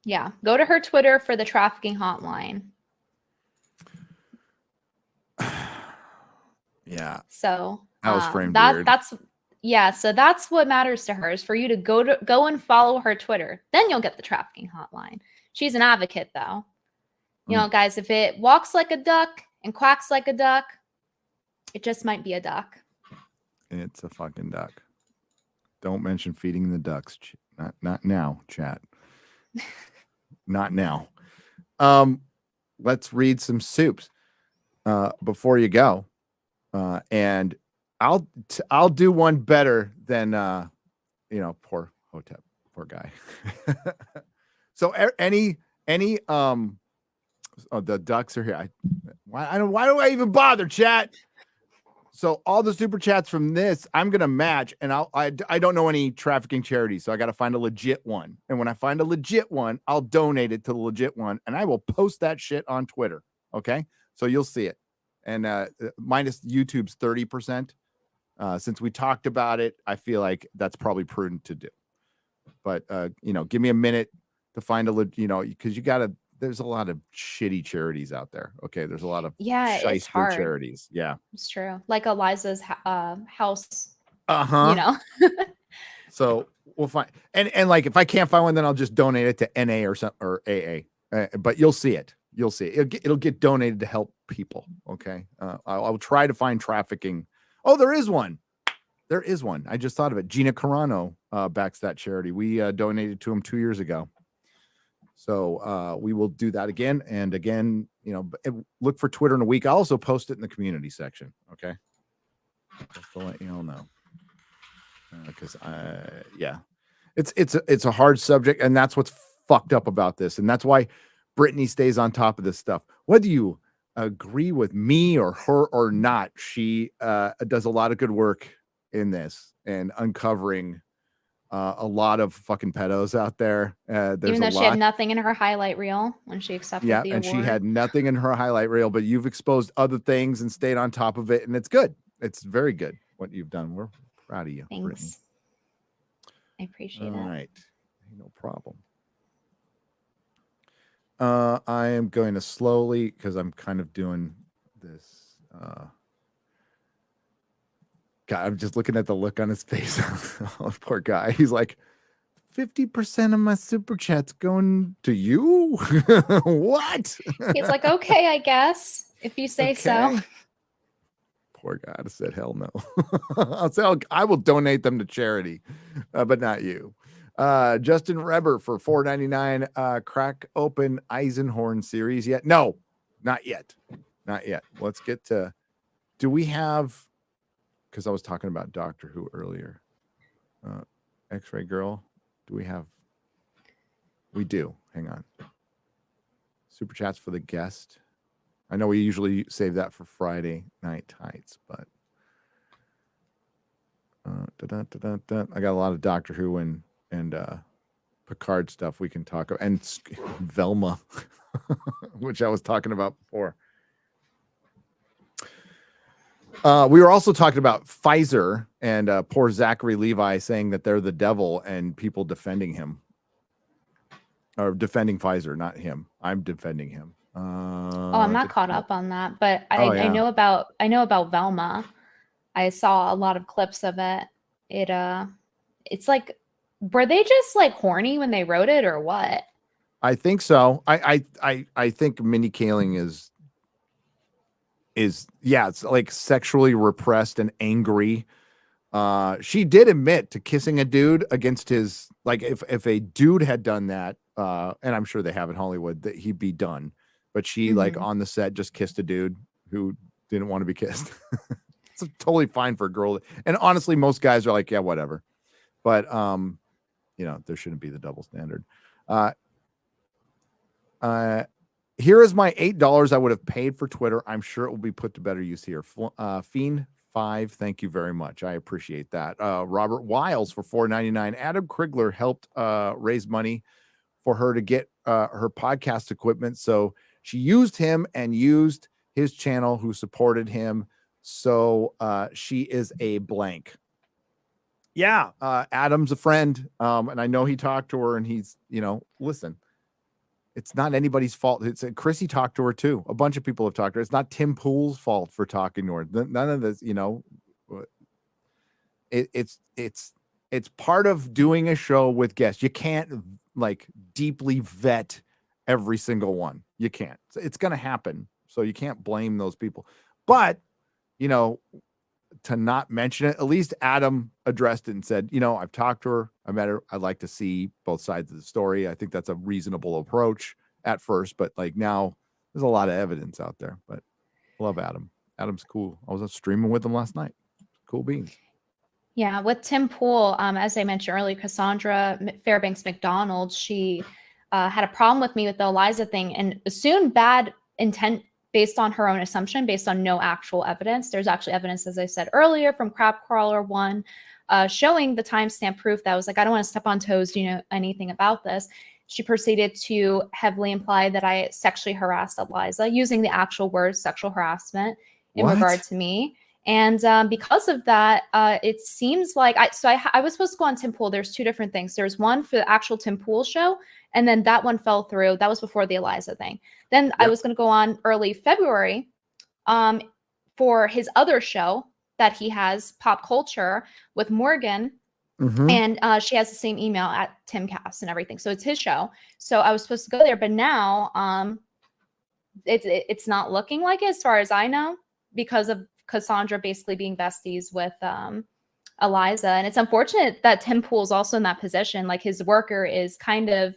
Yeah. Go to her Twitter for the trafficking hotline. Yeah. So that was framed weird. So that's what matters to her, is for you to go and follow her Twitter. Then you'll get the trafficking hotline. She's an advocate though. You know, guys, if it walks like a duck and quacks like a duck, it just might be a duck. It's a fucking duck. Don't mention feeding the ducks. Not now, chat. Not now. Let's read some soups before you go. And I'll do one better than poor Hotep, poor guy. So any the ducks are here. Why do I even bother, chat? So all the super chats from this, I'm gonna match, and I don't know any trafficking charities, so I got to find a legit one. And when I find a legit one, I'll donate it to the legit one, and I will post that shit on Twitter. Okay, so you'll see it, and minus YouTube's 30%. Since we talked about it, I feel like that's probably prudent to do. But give me a minute to find because you gotta. There's a lot of shitty charities out there. Okay, there's a lot of it's hard. charities. Yeah, it's true. Like Eliza's house. So we'll find and like if I can't find one, then I'll just donate it to NA or AA. But you'll see it. You'll see it. It'll get donated to help people. Okay, I'll try to find trafficking. Oh, there is one. There is one. I just thought of it. Gina Carano backs that charity. We donated to him 2 years ago. So we will do that again and again. Look for Twitter in a week. I'll also post it in the community section. Okay, just to let you all know, because it's a hard subject, and that's what's fucked up about this, and that's why Brittany stays on top of this stuff. Whether you agree with me or her or not, she does a lot of good work in this and uncovering a lot of fucking pedos out there. Even though she had nothing in her highlight reel when she accepted the award. And she had nothing in her highlight reel, but you've exposed other things and stayed on top of it, and it's good. It's very good what you've done. We're proud of you. Thanks. Brittany. I appreciate it. All right. No problem. I am going to slowly, because I'm kind of doing this. God, I'm just looking at the look on his face. Oh, poor guy. He's like, 50% of my super chat's going to you? What? He's like, okay, I guess, if you say so. Poor guy. I said, hell no. I will donate them to charity, but not you. Justin Reber for $4.99. Crack open Eisenhorn series yet? No, not yet. Not yet. Let's get to, do we have, because I was talking about Doctor Who earlier. X-Ray Girl. Do we have? We do. Hang on. Super chats for the guest. I know we usually save that for Friday night tights, but I got a lot of Doctor Who and Picard stuff we can talk about, and Velma, which I was talking about before. We were also talking about Pfizer and poor Zachary Levi saying that they're the devil and people defending him. Or defending Pfizer, not him. I'm defending him. I'm not caught up on that, but I know about Velma. I saw a lot of clips of it. It's like, were they just like horny when they wrote it or what? I think so. I think Mindy Kaling is yeah, it's like sexually repressed and angry. She did admit to kissing a dude against his, like, if a dude had done that, and I'm sure they have in Hollywood, that he'd be done. But she like on the set just kissed a dude who didn't want to be kissed. It's totally fine for a girl. And honestly, most guys are like, yeah, whatever. But you know, there shouldn't be the double standard. Here is my $8 I would have paid for Twitter. I'm sure it will be put to better use here. Fiend5, thank you very much. I appreciate that. Robert Wiles for $4.99. Adam Krigler helped raise money for her to get her podcast equipment. So she used him and used his channel, who supported him. So she is a blank. Yeah, Adam's a friend. And I know he talked to her, and he's, you know, listen. It's not anybody's fault. It's Chrissy talked to her too. A bunch of people have talked to her. It's not Tim Pool's fault for talking to her. None of this, you know. It's part of doing a show with guests. You can't like deeply vet every single one. You can't. It's going to happen. So you can't blame those people. But, you know, to not mention it, at least Adam addressed it and said, you know, I've talked to her. I met her. I'd like to see both sides of the story. I think that's a reasonable approach at first, but like now there's a lot of evidence out there. But I love Adam. Adam's cool. I was streaming with him last night. Cool beans. Yeah, with Tim Pool, as I mentioned earlier, Cassandra Fairbanks McDonald, she had a problem with me with the Eliza thing and assumed bad intent based on her own assumption, based on no actual evidence. There's actually evidence, as I said earlier, from Crab Crawler 1, showing the timestamp proof that I was like, I don't want to step on toes, do you know anything about this? She proceeded to heavily imply that I sexually harassed Eliza, using the actual word sexual harassment in regard to me. And because of that, it seems like I was supposed to go on Tim Pool. There's two different things. There's one for the actual Tim Pool show, and then that one fell through. That was before the Eliza thing. Then I was going to go on early February for his other show that he has, Pop Culture, with Morgan. And she has the same email at Timcast and everything. So it's his show. So I was supposed to go there, but now it's not looking like it as far as I know, because of Cassandra basically being besties with Eliza. And it's unfortunate that Tim Pool's also in that position. Like, his worker is kind of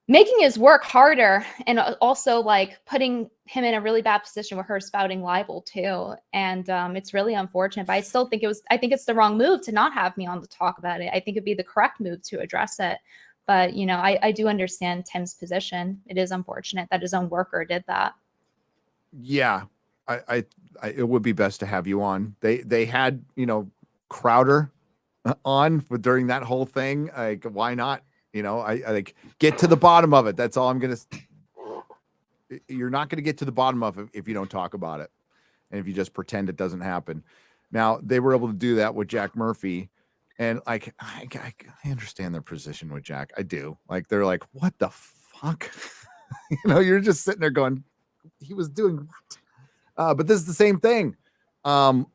making his work harder, and also like putting him in a really bad position with her spouting libel too. And it's really unfortunate, but I still think I think it's the wrong move to not have me on to talk about it. I think it'd be the correct move to address it. But, you know, I do understand Tim's position. It is unfortunate that his own worker did that. Yeah. I it would be best to have you on. They had, you know, Crowder on during that whole thing. Like, why not? You know, I like, get to the bottom of it. That's all I'm gonna. You're not gonna get to the bottom of it if you don't talk about it, and if you just pretend it doesn't happen. Now, they were able to do that with Jack Murphy, and like I understand their position with Jack. I do. Like, they're like, what the fuck? You know, you're just sitting there going, he was doing what? But this is the same thing. And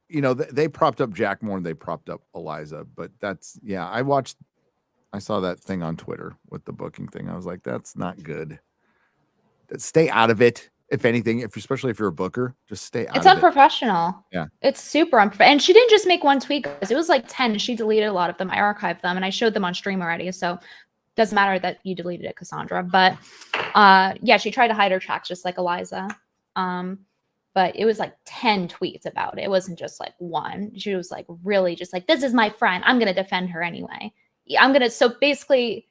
you know, they propped up Jack more than they propped up Eliza. But that's, yeah, I saw that thing on Twitter with the booking thing. I was like, that's not good. Stay out of it. If anything, especially if you're a booker, just stay out of it. It's unprofessional. Yeah. It's super unprofessional. And she didn't just make one tweet, guys. It was like 10. She deleted a lot of them. I archived them and I showed them on stream already. So doesn't matter that you deleted it, Cassandra. But yeah, she tried to hide her tracks just like Eliza. But it was like 10 tweets about it. It wasn't just like one. She was like really just like, this is my friend. I'm going to defend her anyway. So basically,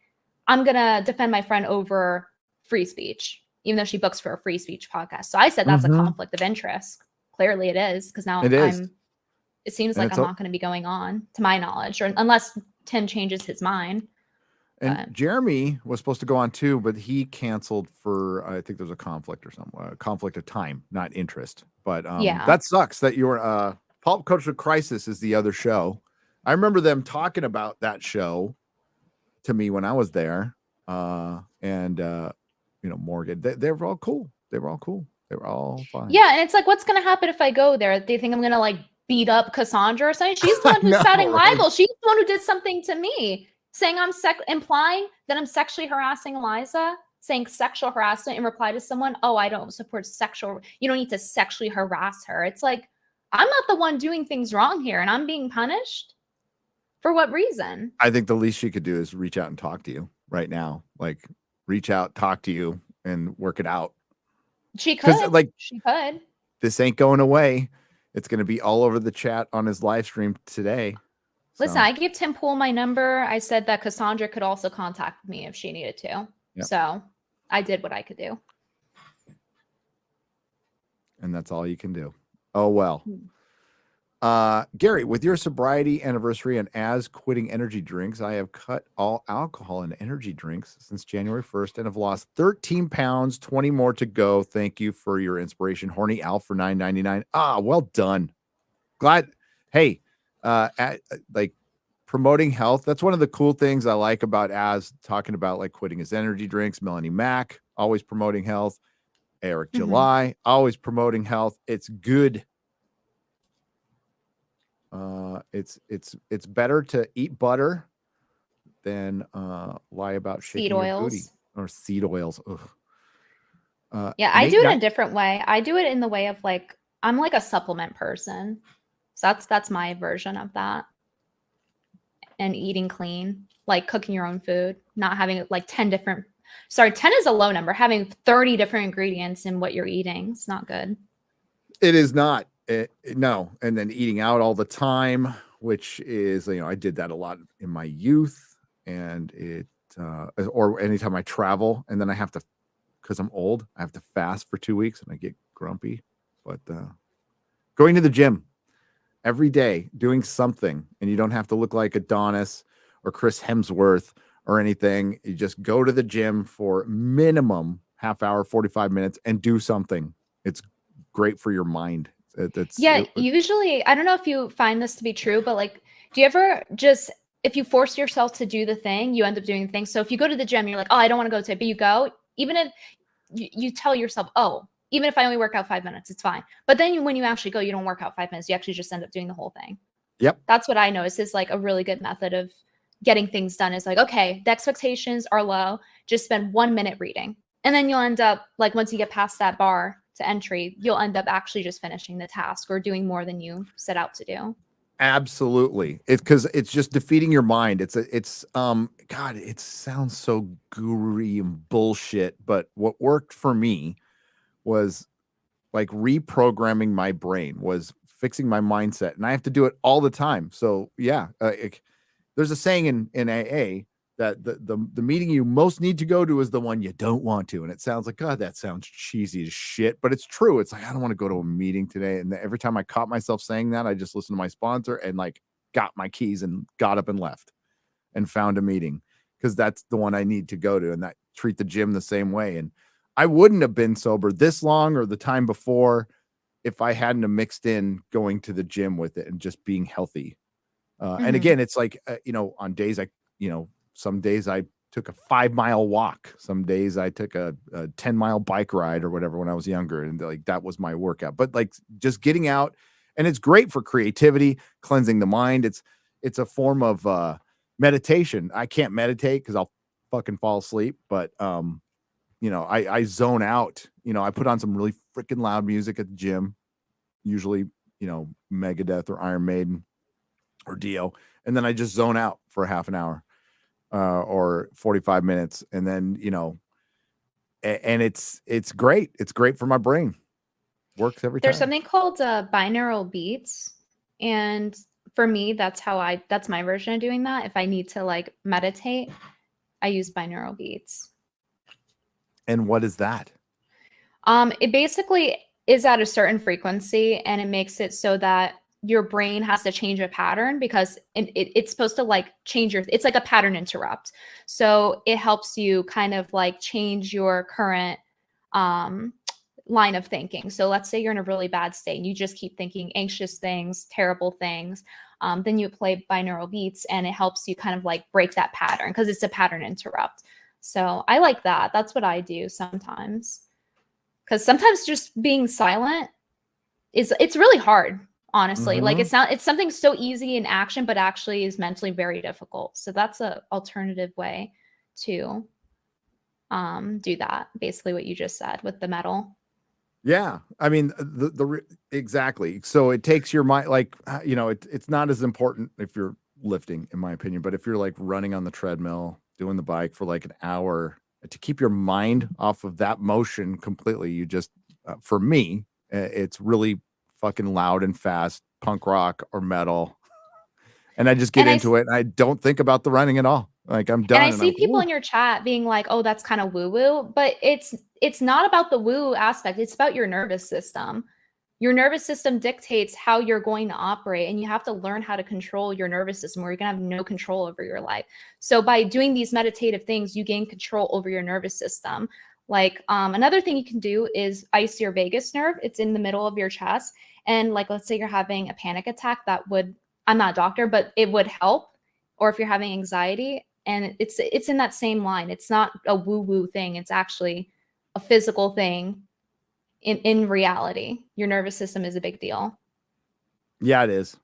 I'm going to defend my friend over free speech, even though she books for a free speech podcast. So I said that's a conflict of interest. Clearly it is, because now it seems like I'm not going to be going on, to my knowledge, or unless Tim changes his mind. And Jeremy was supposed to go on too, but he canceled for, I think there's a conflict or something, a conflict of time, not interest. But yeah, that sucks that your Pop Culture Crisis is the other show. I remember them talking about that show to me when I was there. You know, Morgan, they were all cool. They were all cool. They were all fine. Yeah, and it's like, what's gonna happen if I go there? Do you think I'm gonna like beat up Cassandra or something? She's the one who's know, spouting right? libel. She's the one who did something to me, saying I'm implying that I'm sexually harassing Eliza, saying sexual harassment in reply to someone. Oh, I don't support sexual. You don't need to sexually harass her. It's like, I'm not the one doing things wrong here, and I'm being punished. For what reason? I think the least she could do is reach out and talk to you right now. Like, reach out, talk to you, and work it out. She could. Like, she could. This ain't going away. It's going to be all over the chat on his live stream today. Listen, I gave Tim Pool my number. I said that Cassandra could also contact me if she needed to. Yep. So I did what I could do. And that's all you can do. Oh, well. Gary, with your sobriety anniversary and as quitting energy drinks, I have cut all alcohol and energy drinks since January 1st and have lost 13 pounds, 20 more to go. Thank you for your inspiration. Horny Al for $9.99. Ah, well done. Glad. Hey, like promoting health. That's one of the cool things I like about Az talking about like quitting his energy drinks. Melanie Mack, always promoting health. Eric July, always promoting health. It's good. It's better to eat butter than lie about seed shaking your oils booty or seed oils. Yeah, I do it in a different way. I do it in the way of like, I'm like a supplement person. So that's my version of that. And eating clean, like cooking your own food, not having like 10 is a low number. Having 30 different ingredients in what you're eating. It's not good. It is not. No. And then eating out all the time, which is, I did that a lot in my youth, and or anytime I travel, and then I have to, because I'm old, I have to fast for 2 weeks and I get grumpy. But going to the gym every day, doing something, and you don't have to look like Adonis or Chris Hemsworth or anything. You just go to the gym for minimum half hour, 45 minutes and do something. It's great for your mind. Usually, I don't know if you find this to be true, but like, do you ever just, if you force yourself to do the thing, you end up doing the thing. So if you go to the gym, you're like, oh, I don't want to go today, but you go, even if you tell yourself, oh, even if I only work out 5 minutes, it's fine. But then when you actually go, you don't work out 5 minutes. You actually just end up doing the whole thing. Yep. That's what I notice is like a really good method of getting things done is like, okay, the expectations are low. Just spend 1 minute reading. And then you'll end up like, once you get past that bar to entry, you'll end up actually just finishing the task or doing more than you set out to do. Absolutely. It's because it's just defeating your mind. God, it sounds so guru-y and bullshit, but what worked for me was like reprogramming my brain, was fixing my mindset, and I have to do it all the time. So yeah, there's a saying in AA that the meeting you most need to go to is the one you don't want to. And it sounds like, God, that sounds cheesy as shit, but it's true. It's like, I don't want to go to a meeting today. And every time I caught myself saying that, I just listened to my sponsor and like got my keys and got up and left and found a meeting, because that's the one I need to go to, and that treat the gym the same way. And I wouldn't have been sober this long or the time before if I hadn't have mixed in going to the gym with it and just being healthy. And again, it's like, on days some days I took a 5-mile walk. Some days I took a 10-mile bike ride or whatever when I was younger. And like, that was my workout, but like just getting out, and it's great for creativity, cleansing the mind. It's a form of meditation. I can't meditate because I'll fucking fall asleep, but I zone out. I put on some really freaking loud music at the gym, usually, Megadeth or Iron Maiden or Dio. And then I just zone out for half an hour or 45 minutes. And then, and it's great. It's great for my brain. Works every time. There's something called binaural beats. And for me, that's my version of doing that. If I need to like meditate, I use binaural beats. And what is that? It basically is at a certain frequency, and it makes it so that your brain has to change a pattern, because it's supposed to like change it's like a pattern interrupt. So it helps you kind of like change your current line of thinking. So let's say you're in a really bad state and you just keep thinking anxious things, terrible things. Then you play binaural beats, and it helps you kind of like break that pattern, because it's a pattern interrupt. So I like that. That's what I do sometimes. Because sometimes just being silent it's really hard, honestly. Like Mhm. it's something so easy in action, but actually is mentally very difficult. So that's a alternative way to do that. Basically what you just said with the metal. Yeah, I mean exactly. So it takes your mind, like it's not as important if you're lifting, in my opinion, but if you're like running on the treadmill, doing the bike for like an hour, to keep your mind off of that motion completely, you just for me, it's really fucking loud and fast punk rock or metal, and I just get And I into it. And I don't think about the running at all. Like I'm And done, I and I'm see like, people "Ooh." in your chat being like, "Oh, that's kind of woo-woo," but it's not about the woo aspect. It's about your nervous system. Your nervous system dictates how you're going to operate, and you have to learn how to control your nervous system, or you're gonna have no control over your life. So by doing these meditative things, you gain control over your nervous system. Like another thing you can do is ice your vagus nerve. It's in the middle of your chest, and like let's say you're having a panic attack, that would I'm not a doctor, but it would help. Or if you're having anxiety, and it's in that same line. It's not a woo-woo thing. It's actually a physical thing in reality. Your nervous system is a big deal. Yeah, it is.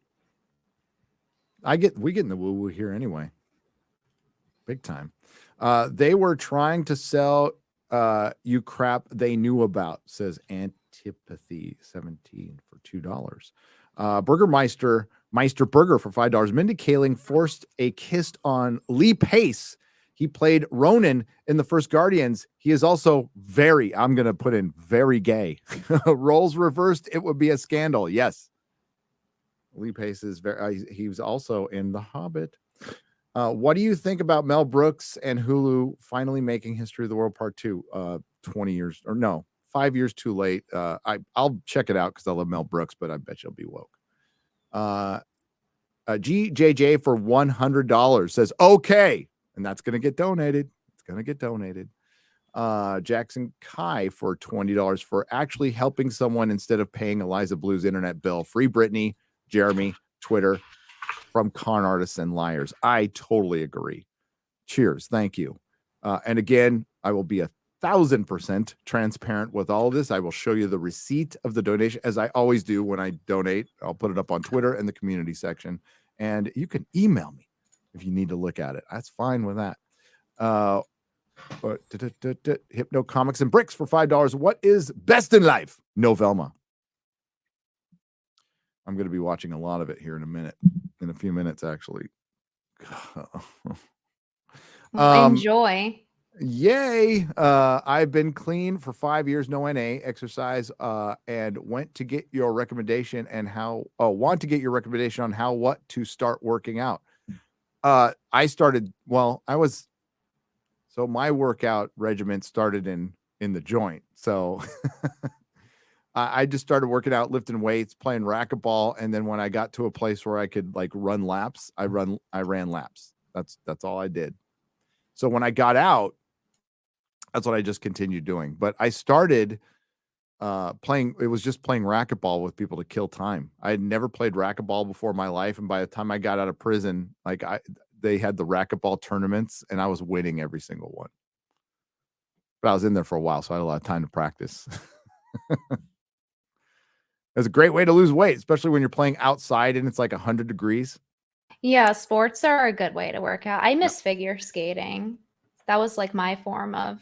We get in the woo woo here anyway. Big time. They were trying to sell you crap they knew about, says Antipathy 17 for $2. Burgermeister Burger for $5. Mindy Kaling forced a kiss on Lee Pace. He played Ronan in the first Guardians. He is also I'm going to put in very gay. Roles reversed, it would be a scandal. Yes. Lee Pace is he was also in The Hobbit. What do you think about Mel Brooks and Hulu finally making History of the World Part 2? 20 years or no, 5 years too late. I'll check it out because I love Mel Brooks, but I bet you'll be woke. GJJ for $100 says okay, and that's gonna get donated. It's gonna get donated. Jackson Kai for $20 for actually helping someone instead of paying Eliza Blue's internet bill. Free Brittany, Jeremy, Twitter from con artists and liars. I totally agree. Cheers. Thank you. And again, I will be 1,000% transparent with all of this. I will show you the receipt of the donation, as I always do when I donate. I'll put it up on Twitter in the community section, and you can email me if you need to look at it. That's fine with that. Hypno Comics and Bricks for $5. What is best in life? No Velma. I'm going to be watching a lot of it here in a few minutes, actually. Enjoy. Yay. I've been clean for 5 years, no NA, exercise, and want to get your recommendation on how what to start working out. My workout regimen started in the joint. So I just started working out, lifting weights, playing racquetball, and then when I got to a place where I could like run laps, I ran laps. That's all I did. So when I got out, that's what I just continued doing. But I started playing racquetball with people to kill time. I had never played racquetball before in my life, and by the time I got out of prison, they had the racquetball tournaments, and I was winning every single one. But I was in there for a while, so I had a lot of time to practice. It's a great way to lose weight, especially when you're playing outside and it's like 100 degrees. Yeah, sports are a good way to work out. I miss figure skating. That was like my form of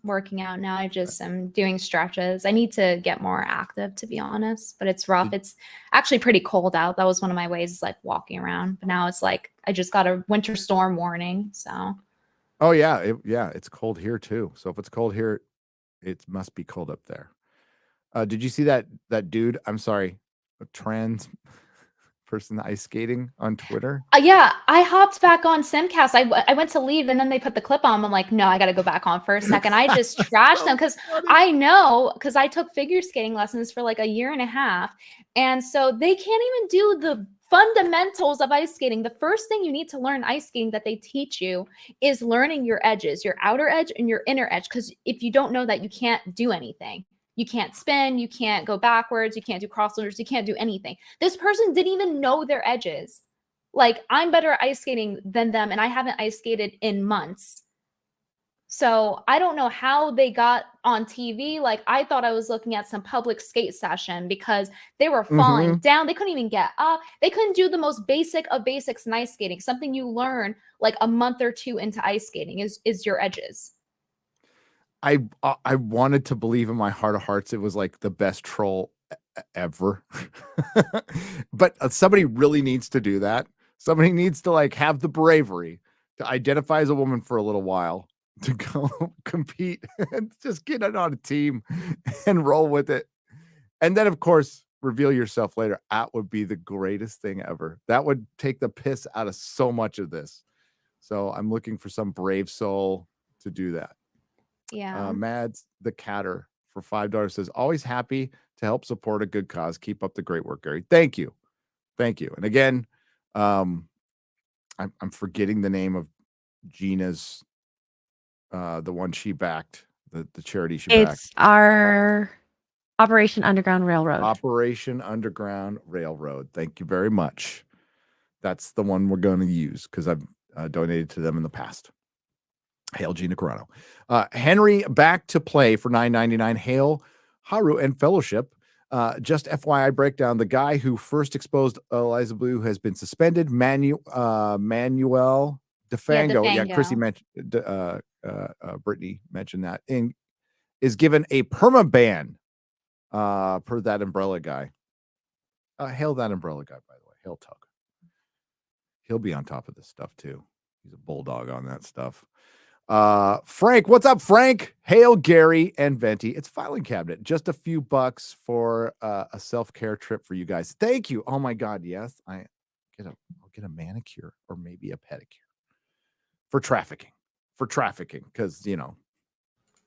working out. Now I just am doing stretches. I need to get more active, to be honest, but it's rough. It's actually pretty cold out. That was one of my ways, is like walking around. But now it's like I just got a winter storm warning. So. Oh yeah, it's cold here too. So if it's cold here, it must be cold up there. Did you see that dude? I'm sorry, a trans person ice skating on Twitter? Yeah, I hopped back on Simcast. I went to leave, and then they put the clip on. I'm like, no, I got to go back on for a second. I just trashed them because I know, because I took figure skating lessons for like a year and a half, and so they can't even do the fundamentals of ice skating. The first thing you need to learn ice skating that they teach you is learning your edges, your outer edge and your inner edge. Because if you don't know that, you can't do anything. You can't spin, you can't go backwards, you can't do crossovers, you can't do anything. This person didn't even know their edges. Like, I'm better at ice skating than them, and I haven't ice skated in months. So I don't know how they got on TV. Like I thought I was looking at some public skate session because they were falling down. They couldn't even get up. They couldn't do the most basic of basics in ice skating. Something you learn like a month or two into ice skating is your edges. I wanted to believe in my heart of hearts it was like the best troll ever. But somebody really needs to do that. Somebody needs to like have the bravery to identify as a woman for a little while, to go compete and just get it on a team and roll with it. And then, of course, reveal yourself later. That would be the greatest thing ever. That would take the piss out of so much of this. So I'm looking for some brave soul to do that. Yeah. Mads the Catter for $5 says, always happy to help support a good cause. Keep up the great work, Gary. Thank you. Thank you. And again, I'm forgetting the name of Gina's, the one she backed, the charity she backed. It's our Operation Underground Railroad. Operation Underground Railroad. Thank you very much. That's the one we're going to use because I've donated to them in the past. Hail Gina Carano. Henry back to play for $9.99. Hail Haru and Fellowship. Just FYI breakdown, the guy who first exposed Eliza Blue has been suspended. Manuel DeFango. Yeah, Chrissy mentioned, Brittany mentioned that. And is given a perma ban per that umbrella guy. Hail that umbrella guy, by the way. Hail Tug. He'll be on top of this stuff too. He's a bulldog on that stuff. Frank, what's up, Frank? Hail Gary and Venti. It's filing cabinet. Just a few bucks for a self-care trip for you guys. Thank you. Oh my God, yes. I'll get a manicure or maybe a pedicure for trafficking. Because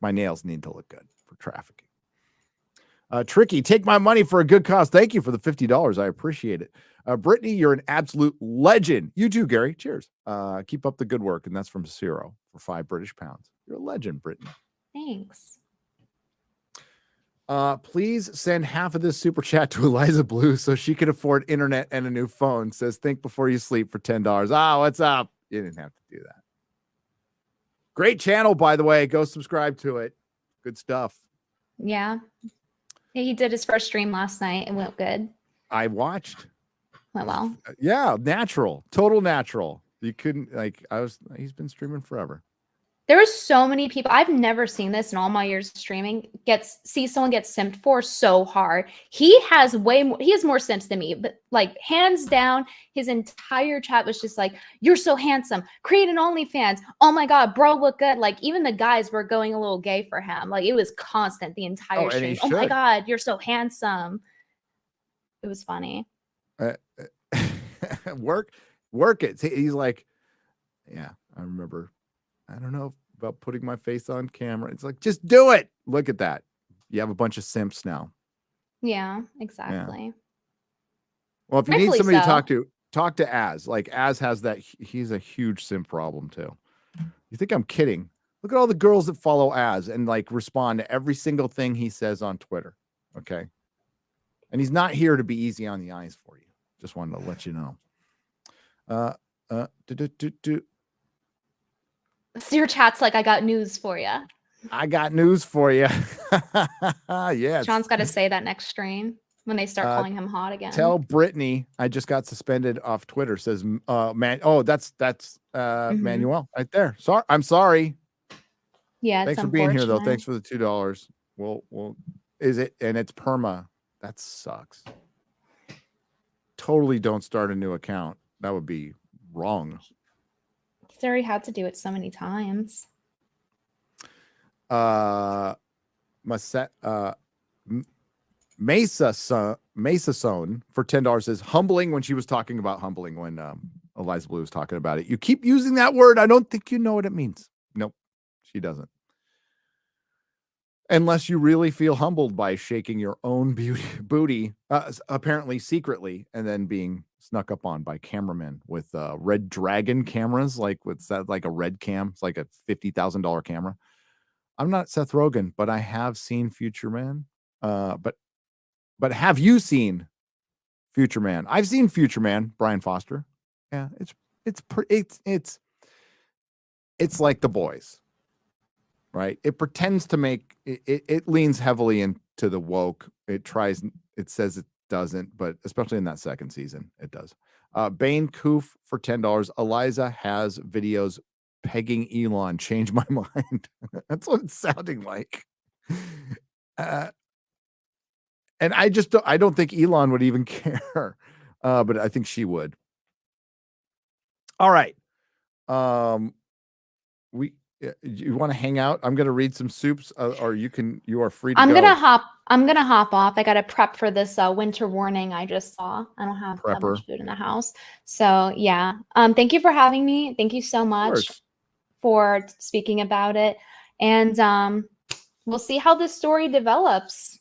my nails need to look good for trafficking. Tricky, take my money for a good cause. Thank you for the $50. I appreciate it. Brittany, you're an absolute legend. You too, Gary. Cheers. Keep up the good work. And that's from Ciro for £5 British. You're a legend, Brittany. Thanks. Please send half of this super chat to Eliza Blue so she can afford internet and a new phone. Says, think before you sleep for $10. Ah, what's up? You didn't have to do that. Great channel, by the way. Go subscribe to it. Good stuff. Yeah. He did his first stream last night. It went good. I watched. Went well. Yeah, natural. Total natural. You couldn't he's been streaming forever. There were so many people. I've never seen this in all my years of streaming. See someone get simped for so hard. He has more simps than me, but like hands down, his entire chat was just like, "You're so handsome. Create an OnlyFans. Oh my God, bro, look good." Like even the guys were going a little gay for him. Like it was constant the entire stream. Oh my God, you're so handsome. It was funny. Work it. He's like, yeah, I remember. I don't know about putting my face on camera. It's like, just do it. Look at that. You have a bunch of simps now. Yeah, exactly. Yeah. Well, if you need somebody to talk to Az. Like Az has that. He's a huge simp problem too. You think I'm kidding? Look at all the girls that follow Az and like respond to every single thing he says on Twitter. Okay. And he's not here to be easy on the eyes for you. Just wanted to let you know. So your chat's like, I got news for you. I got news for you. Yes. Sean's got to say that next stream when they start calling him hot again. Tell Brittany I just got suspended off Twitter. Says man. Oh, that's Manuel right there. Sorry, I'm sorry. Yeah. Thanks for being here though. Thanks for the $2. Well, is it? And it's perma. That sucks. Totally don't start a new account. That would be wrong. He's already had to do it so many times. Mesa Son for $10 says humbling when she was talking about humbling when Eliza Blue was talking about it. You keep using that word. I don't think you know what it means. Nope, she doesn't. Unless you really feel humbled by shaking your own booty, apparently secretly, and then being snuck up on by cameramen with Red Dragon cameras, like what's that? Like a Red Cam, it's like a $50,000 camera. I'm not Seth Rogen, but I have seen Future Man. But have you seen Future Man? I've seen Future Man. Brian Foster. Yeah, it's like The Boys. right? It pretends to make it leans heavily into the woke. It says it doesn't, but especially in that second season, it does. Bane Koof for $10. Eliza has videos pegging Elon. Change my mind. That's what it's sounding like. And I don't think Elon would even care. But I think she would. All right. You want to hang out? I'm going to read some soups, or you are free to go. I'm gonna hop off. I gotta prep for this winter warning I just saw. I don't have that much food in the house. So yeah. Thank you for having me. Thank you so much for speaking about it. And we'll see how this story develops.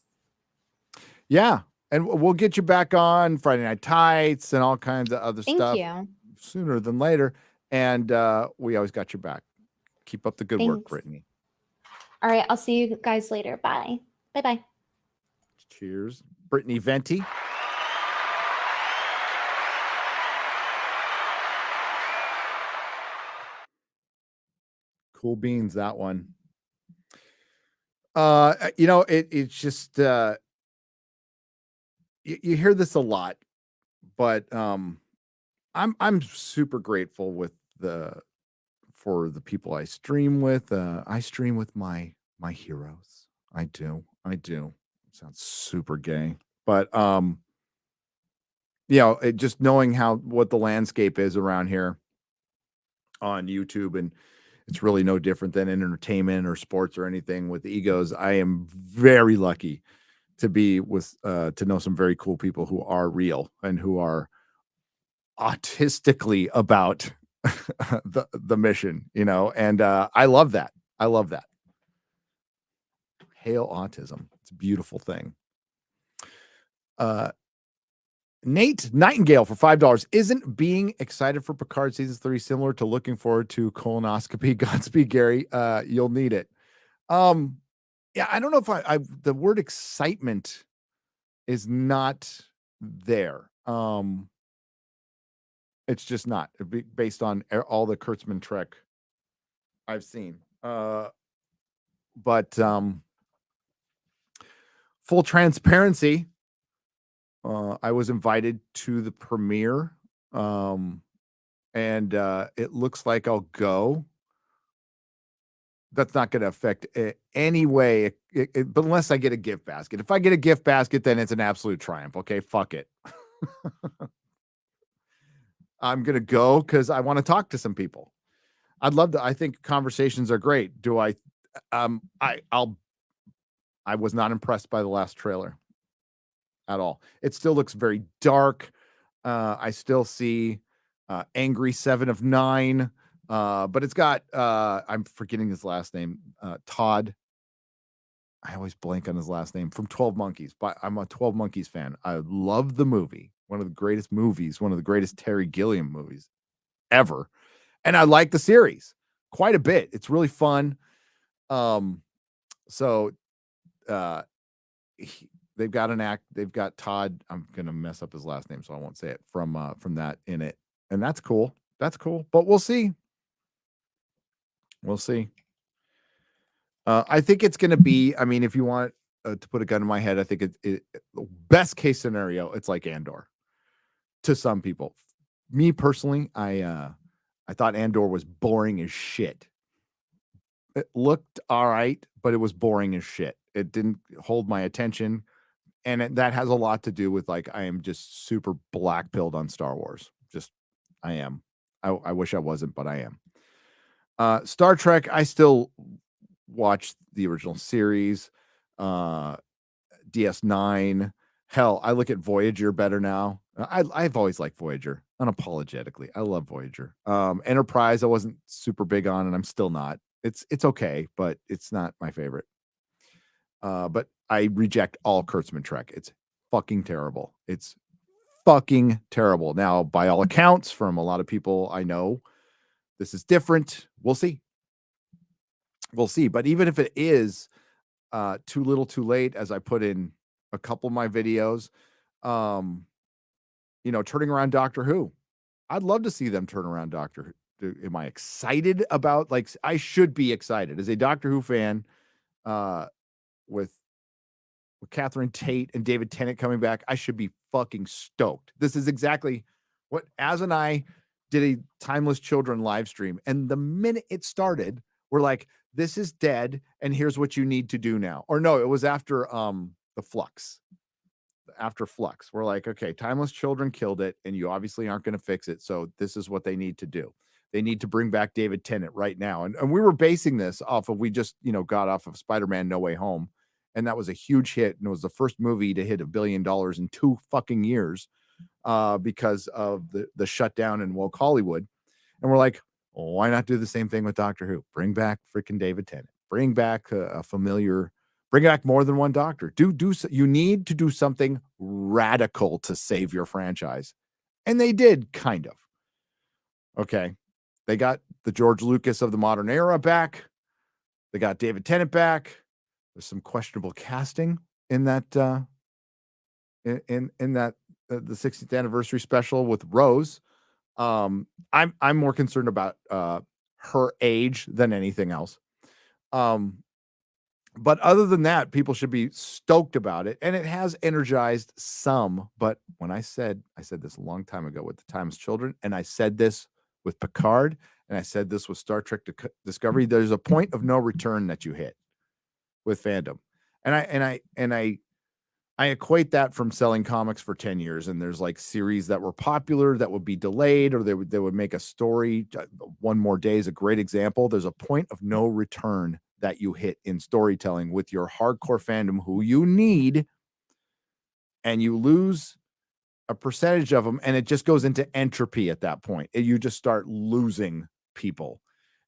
Yeah. And we'll get you back on Friday Night Tights and all kinds of other stuff. Thank you. Sooner than later. And we always got your back. Keep up the good work, Brittany. All right. I'll see you guys later. Bye. Bye-bye. Cheers. Brittany Venti. Cool beans, that one. It's just you hear this a lot, but I'm super grateful for the people I stream with. I stream with my heroes. I do. Sounds super gay, but just knowing what the landscape is around here on YouTube, and it's really no different than in entertainment or sports or anything with egos. I am very lucky to be with to know some very cool people who are real and who are autistically about the mission, and I love that. Hail autism. It's a beautiful thing. Nate Nightingale for $5. Isn't being excited for Picard season 3 similar to looking forward to colonoscopy? Godspeed, Gary. You'll need it. Yeah, I don't know if the word excitement is not there. It's just not based on all the Kurtzman Trek I've seen. But full transparency, I was invited to the premiere, and it looks like I'll go. That's not going to affect any way, but unless I get a gift basket. If I get a gift basket, then it's an absolute triumph. Okay, fuck it. I'm going to go because I want to talk to some people. I'd love to. I think conversations are great. I was not impressed by the last trailer at all. It still looks very dark. I still see Angry 7 of 9, but it's got I'm forgetting his last name, Todd. I always blank on his last name, from 12 Monkeys. But I'm a 12 Monkeys fan. I love the movie. One of the greatest movies, one of the greatest Terry Gilliam movies ever. And I like the series quite a bit. It's really fun. So they've got Todd. I'm gonna mess up his last name, so I won't say it, from that in it. And that's cool. But we'll see. I think it's gonna be, I mean, if you want to put a gun in my head, I think it best case scenario, it's like Andor to some people. Me personally, I thought Andor was boring as shit. It looked all right, but it was boring as shit. It didn't hold my attention. And that has a lot to do with, like, I am just super black pilled on Star Wars. Just, I am. I wish I wasn't, but I am. Star Trek, I still watch the original series. DS9. Hell, I look at Voyager better now. I've always liked Voyager, unapologetically. I love Voyager. Enterprise, I wasn't super big on, and I'm still not. It's okay, but it's not my favorite. But I reject all Kurtzman Trek. It's fucking terrible. Now, by all accounts, from a lot of people I know, this is different. We'll see. But even if it is too little too late, as I put in a couple of my videos, turning around Doctor Who. I'd love to see them turn around Doctor Am I excited about, like, I should be excited as a Doctor Who fan, with Catherine Tate and David Tennant coming back. I should be fucking stoked. This is exactly what Az and I did a Timeless Children live stream. And the minute it started, we're like, this is dead. And here's what you need to do now. Or no, it was after the Flux. After Flux, we're like, okay, Timeless Children killed it. And you obviously aren't going to fix it. So this is what they need to do. They need to bring back David Tennant right now. And we were basing this off of, we just, got off of Spider-Man No Way Home. And that was a huge hit. And it was the first movie to hit $1 billion in 2 fucking years because of the shutdown in woke Hollywood. And we're like, well, why not do the same thing with Doctor Who? Bring back freaking David Tennant. Bring back a familiar, bring back more than one Doctor. You need to do something radical to save your franchise. And they did, kind of. Okay. They got the George Lucas of the modern era back. They got David Tennant back. There's some questionable casting in that in that the 60th anniversary special with Rose. I'm more concerned about her age than anything else. But other than that, people should be stoked about it, and it has energized some. But when I said this a long time ago with the Timeless Children, and I said this with Picard, and I said this with Star Trek Discovery, there's a point of no return that you hit with fandom. And I equate that from selling comics for 10 years. And there's like series that were popular that would be delayed, or they would make a story. One More Day is a great example. There's a point of no return that you hit in storytelling with your hardcore fandom who you need, and you lose a percentage of them, and it just goes into entropy at that point. You just start losing people.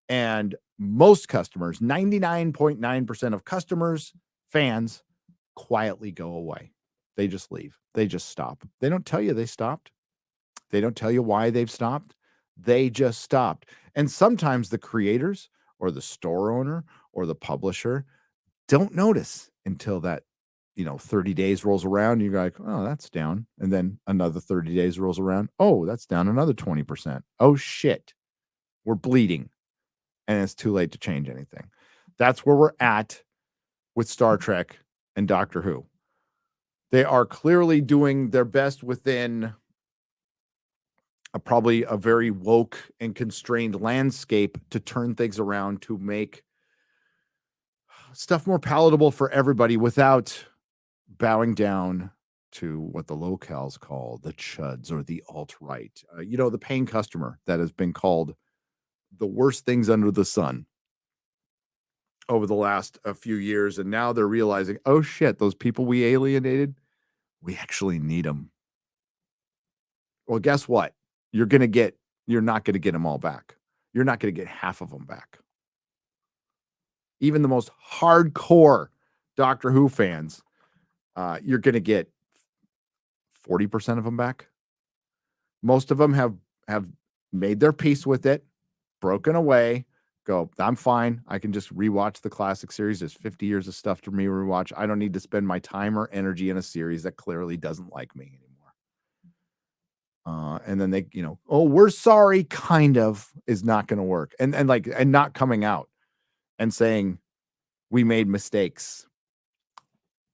And most customers, 99.9% of customers, fans, quietly go away. They just leave. They just stop. They don't tell you they stopped. They don't tell you why they've stopped. They just stopped. And sometimes the creators or the store owner or the publisher don't notice until that 30 days rolls around. You're like, oh, that's down. And then another 30 days rolls around. Oh, that's down another 20%. Oh, shit. We're bleeding. And it's too late to change anything. That's where we're at with Star Trek and Doctor Who. They are clearly doing their best within probably a very woke and constrained landscape to turn things around to make stuff more palatable for everybody without bowing down to what the locals call the chuds or the alt-right. The paying customer that has been called the worst things under the sun over the last few years. And now they're realizing, oh shit, those people we alienated, we actually need them. Well, guess what? You're not going to get them all back. You're not going to get half of them back. Even the most hardcore Doctor Who fans, you're going to get 40% of them back. Most of them have made their peace with it, broken away, go, I'm fine. I can just rewatch the classic series. There's 50 years of stuff to me rewatch. I don't need to spend my time or energy in a series that clearly doesn't like me anymore. And then they, oh, we're sorry, kind of, is not going to work. And not coming out and saying we made mistakes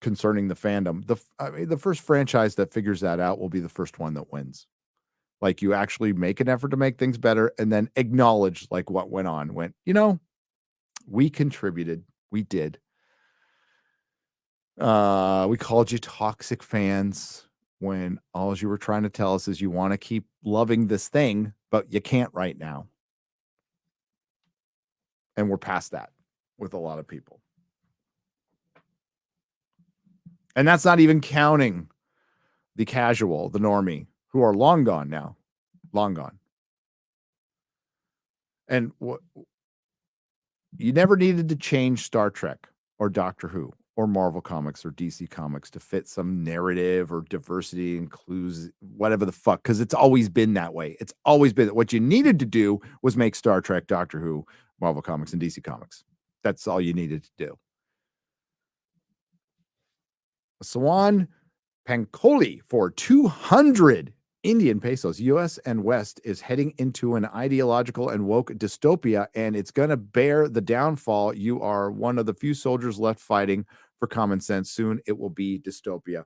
concerning the fandom. The first franchise that figures that out will be the first one that wins. Like, you actually make an effort to make things better and then acknowledge like what went on. We contributed. We did. We called you toxic fans when all you were trying to tell us is you want to keep loving this thing, but you can't right now. And we're past that with a lot of people. And that's not even counting the casual, the normie, who are long gone now. Long gone. And you never needed to change Star Trek or Doctor Who or Marvel Comics or DC Comics to fit some narrative or diversity includes whatever the fuck, because it's always been that way. It's always been. What you needed to do was make Star Trek, Doctor Who, Marvel Comics, and DC Comics. That's all you needed to do. Sawan Pankoli for 200 Indian pesos. U.S. and West is heading into an ideological and woke dystopia, and it's going to bear the downfall. You are one of the few soldiers left fighting for common sense. Soon it will be dystopia.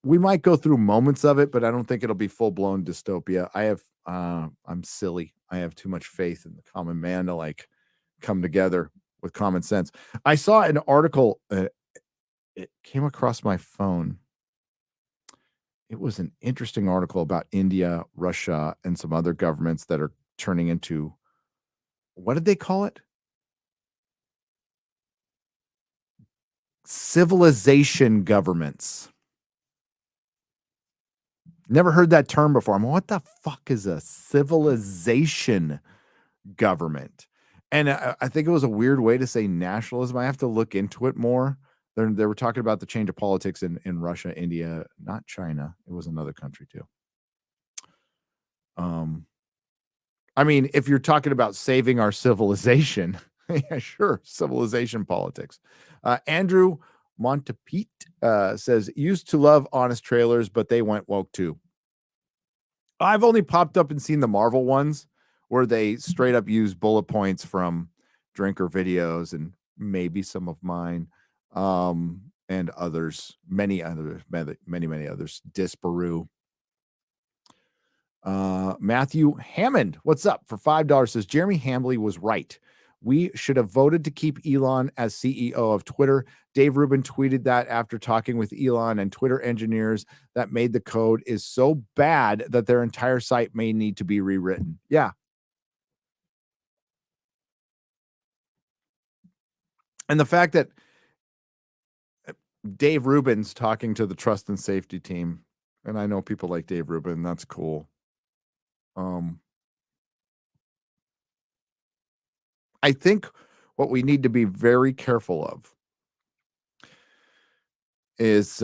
We might go through moments of it, but I don't think it'll be full blown dystopia. I'm silly. I have too much faith in the common man to like come together with common sense. I saw an article. It came across my phone. It was an interesting article about India, Russia, and some other governments that are turning into, what did they call it? Civilization governments. Never heard that term before. I'm, what the fuck is a civilization government? And I think it was a weird way to say nationalism. I have to look into it more. They were talking about the change of politics in Russia, India, not China. It was another country too. I mean, if you're talking about saving our civilization, yeah, sure, civilization politics. Andrew Montepete says, used to love honest trailers, but they went woke too. I've only popped up and seen the Marvel ones where they straight up use bullet points from drinker videos and maybe some of mine. And others, many others. Disparu. Matthew Hammond, what's up? For $5 says Jeremy Hambley was right. We should have voted to keep Elon as CEO of Twitter. Dave Rubin tweeted that after talking with Elon and Twitter engineers that made the code is so bad that their entire site may need to be rewritten. Yeah. And the fact that Dave Rubin's talking to the trust and safety team, and I know people like Dave Rubin, that's cool. I think what we need to be very careful of is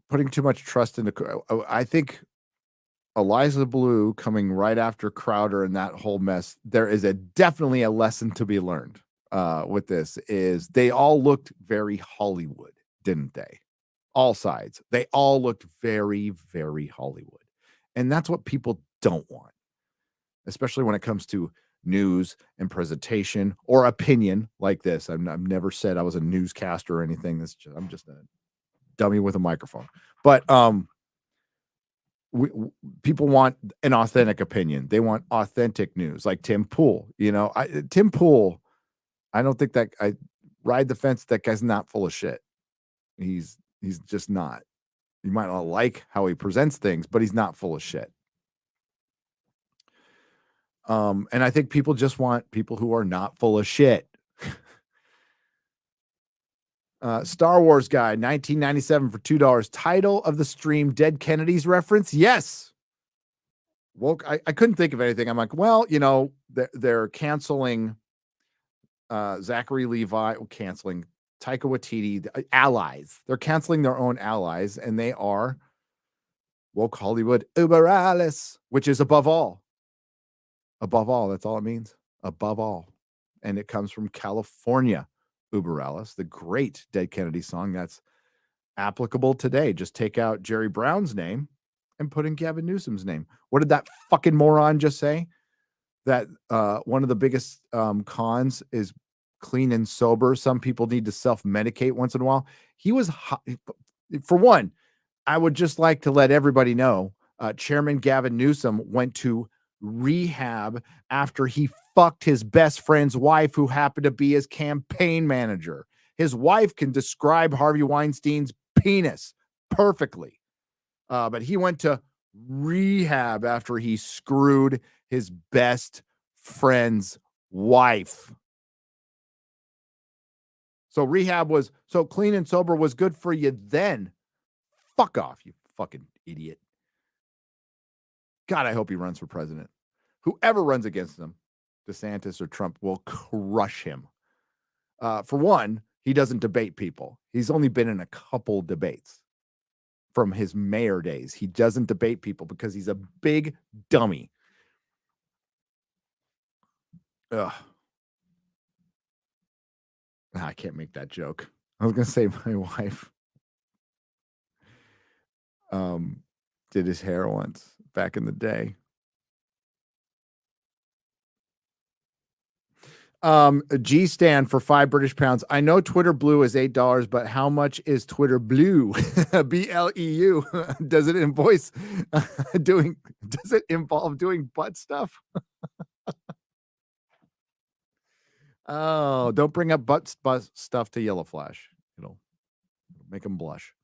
putting too much trust into. I think Eliza Blue coming right after Crowder and that whole mess. There is definitely a lesson to be learned with this. Is they all looked very Hollywood, didn't they? All sides. They all looked very, very Hollywood, and that's what people don't want, especially when it comes to news and presentation or opinion like this. I've never said I was a newscaster or anything. I'm just a dummy with a microphone. But people want an authentic opinion. They want authentic news, like Tim Pool. Tim Pool. I don't think that I ride the fence. That guy's not full of shit. He's just not. You might not like how he presents things, but he's not full of shit. And I think people just want people who are not full of shit. Star Wars guy, 1997 for $2. Title of the stream, Dead Kennedys reference? Yes. Woke. I couldn't think of anything. I'm like, well, they're canceling Zachary Levi, canceling Taika Waititi, allies. They're canceling their own allies, and they are woke Hollywood Über alles, which is above all. Above all, that's all it means. Above all. And it comes from California. Über alles, the great Dead Kennedy song that's applicable today. Just take out Jerry Brown's name and put in Gavin Newsom's name. What did that fucking moron just say? That one of the biggest cons is clean and sober. Some people need to self-medicate once in a while. He was, for one, I would just like to let everybody know, Chairman Gavin Newsom went to rehab after he fucked his best friend's wife, who happened to be his campaign manager. His wife can describe Harvey Weinstein's penis perfectly. But he went to rehab after he screwed his best friend's wife. So clean and sober was good for you then. Fuck off, you fucking idiot. God, I hope he runs for president. Whoever runs against him, DeSantis or Trump, will crush him. For one, he doesn't debate people. He's only been in a couple debates from his mayor days. He doesn't debate people because he's a big dummy. Ugh. I can't make that joke. I was going to say my wife did his hair once back in the day. G stand for £5 British. I know Twitter Blue is $8, but how much is Twitter Blue? BLEU. Does it involve doing butt stuff? Oh, don't bring up butt stuff to Yellow Flash. It'll make him blush.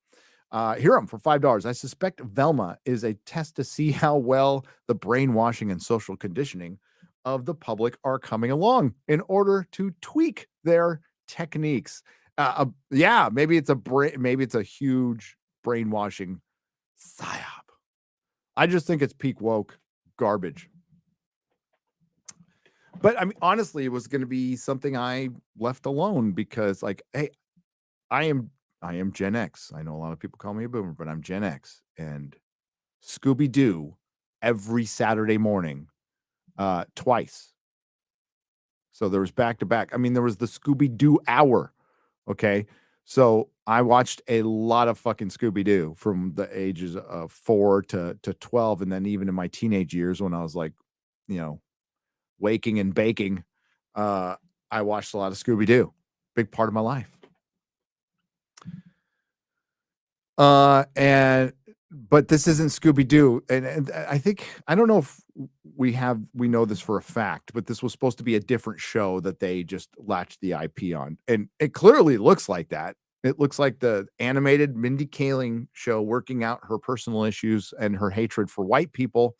Hear him for $5. I suspect Velma is a test to see how well the brainwashing and social conditioning of the public are coming along in order to tweak their techniques. Yeah, maybe it's a huge brainwashing psyop. I just think it's peak woke garbage. But I mean, honestly, it was going to be something I left alone because, like, hey, I am Gen X. I know a lot of people call me a boomer, but I'm Gen X. And Scooby-Doo every Saturday morning, twice. So there was back-to-back. I mean, there was the Scooby-Doo hour, okay? So I watched a lot of fucking Scooby-Doo from the ages of 4 to 12, and then even in my teenage years when I was like, waking and baking, I watched a lot of Scooby-Doo. Big part of my life. But this isn't Scooby-Doo. And I think, I don't know if we know this for a fact, but this was supposed to be a different show that they just latched the IP on. And it clearly looks like that. It looks like the animated Mindy Kaling show working out her personal issues and her hatred for white people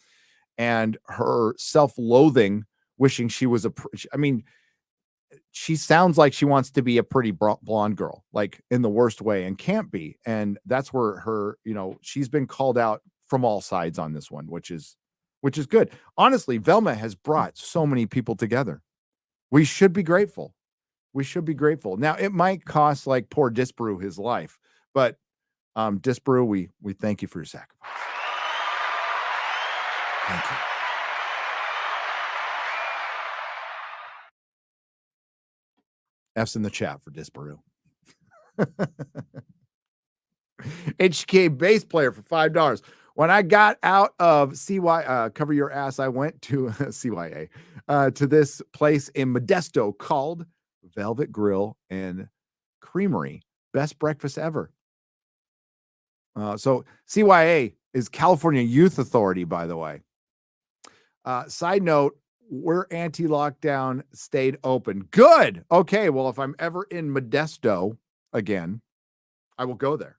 and her self-loathing, wishing she was she sounds like she wants to be a pretty blonde girl, like in the worst way, and can't be. And that's where her, she's been called out from all sides on this one, which is good. Honestly, Velma has brought so many people together. We should be grateful. Now, it might cost like poor Disparu his life, but Disparu, we thank you for your sacrifice. Thank you. F's in the chat for Disparu. HK bass player for $5. When I got out of Cover Your Ass, I went to CYA to this place in Modesto called Velvet Grill and Creamery. Best breakfast ever. So CYA is California Youth Authority, by the way. Side note, we're anti-lockdown, stayed open. Good. Okay. Well, if I'm ever in Modesto again, I will go there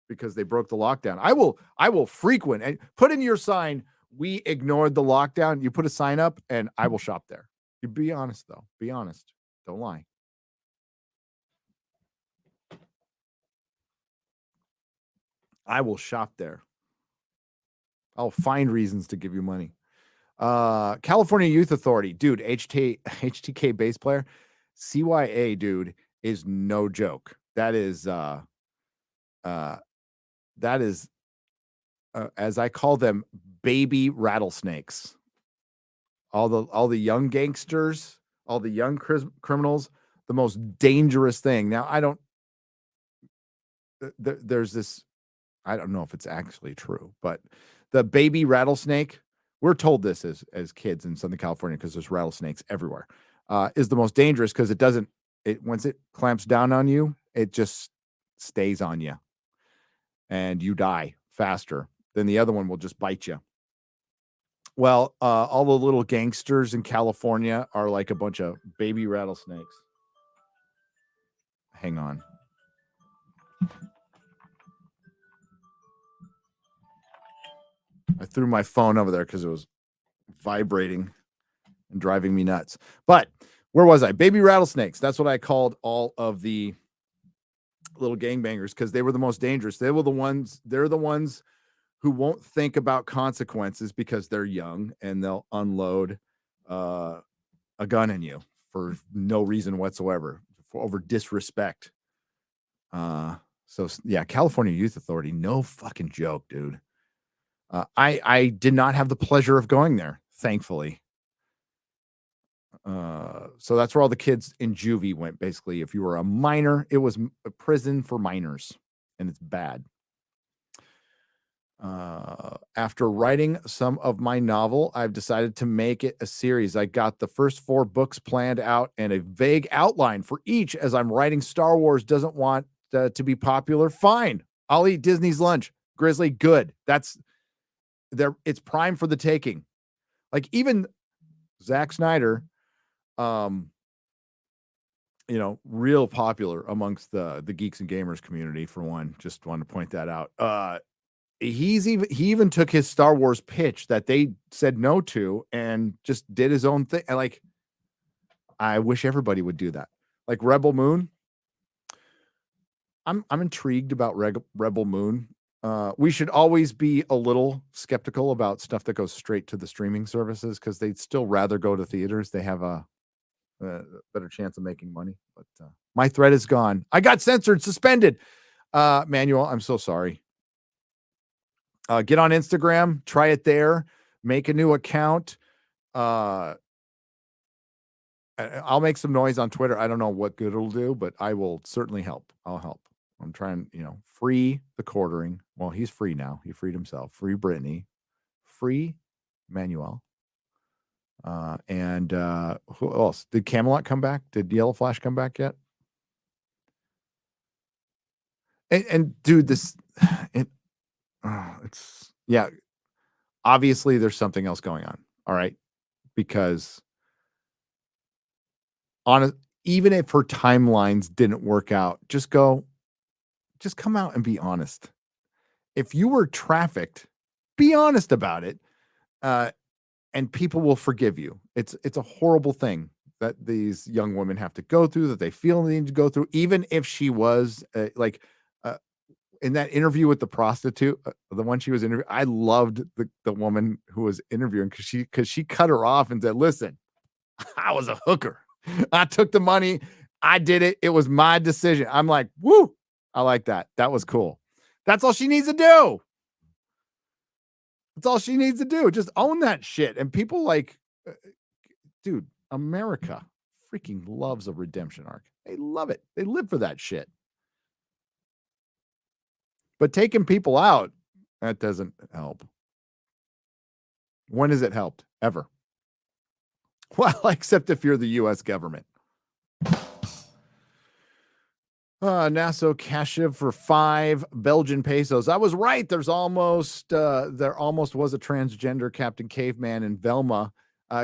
because they broke the lockdown. I will frequent and put in your sign. We ignored the lockdown. You put a sign up and I will shop there. You be honest though. Be honest. Don't lie. I will shop there. I'll find reasons to give you money. California Youth Authority, dude, HTK bass player, CYA, dude, is no joke. That is as I call them, baby rattlesnakes. All the young gangsters, all the young criminals, the most dangerous thing. Now, there's this, I don't know if it's actually true, but the baby rattlesnake, we're told this as kids in Southern California because there's rattlesnakes everywhere, is the most dangerous because once it clamps down on you, it just stays on you and you die faster than the other one will just bite you. Well, all the little gangsters in California are like a bunch of baby rattlesnakes. Hang on. I threw my phone over there because it was vibrating and driving me nuts. But where was I? Baby rattlesnakes. That's what I called all of the little gangbangers because they were the most dangerous. They're the ones who won't think about consequences because they're young and they'll unload a gun in you for no reason whatsoever, over disrespect. So yeah, California Youth Authority, no fucking joke, dude. I did not have the pleasure of going there, thankfully. So that's where all the kids in juvie went. Basically, if you were a minor, it was a prison for minors, and it's bad. After writing some of my novel, I've decided to make it a series. I got the first 4 books planned out and a vague outline for each as I'm writing. Star Wars doesn't want to be popular. Fine. I'll eat Disney's lunch. Grizzly, good. That's there. It's prime for the taking. Like even Zack Snyder, real popular amongst the geeks and gamers community, for one. Just wanted to point that out. He even took his Star Wars pitch that they said no to and just did his own thing. And like, I wish everybody would do that. Like Rebel Moon. I'm intrigued about Rebel Moon. We should always be a little skeptical about stuff that goes straight to the streaming services because they'd still rather go to theaters. They have a better chance of making money. But my thread is gone. I got censored, suspended. Manuel, I'm so sorry. Get on Instagram, try it there, make a new account. I'll make some noise on Twitter. I don't know what good it'll do, but I will certainly help. I'll help. I'm trying, free the quartering. Well, he's free now. He freed himself. Free Brittany. Free Manuel. And who else? Did Camelot come back? Did Yellow Flash come back yet? And dude, it's obviously there's something else going on. All right. Because even if her timelines didn't work out, just come out and be honest. If you were trafficked, be honest about it. And people will forgive you. It's a horrible thing that these young women have to go through, that they feel they need to go through, even if she was in that interview with the prostitute, the one she was interviewing. I loved the woman who was interviewing because she cut her off and said, listen, I was a hooker. I took the money. I did it. It was my decision. I'm like, woo. I like that. That was cool. That's all she needs to do. That's all she needs to do. Just own that shit. And people dude, America freaking loves a redemption arc. They love it. They live for that shit. But taking people out, that doesn't help. When has it helped? Ever? Well, except if you're the U.S. government. Naso Kashiv for 5 Belgian pesos. I was right. There almost was a transgender Captain Caveman in Velma.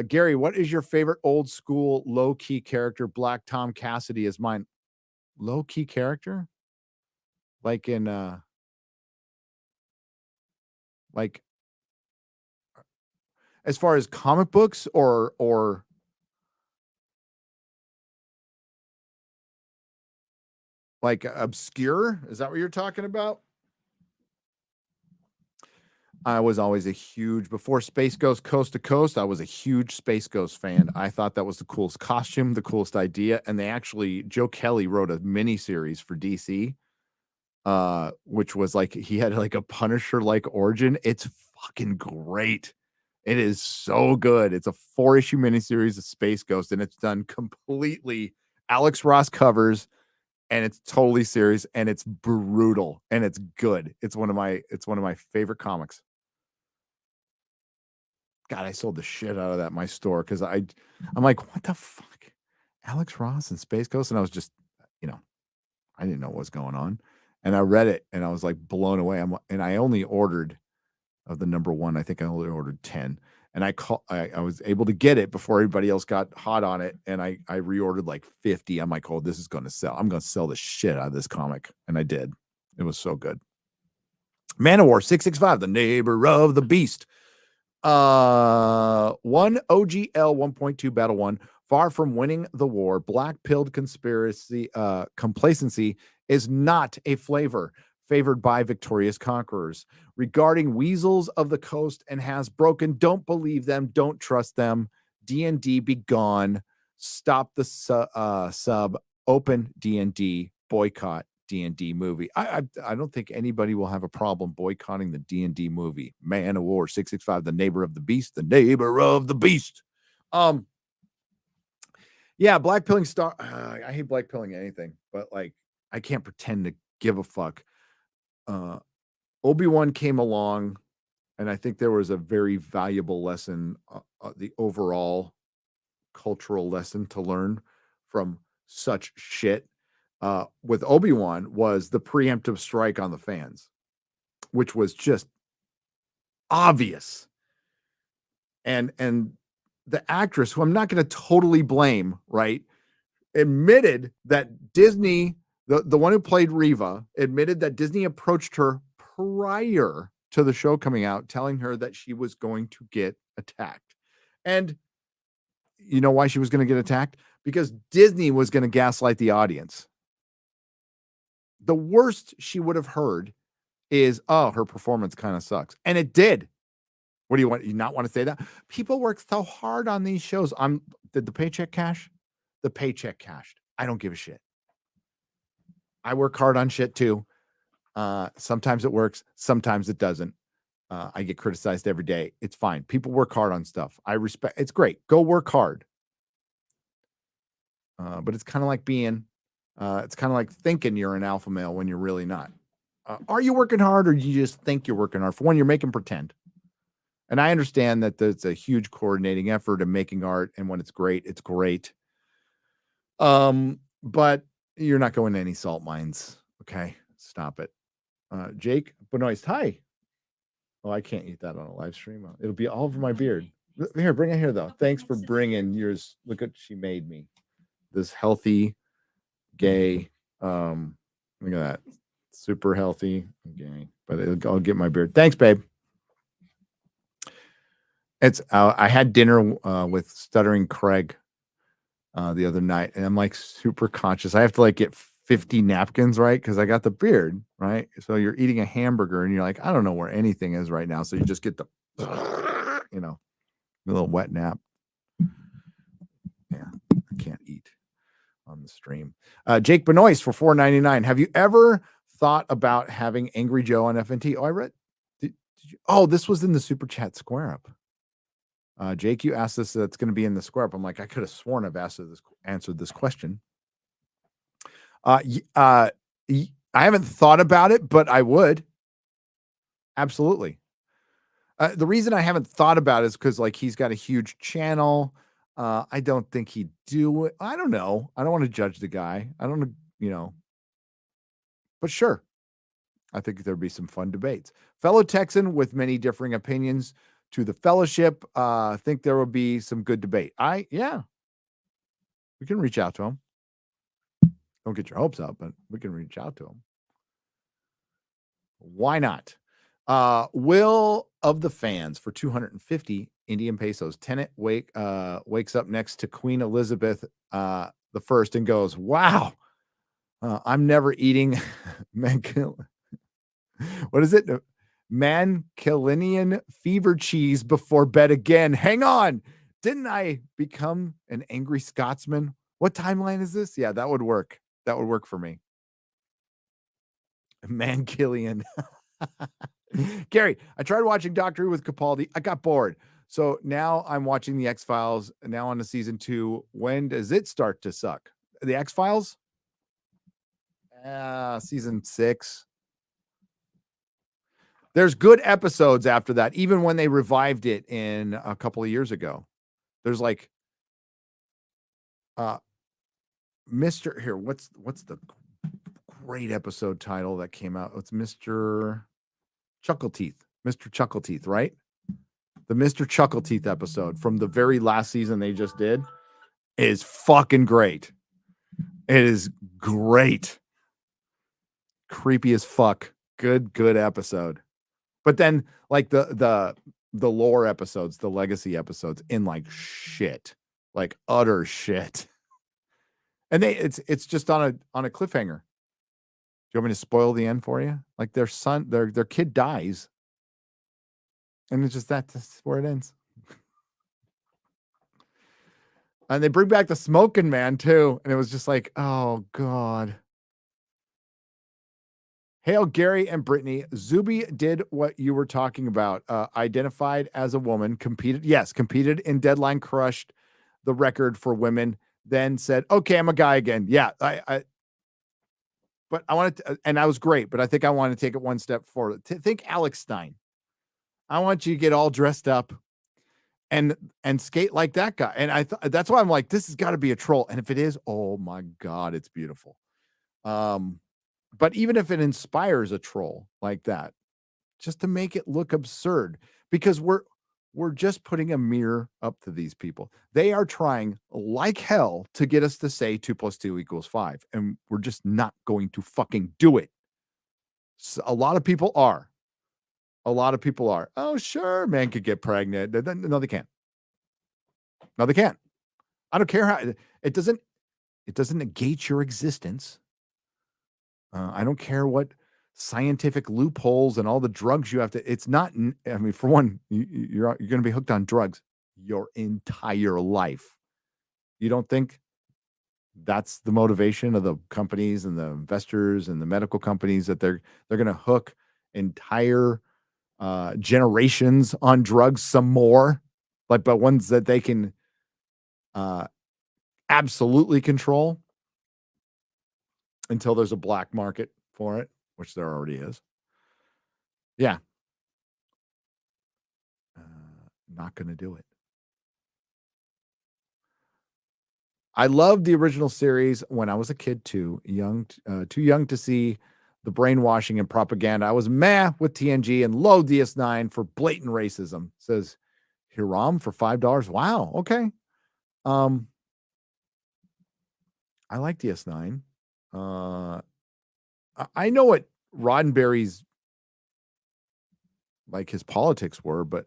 Gary, what is your favorite old school low key character? Black Tom Cassidy is mine. Low key character? Like in as far as comic books or like obscure? Is that what you're talking about? I was always before Space Ghost Coast to Coast, I was a huge Space Ghost fan. I thought that was the coolest costume, the coolest idea. And Joe Kelly wrote a mini series for DC, which was he had a Punisher-like origin. It's fucking great. It is so good. It's a 4-issue miniseries of Space Ghost, and it's done completely Alex Ross covers, and it's totally serious, and it's brutal, and it's good. It's one of my favorite comics. God, I sold the shit out of that in my store because I'm like, what the fuck? Alex Ross and Space Ghost? And I was just, I didn't know what was going on. And I read it and I was blown away. And I only ordered of the number 1. I think I only ordered 10. And I was able to get it before everybody else got hot on it. And I reordered 50. I'm like, oh, this is going to sell. I'm going to sell the shit out of this comic. And I did. It was so good. Manowar 665, the neighbor of the beast. 1 OGL 1.2 Battle 1. Far from winning the war, black-pilled complacency is not a flavor favored by victorious conquerors. Regarding weasels of the coast and has broken, don't believe them, don't trust them. D&D be gone. Stop the sub. Open D&D. Boycott D&D movie. I don't think anybody will have a problem boycotting the D&D movie. Man of War 665, the neighbor of the beast, the neighbor of the beast. Yeah, blackpilling star. I hate blackpilling anything, but I can't pretend to give a fuck. Obi-Wan came along, and I think there was a very valuable lesson, the overall cultural lesson to learn from such shit with Obi-Wan was the preemptive strike on the fans, which was just obvious. And the actress, who I'm not going to totally blame, right, admitted that Disney, the one who played Reva, admitted that Disney approached her prior to the show coming out, telling her that she was going to get attacked. And you know why she was going to get attacked? Because Disney was going to gaslight the audience. The worst she would have heard is, oh, her performance kind of sucks. And it did. What do you want? You not want to say that? People work so hard on these shows. Did the paycheck cash? The paycheck cashed. I don't give a shit. I work hard on shit too. Sometimes it works. Sometimes it doesn't. I get criticized every day. It's fine. People work hard on stuff. I respect. It's great. Go work hard. But it's kind of like it's kind of like thinking you're an alpha male when you're really not. Are you working hard, or do you just think you're working hard? For one, you're making pretend. And I understand that there's a huge coordinating effort in making art, and when it's great, it's great. But you're not going to any salt mines. Okay, stop it. Jake Benoist, hi. Oh, I can't eat that on a live stream. It'll be all over my beard. Here, bring it here though. Thanks for bringing yours. Look what she made me. This healthy, gay. Look at that. Super healthy, gay. But I'll get my beard. Thanks, babe. It's I had dinner with Stuttering Craig the other night, and I'm like super conscious. I have to like get 50 napkins, right? Because I got the beard, right? So you're eating a hamburger and you're like, I don't know where anything is right now. So you just get the, you know, a little wet nap. Yeah, I can't eat on the stream. Jake Benoist for $4.99. Have you ever thought about having Angry Joe on FNT? Oh, I read. Did you? Oh, this was in the Super Chat Square Up. Jake, you asked this. That's going to be in the Square Up. I'm like, I could have sworn I've answered this question. I haven't thought about it, but I would. Absolutely. The reason I haven't thought about it is because like he's got a huge channel. I don't think he'd do it. I don't know. I don't want to judge the guy. I don't know, you know. But sure. I think there'd be some fun debates. Fellow Texan with many differing opinions to the fellowship. Think there will be some good debate. Yeah. We can reach out to him. Don't get your hopes up, but we can reach out to him. Why not? Will of the fans for 250 Indian pesos. Tenet wakes up next to Queen Elizabeth the First and goes, "Wow, I'm never eating what is it? Mancunian fever cheese before bed again. Hang on, didn't I become an angry Scotsman? What timeline is this? Yeah, that would work. That would work for me. Mancunian." Gary, I tried watching Doctor Who with Capaldi. I got bored. So now I'm watching the X-Files, now on to season 2. When does it start to suck? The X-Files? Season 6. There's good episodes after that, even when they revived it in a couple of years ago. There's like Mr. Here, what's the great episode title that came out? It's Mr. Chuckleteeth. Mr. Chuckleteeth, right? The Mr. Chuckleteeth episode from the very last season they just did is fucking great. It is great. Creepy as fuck. Good episode. But then like the lore episodes, the legacy episodes in like shit. Like utter shit. And it's just on a cliffhanger. Do you want me to spoil the end for you? Like their kid dies. And it's just that's where it ends. And they bring back the smoking man too. And it was just like, oh God. Hail Gary and Brittany. Zuby did what you were talking about. Identified as a woman, competed in Deadline, crushed the record for women, then said, okay, I'm a guy again. Yeah. But but I wanted to, and that was great, but I think I want to take it one step forward. Think Alex Stein. I want you to get all dressed up and skate like that guy. And that's why I'm like, this has got to be a troll. And if it is, oh my God, it's beautiful. But even if it inspires a troll like that, just to make it look absurd, because we're just putting a mirror up to these people. They are trying like hell to get us to say 2 + 2 = 5. And we're just not going to fucking do it. So a lot of people are. Oh, sure, man could get pregnant. No, they can't. No, they can't. I don't care how it doesn't negate your existence. I don't care what scientific loopholes and all the drugs you have to. It's not. I mean, for one, you're going to be hooked on drugs your entire life. You don't think that's the motivation of the companies and the investors and the medical companies, that they're going to hook entire generations on drugs some more, but ones that they can absolutely control until there's a black market for it, which there already is. Yeah. Not going to do it. I loved the original series when I was a kid too young to see the brainwashing and propaganda. I was meh with TNG and low DS9 for blatant racism, says Hiram for $5. Wow. Okay. I like DS9. I know what Roddenberry's like his politics were, but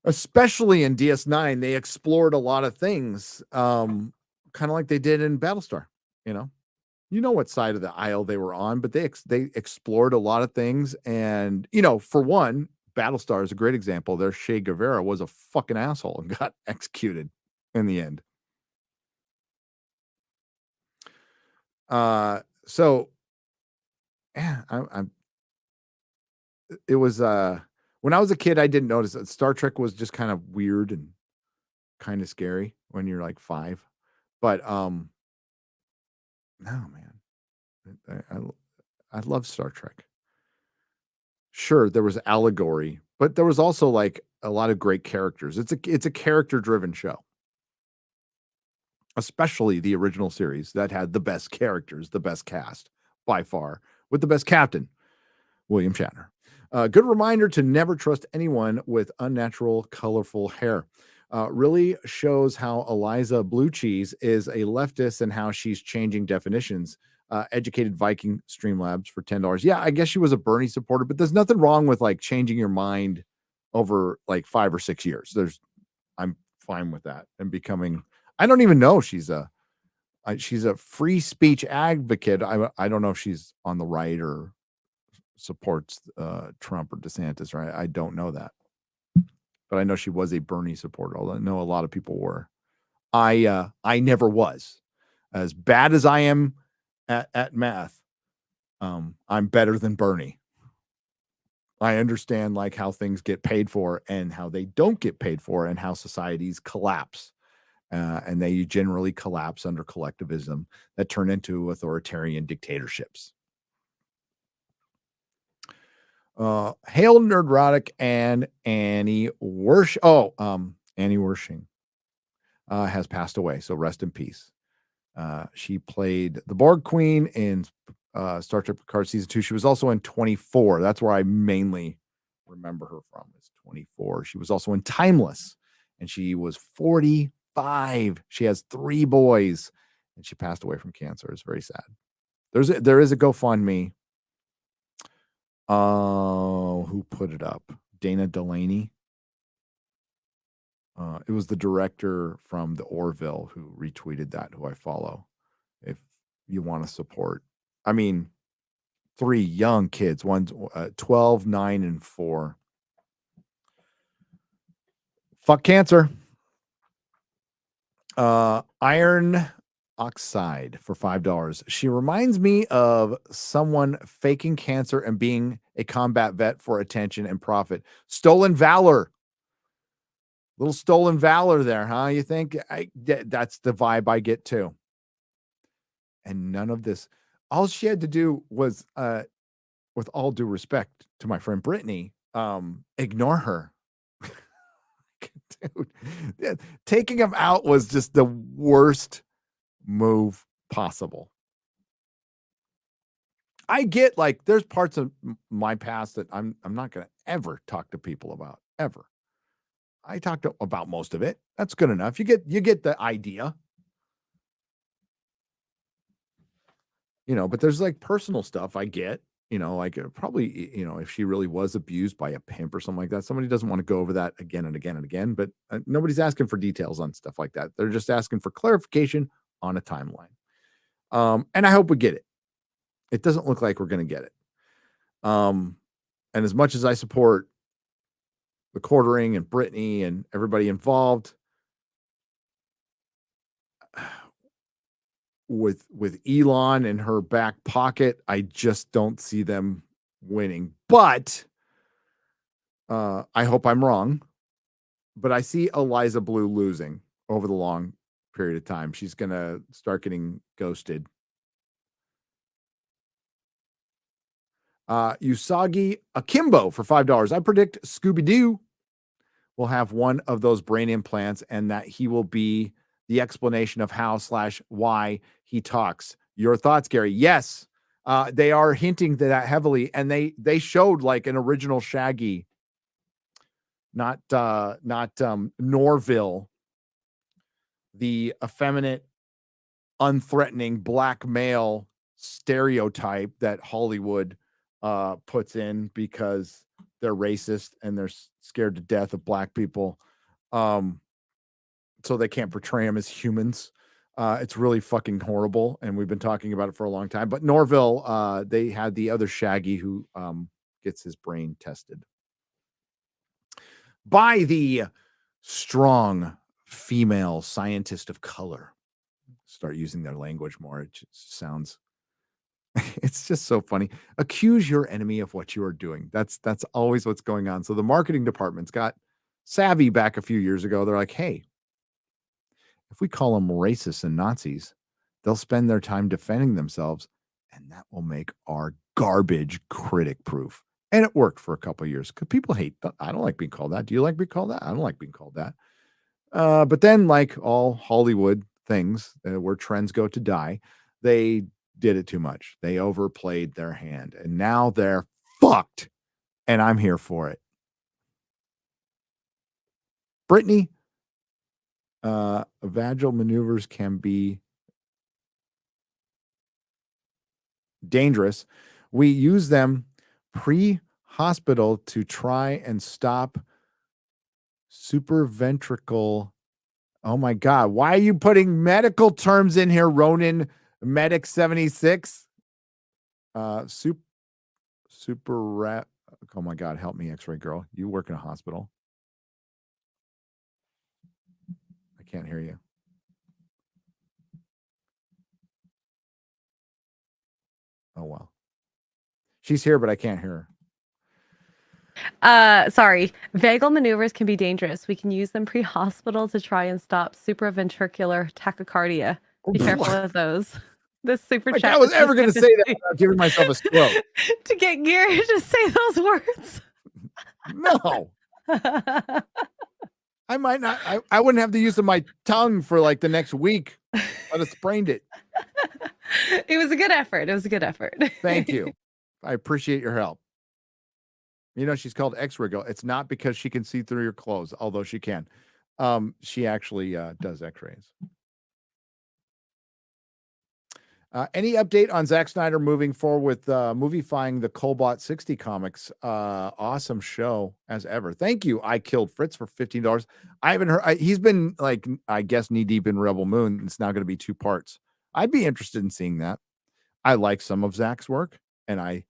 especially in DS9, they explored a lot of things, kind of like they did in Battlestar. You know what side of the aisle they were on, but they explored a lot of things. And for one, Battlestar is a great example. Their Che Guevara was a fucking asshole and got executed in the end. So yeah, it was when I was a kid, I didn't notice that Star Trek was just kind of weird and kind of scary when you're like 5. But no, man, I love Star Trek. Sure, there was allegory, but there was also like a lot of great characters. It's a character-driven show. Especially the original series that had the best characters, the best cast by far, with the best captain, William Shatner. Good reminder to never trust anyone with unnatural, colorful hair. Really shows how Eliza Blue Cheese is a leftist and how she's changing definitions. Educated Viking Streamlabs for $10. Yeah, I guess she was a Bernie supporter, but there's nothing wrong with like changing your mind over like 5 or 6 years. I'm fine with that and becoming. I don't even know she's a free speech advocate. I don't know if she's on the right or supports Trump or DeSantis, right? I don't know that, but I know she was a Bernie supporter. Although I know a lot of people were. I never was. As bad as I am at math, I'm better than Bernie. I understand like how things get paid for and how they don't get paid for and how societies collapse. And they generally collapse under collectivism that turn into authoritarian dictatorships. Hail Nerdrotic and Annie Wersh. Annie Wershing has passed away, so rest in peace. She played the Borg Queen in Star Trek Picard Season 2. She was also in 24. That's where I mainly remember her from. It's 24. She was also in Timeless, and she was 45. She has 3 boys, and she passed away from cancer. It's very sad. There is a GoFundMe. Who put it up? Dana Delaney. It was the director from the Orville who retweeted that, who I follow. If you want to support, I mean, 3 young kids, one's 12, 9, and 4. Fuck cancer. Iron Oxide for $5. She reminds me of someone faking cancer and being a combat vet for attention and profit. Stolen valor. Little stolen valor there, huh? You think? That's the vibe I get too. And none of this. all she had to do was, with all due respect to my friend Brittany, ignore her. Dude, taking him out was just the worst move possible. I get like there's parts of my past that I'm not going to ever talk to people about ever. I talked about most of it. That's good enough. You get the idea. But there's like personal stuff I get, like probably, if she really was abused by a pimp or something like that, somebody doesn't want to go over that again and again and again, but nobody's asking for details on stuff like that. They're just asking for clarification on a timeline. And I hope we get it. It doesn't look like we're going to get it. And as much as I support the quartering and Brittany and everybody involved, with Elon in her back pocket, I just don't see them winning. But I hope I'm wrong. But I see Eliza Blue losing over the long period of time. She's going to start getting ghosted. Usagi Akimbo for $5. I predict Scooby-Doo will have one of those brain implants and that he will be the explanation of how/why he talks. Your thoughts, Gary? Yes, they are hinting to that heavily, and they showed like an original Shaggy, not Norville, the effeminate, unthreatening black male stereotype that Hollywood puts in because they're racist and they're scared to death of black people. So they can't portray them as humans. It's really fucking horrible. And we've been talking about it for a long time, but Norville, they had the other Shaggy who gets his brain tested by the strong female scientist of color. Start using their language more. It just sounds, it's just so funny. Accuse your enemy of what you are doing. That's always what's going on. So the marketing department's got savvy back a few years ago. They're like, hey, if we call them racists and Nazis, they'll spend their time defending themselves, and that will make our garbage critic proof. And it worked for a couple of years because people hate, I don't like being called that. Do you like being called that? I don't like being called that. But then, like all Hollywood things where trends go to die, they did it too much. They overplayed their hand, and now they're fucked, and I'm here for it. Brittany, vaginal maneuvers can be dangerous. We use them pre-hospital to try and stop supraventricular. Oh my God. Why are you putting medical terms in here, Ronin Medic 76? Oh my God. Help me, X-ray girl. You work in a hospital. I can't hear you. Oh, well. She's here, but I can't hear her. Sorry. Vagal maneuvers can be dangerous. We can use them pre-hospital to try and stop supraventricular tachycardia. Be careful with those. The super chat. I was ever going to say that without giving myself a stroke. To get Gary to say those words. No. I might not. I wouldn't have the use of my tongue for like the next week. I'd have sprained it. It was a good effort. It was a good effort. Thank you. I appreciate your help. She's called X-ray girl. It's not because she can see through your clothes, although she can. She actually does X-rays. Any update on Zack Snyder moving forward with movifying the Cobalt 60 comics? Awesome show as ever. Thank you. I Killed Fritz for $15. I haven't heard. He's been like, I guess, knee deep in Rebel Moon. It's now going to be 2 parts. I'd be interested in seeing that. I like some of Zack's work, and I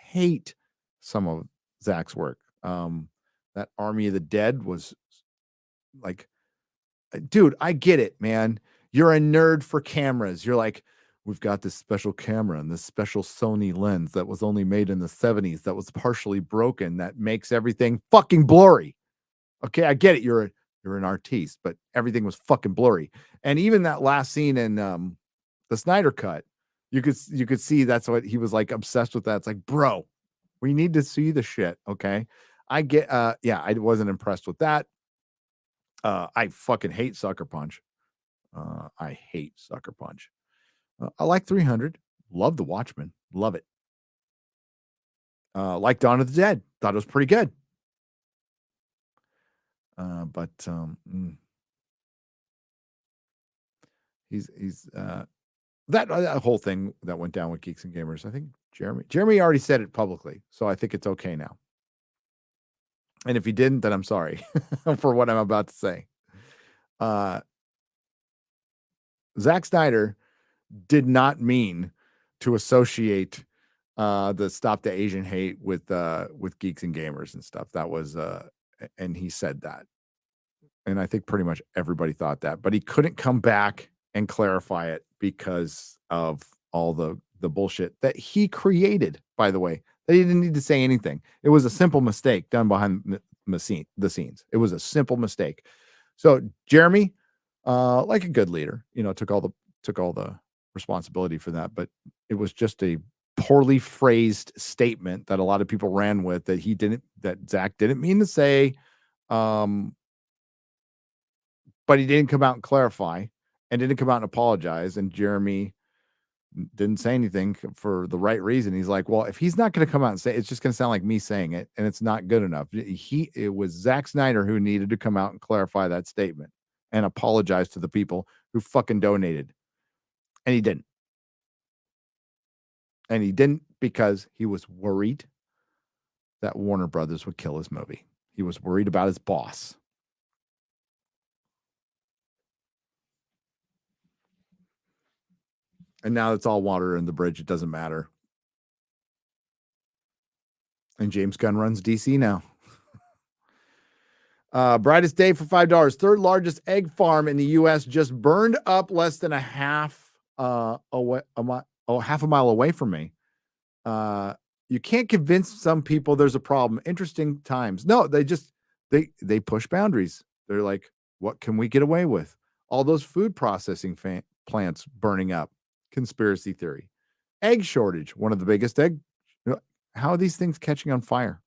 hate some of Zack's work. That Army of the Dead was like, dude, I get it, man. You're a nerd for cameras. You're like, we've got this special camera and this special Sony lens that was only made in the 70s that was partially broken that makes everything fucking blurry. Okay, I get it. You're an artiste, but everything was fucking blurry. And even that last scene in the Snyder Cut, You could see that's what he was like obsessed with. That it's like, bro, we need to see the shit. Okay, I get. Yeah, I wasn't impressed with that. I fucking hate Sucker Punch. I hate Sucker Punch. I like 300. Love The Watchmen. Love it. Like Dawn of the Dead. Thought it was pretty good. But he's that whole thing that went down with Geeks and Gamers. I think Jeremy already said it publicly, so I think it's okay now. And if he didn't, then I'm sorry for what I'm about to say. Zack Snyder did not mean to associate the Stop the Asian Hate with Geeks and Gamers and stuff. That was and he said that. And I think pretty much everybody thought that, but he couldn't come back and clarify it because of all the bullshit that he created, by the way, that he didn't need to say anything. It was a simple mistake done behind the scenes. It was a simple mistake. So Jeremy, like a good leader, took all the responsibility for that, but it was just a poorly phrased statement that a lot of people ran with that Zach didn't mean to say. But he didn't come out and clarify and didn't come out and apologize. And Jeremy didn't say anything for the right reason. He's like, well, if he's not going to come out and say it, it's just going to sound like me saying it, and it's not good enough. It was Zack Snyder who needed to come out and clarify that statement and apologize to the people who fucking donated. And he didn't. And he didn't because he was worried that Warner Brothers would kill his movie. He was worried about his boss. And now it's all water in the bridge. It doesn't matter. And James Gunn runs DC now. Brightest day for $5. Third largest egg farm in the U.S. just burned up less than half a mile away from me. You can't convince some people there's a problem. Interesting times. No, they push boundaries. They're like, what can we get away with? All those food processing plants burning up. Conspiracy theory. Egg shortage, one of the biggest egg. How are these things catching on fire?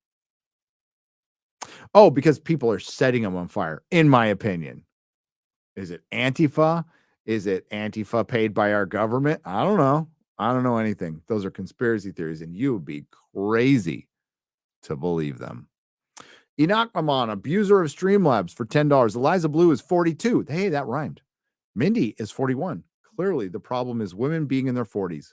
Oh, because people are setting them on fire, in my opinion. Is it Antifa? Is it Antifa paid by our government? I don't know. I don't know anything. Those are conspiracy theories, and you would be crazy to believe them. Enoch Maman, abuser of Streamlabs for $10. Eliza Blue is 42. Hey, that rhymed. Mindy is 41. Clearly, the problem is women being in their 40s.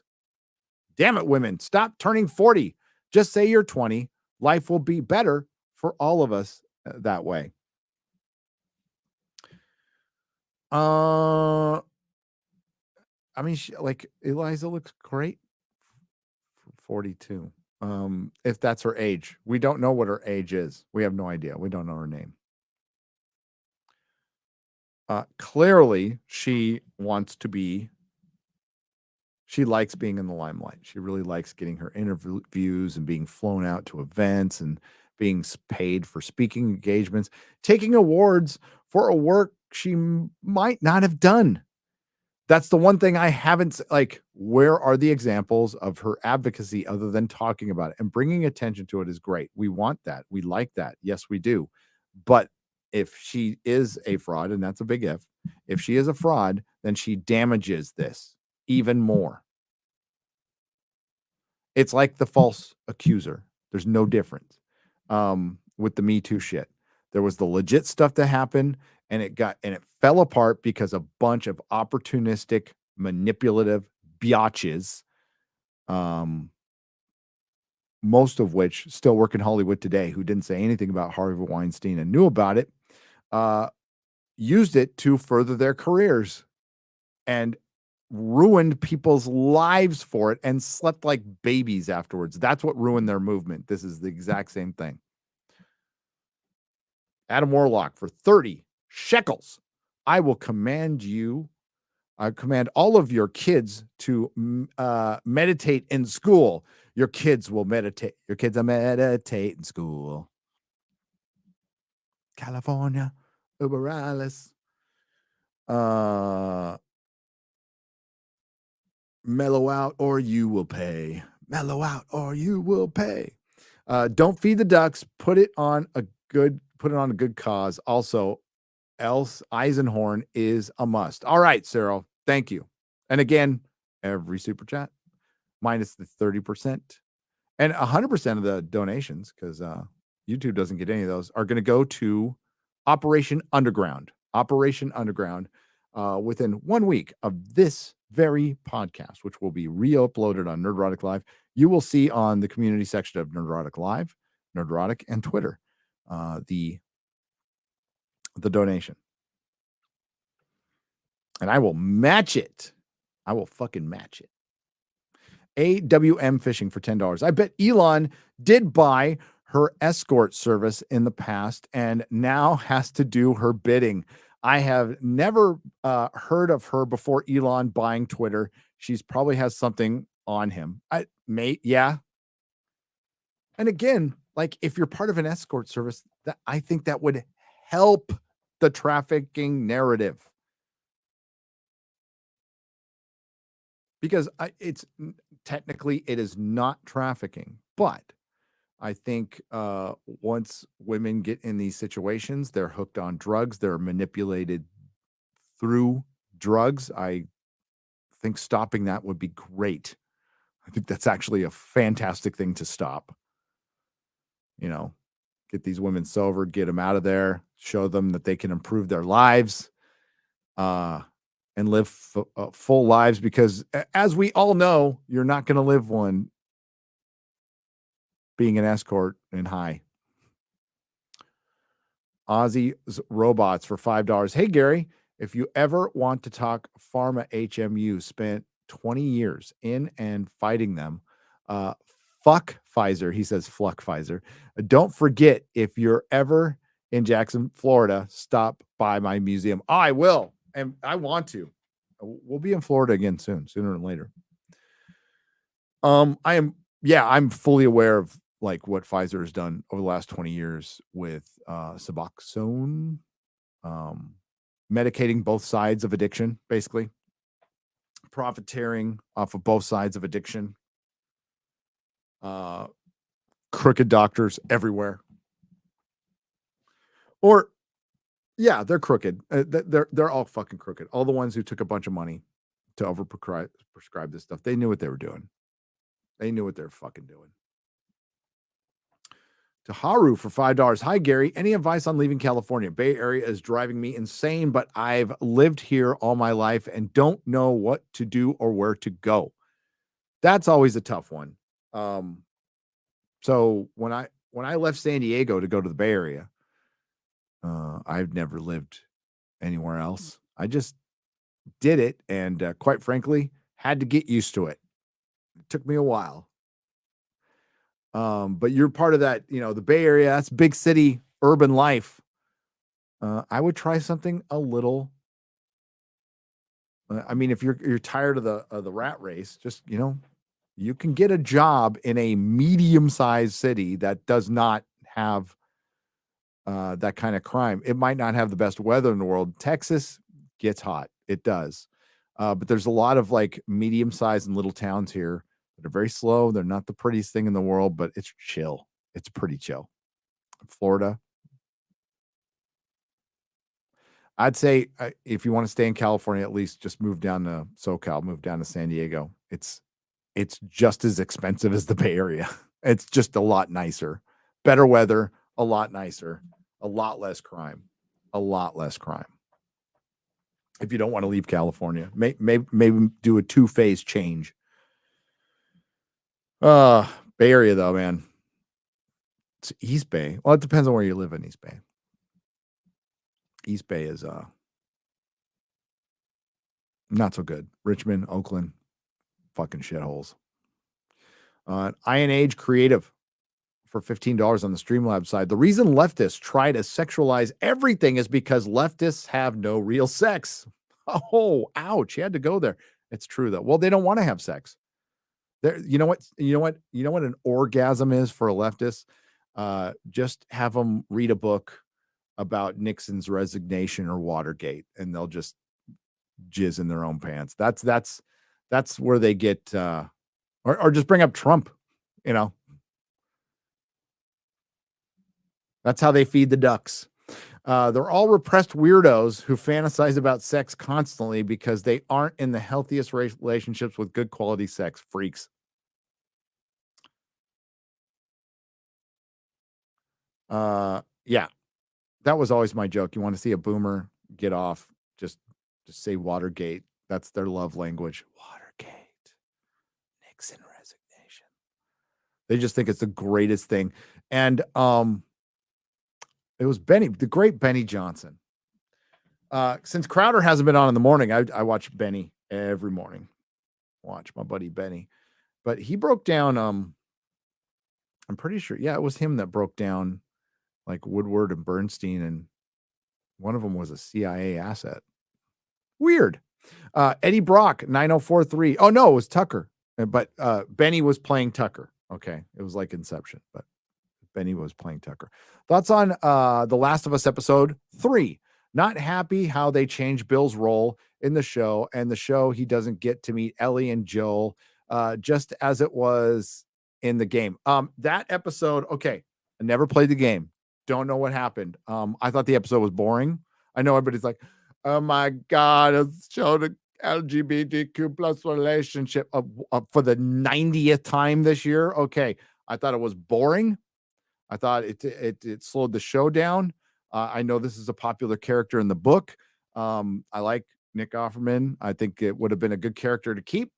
Damn it, women. Stop turning 40. Just say you're 20. Life will be better for all of us that way. I mean, Eliza looks great for 42. If that's her age. We don't know what her age is. We have no idea. We don't know her name. Clearly, she likes being in the limelight. She really likes getting her interviews and being flown out to events and being paid for speaking engagements, taking awards for a work she might not have done. That's the one thing I haven't, where are the examples of her advocacy other than talking about it? And bringing attention to it is great. We want that. We like that. Yes, we do. But if she is a fraud, and that's a big if she is a fraud, then she damages this even more. It's like the false accuser. There's no difference with the Me Too shit. There was the legit stuff that happened, and it fell apart because a bunch of opportunistic, manipulative biatches, most of which still work in Hollywood today, who didn't say anything about Harvey Weinstein and knew about it, used it to further their careers and ruined people's lives for it and slept like babies afterwards. That's what ruined their movement. This is the exact same thing. Adam Warlock for 30 shekels. I will command all of your kids to meditate in school. Your kids will meditate. Your kids will meditate in school. California, Uber Alice. Mellow out or you will pay. Mellow out or you will pay. Don't feed the ducks. Put it on a good cause. Also, else Eisenhorn is a must. All right, Cyril. Thank you. And again, every super chat minus the 30% and 100% of the donations, because YouTube doesn't get any of those, are going to go to Operation Underground. Operation Underground within 1 week of this very podcast, which will be re-uploaded on Nerdrotic Live. You will see on the community section of Nerdrotic Live, Nerdrotic, and Twitter the donation. And I will match it. I will fucking match it. AWM Fishing for $10. I bet Elon did buy her escort service in the past and now has to do her bidding. I have never heard of her before Elon buying Twitter. She's probably has something on him. Yeah. And again, like if you're part of an escort service, that I think that would help the trafficking narrative. Because it's technically it is not trafficking, but I think once women get in these situations, they're hooked on drugs, they're manipulated through drugs. I think stopping that would be great. I think that's actually a fantastic thing to stop. You know, get these women sober, get them out of there, show them that they can improve their lives. And live full lives, because as we all know, you're not going to live one being an escort and high. Ozzy's Robots for $5. Hey, Gary, if you ever want to talk pharma HMU, spent 20 years in and fighting them. Fuck Pfizer. He says, fuck Pfizer. Don't forget, if you're ever in Jackson, Florida, stop by my museum. I will. And I want to. We'll be in Florida again soon, sooner than later. I'm fully aware of like what Pfizer has done over the last 20 years with Suboxone, medicating both sides of addiction, basically profiteering off of both sides of addiction. Crooked doctors everywhere. Or yeah, they're crooked. They're all fucking crooked. All the ones who took a bunch of money to prescribe this stuff, they knew what they were doing. They knew what they were fucking doing. To Haru for $5. Hi, Gary. Any advice on leaving California? Bay Area is driving me insane, but I've lived here all my life and don't know what to do or where to go. That's always a tough one. So when I left San Diego to go to the Bay Area, I've never lived anywhere else. I just did it, and quite frankly, had to get used to it. It took me a while. But you're part of that, the Bay Area, that's big city, urban life. I would try something a little. I mean, if you're tired of the rat race, just, you can get a job in a medium-sized city that does not have that kind of crime. It might not have the best weather in the world. Texas gets hot. It does. But there's a lot of like medium-sized and little towns here that are very slow. They're not the prettiest thing in the world, but it's chill. It's pretty chill. Florida. I'd say if you want to stay in California, at least just move down to SoCal, move down to San Diego. It's just as expensive as the Bay Area. It's just a lot nicer. Better weather, a lot nicer, a lot less crime. A lot less crime. If you don't want to leave California, maybe do a 2-phase change. Bay Area though, man. It's East Bay. Well, it depends on where you live in East Bay. East Bay is not so good. Richmond, Oakland, fucking shitholes. Iron Age Creative for $15 on the Streamlabs side. The reason leftists try to sexualize everything is because leftists have no real sex. Oh, ouch. You had to go there. It's true though. Well, they don't want to have sex. You know what an orgasm is for a leftist? Just have them read a book about Nixon's resignation or Watergate, and they'll just jizz in their own pants. That's That's where they get, or just bring up Trump, you know. That's how they feed the ducks. They're all repressed weirdos who fantasize about sex constantly because they aren't in the healthiest relationships with good quality sex. Freaks. Yeah, that was always my joke. You want to see a boomer get off, just say Watergate. That's their love language. Watergate. Nixon resignation. They just think it's the greatest thing. And it was the great Benny Johnson. Since Crowder hasn't been on in the morning, I watch Benny every morning. Watch my buddy Benny. But he broke down, I'm pretty sure, yeah, it was him that broke down like Woodward and Bernstein, and one of them was a CIA asset. Weird. Eddie Brock, 9043. Oh, no, it was Tucker. But Benny was playing Tucker. Okay. It was like Inception, but Benny was playing Tucker. Thoughts on The Last of Us episode 3. Not happy how they changed Bill's role in the show, and the show he doesn't get to meet Ellie and Joel just as it was in the game. That episode, okay, I never played the game. Don't know what happened. I thought the episode was boring. I know everybody's like, oh my God, it's showed an LGBTQ plus relationship for the 90th time this year. Okay. I thought it was boring. I thought it slowed the show down. I know this is a popular character in the book. I like Nick Offerman. I think it would have been a good character to keep.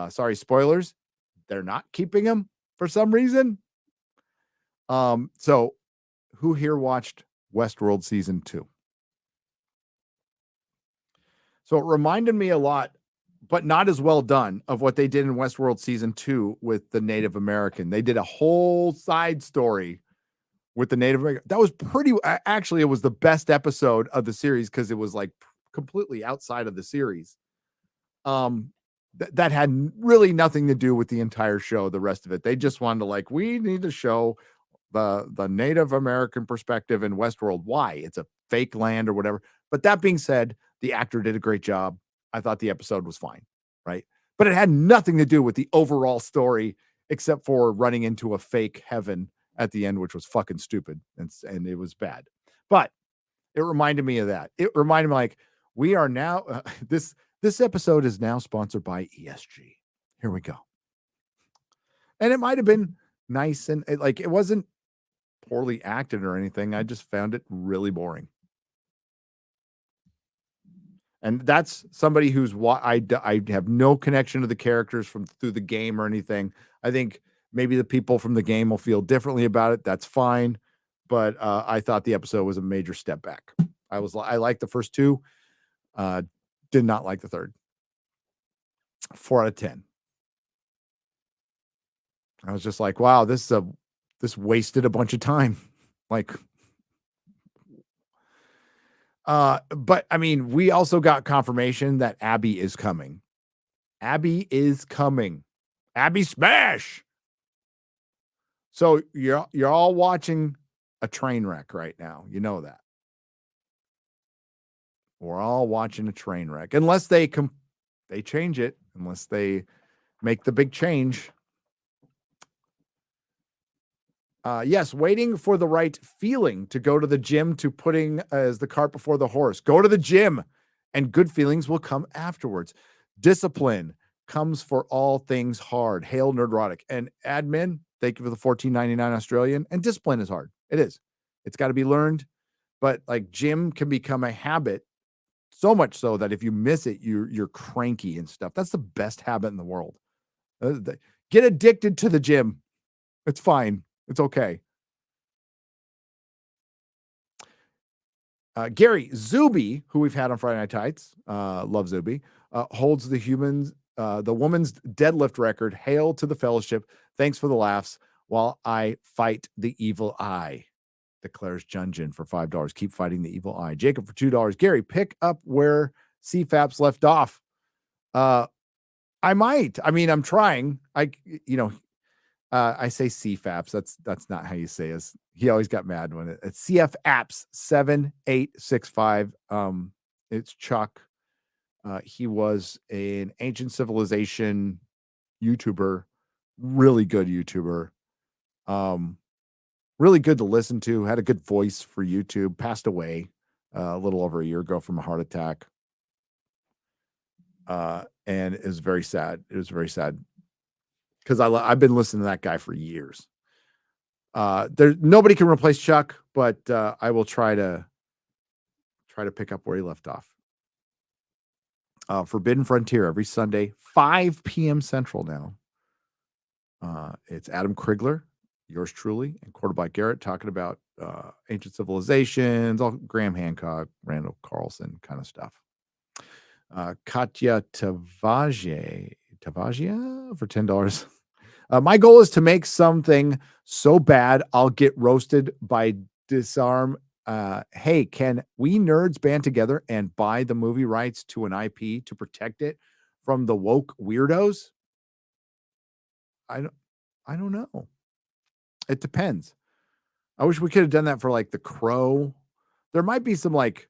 Sorry, spoilers. They're not keeping him for some reason. So who here watched Westworld season 2? So it reminded me a lot, but not as well done, of what they did in Westworld season 2 with the Native American. They did a whole side story with the Native American. That was actually, it was the best episode of the series because it was like completely outside of the series. That had really nothing to do with the entire show, the rest of it. They just wanted to we need to show the Native American perspective in Westworld. Why? It's a fake land or whatever. But that being said, the actor did a great job. I thought the episode was fine, right? But it had nothing to do with the overall story except for running into a fake heaven at the end, which was fucking stupid, and it was bad. But it reminded me of that. It reminded me we are now this episode is now sponsored by ESG. Here we go. And it might have been nice, and it wasn't poorly acted or anything. I just found it really boring. And that's somebody who's I have no connection to the characters through the game or anything. I think maybe the people from the game will feel differently about it. That's fine. But I thought the episode was a major step back. I liked the first 2. Did not like the third. 4 out of 10. I was just like, wow, this wasted a bunch of time. But I mean, we also got confirmation that Abby is coming. Abby is coming. Abby smash. So you're all watching a train wreck right now. You know that. We're all watching a train wreck. Unless they change it. Unless they make the big change. Yes, waiting for the right feeling to go to the gym, to putting as the cart before the horse. Go to the gym and good feelings will come afterwards. Discipline comes for all things hard. Hail Nerdrotic. And admin, thank you for the $14.99 Australian. And discipline is hard. It is. It's got to be learned. But gym can become a habit, so much so that if you miss it, you're cranky and stuff. That's the best habit in the world. Get addicted to the gym. It's fine. It's okay. Gary Zuby, who we've had on Friday Night Tights, love Zuby, holds the woman's deadlift record. Hail to the fellowship. Thanks for the laughs while I fight the evil eye, declares Junjin for $5. Keep fighting the evil eye. Jacob for $2. Gary, pick up where CFAPs left off. I might. I mean, I'm trying. I say CFAPs. That's not how you say it. He always got mad when it's CF apps 7865. It's Chuck He was an ancient civilization YouTuber, really good YouTuber. Really good to listen to, had a good voice for YouTube, passed away a little over a year ago from a heart attack. And it was very sad. It was very sad because I've been listening to that guy for years. Nobody can replace Chuck, but I will try to pick up where he left off. Forbidden Frontier every Sunday, 5 p.m. Central now. It's Adam Krigler, yours truly, and Quarterback Garrett talking about ancient civilizations, all Graham Hancock, Randall Carlson kind of stuff. Katya Tavagia for $10. My goal is to make something so bad I'll get roasted by Disarm. Hey, can we nerds band together and buy the movie rights to an IP to protect it from the woke weirdos? I don't know. It depends. I wish we could have done that for like The Crow. There might be some like,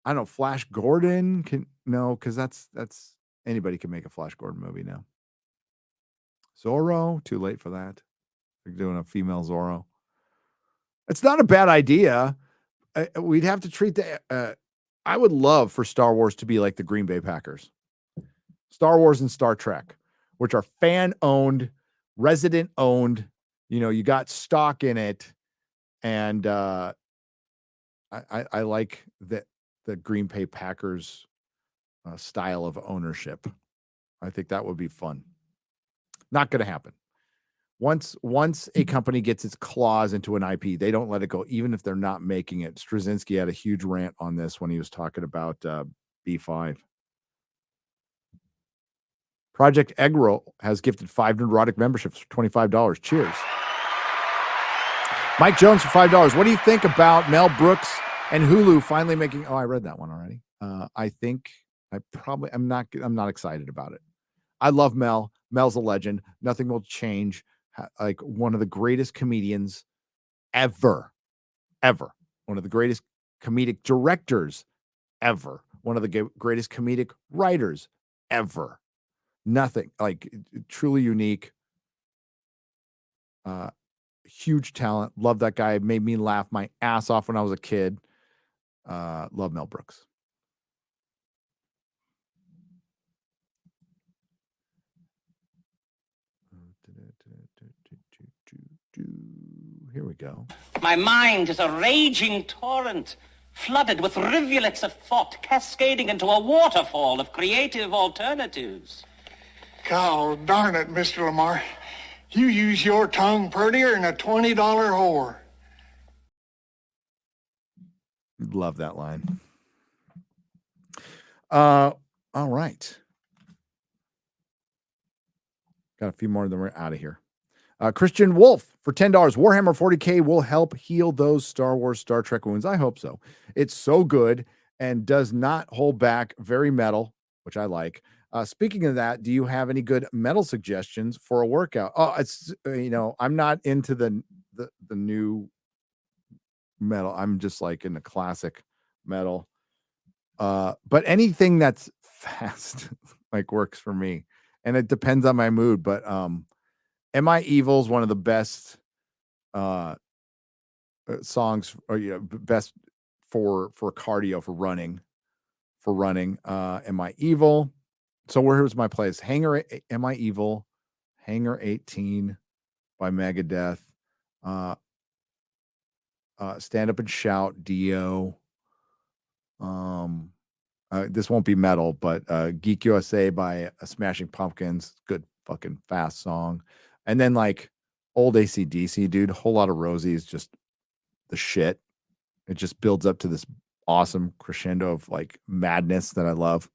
I don't know, Flash Gordon because that's anybody can make a Flash Gordon movie now. Zorro, too late for that. They're doing a female Zorro. It's not a bad idea. We'd have to treat I would love for Star Wars to be like the Green Bay Packers. Star Wars and Star Trek, which are fan-owned, resident-owned. You got stock in it. And I like the Green Bay Packers style of ownership. I think that would be fun. Not going to happen. Once a company gets its claws into an IP, they don't let it go, even if they're not making it. Straczynski had a huge rant on this when he was talking about B5. Project Eggroll has gifted 5 Nerdrotic memberships for $25. Cheers. Mike Jones for $5. What do you think about Mel Brooks and Hulu finally making? Oh, I read that one already. I think I'm not excited about it. I love Mel. Mel's a legend. Nothing will change. Like one of the greatest comedians ever. One of the greatest comedic directors ever. One of the greatest comedic writers ever. Nothing like truly unique. Huge talent. Love that guy. Made me laugh my ass off when I was a kid. Love Mel Brooks. Here we go. My mind is a raging torrent, flooded with rivulets of thought, cascading into a waterfall of creative alternatives. God darn it, Mr. Lamar. You use your tongue prettier than a $20 whore. Love that line. All right. Got a few more, then we're out of here. Christian Wolf for $10. Warhammer 40K will help heal those Star Wars, Star Trek wounds. I hope so. It's so good and does not hold back. Very metal, which I like. Speaking of that, do you have any good metal suggestions for a workout? Oh, it's I'm not into the new metal. I'm just like in the classic metal. But anything that's fast like works for me, and it depends on my mood. But Am I Evil is one of the best songs, or best for cardio, for running. Am I Evil? So where's my place? Am I Evil? Hangar 18 by Megadeth. Stand Up and Shout, Dio. This won't be metal, but Geek USA by Smashing Pumpkins. Good fucking fast song. And then like old AC/DC, dude, Whole Lot of Rosie is just the shit. It just builds up to this awesome crescendo of like madness that I love.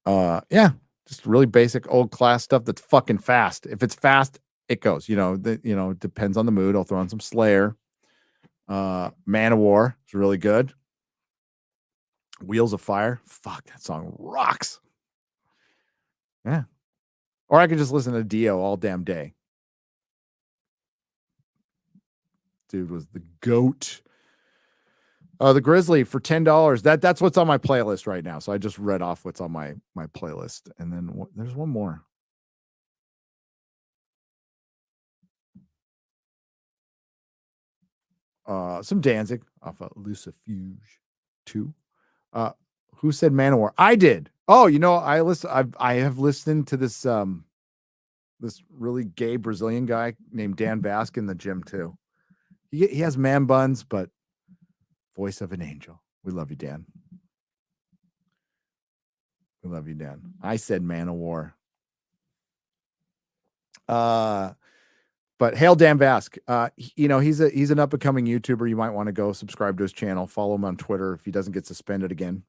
Yeah, just really basic old class stuff that's fucking fast. If it's fast, it goes. Depends on the mood. I'll throw on some Slayer. Manowar is really good. Wheels of Fire. Fuck, that song rocks. Yeah. Or I could just listen to Dio all damn day. Dude was the GOAT. The Grizzly for $10. That's what's on my playlist right now. So I just read off what's on my playlist, and then there's one more. Some Danzig off of Lucifuge 2. Who said Manowar? I did. Oh, I have listened to this this really gay Brazilian guy named Dan Vasque in the gym too. He has man buns, but voice of an angel. We love you, Dan. We love you, Dan. I said Manowar. But hail Dan Vasque. He's an up and coming YouTuber. You might want to go subscribe to his channel, follow him on Twitter if he doesn't get suspended again.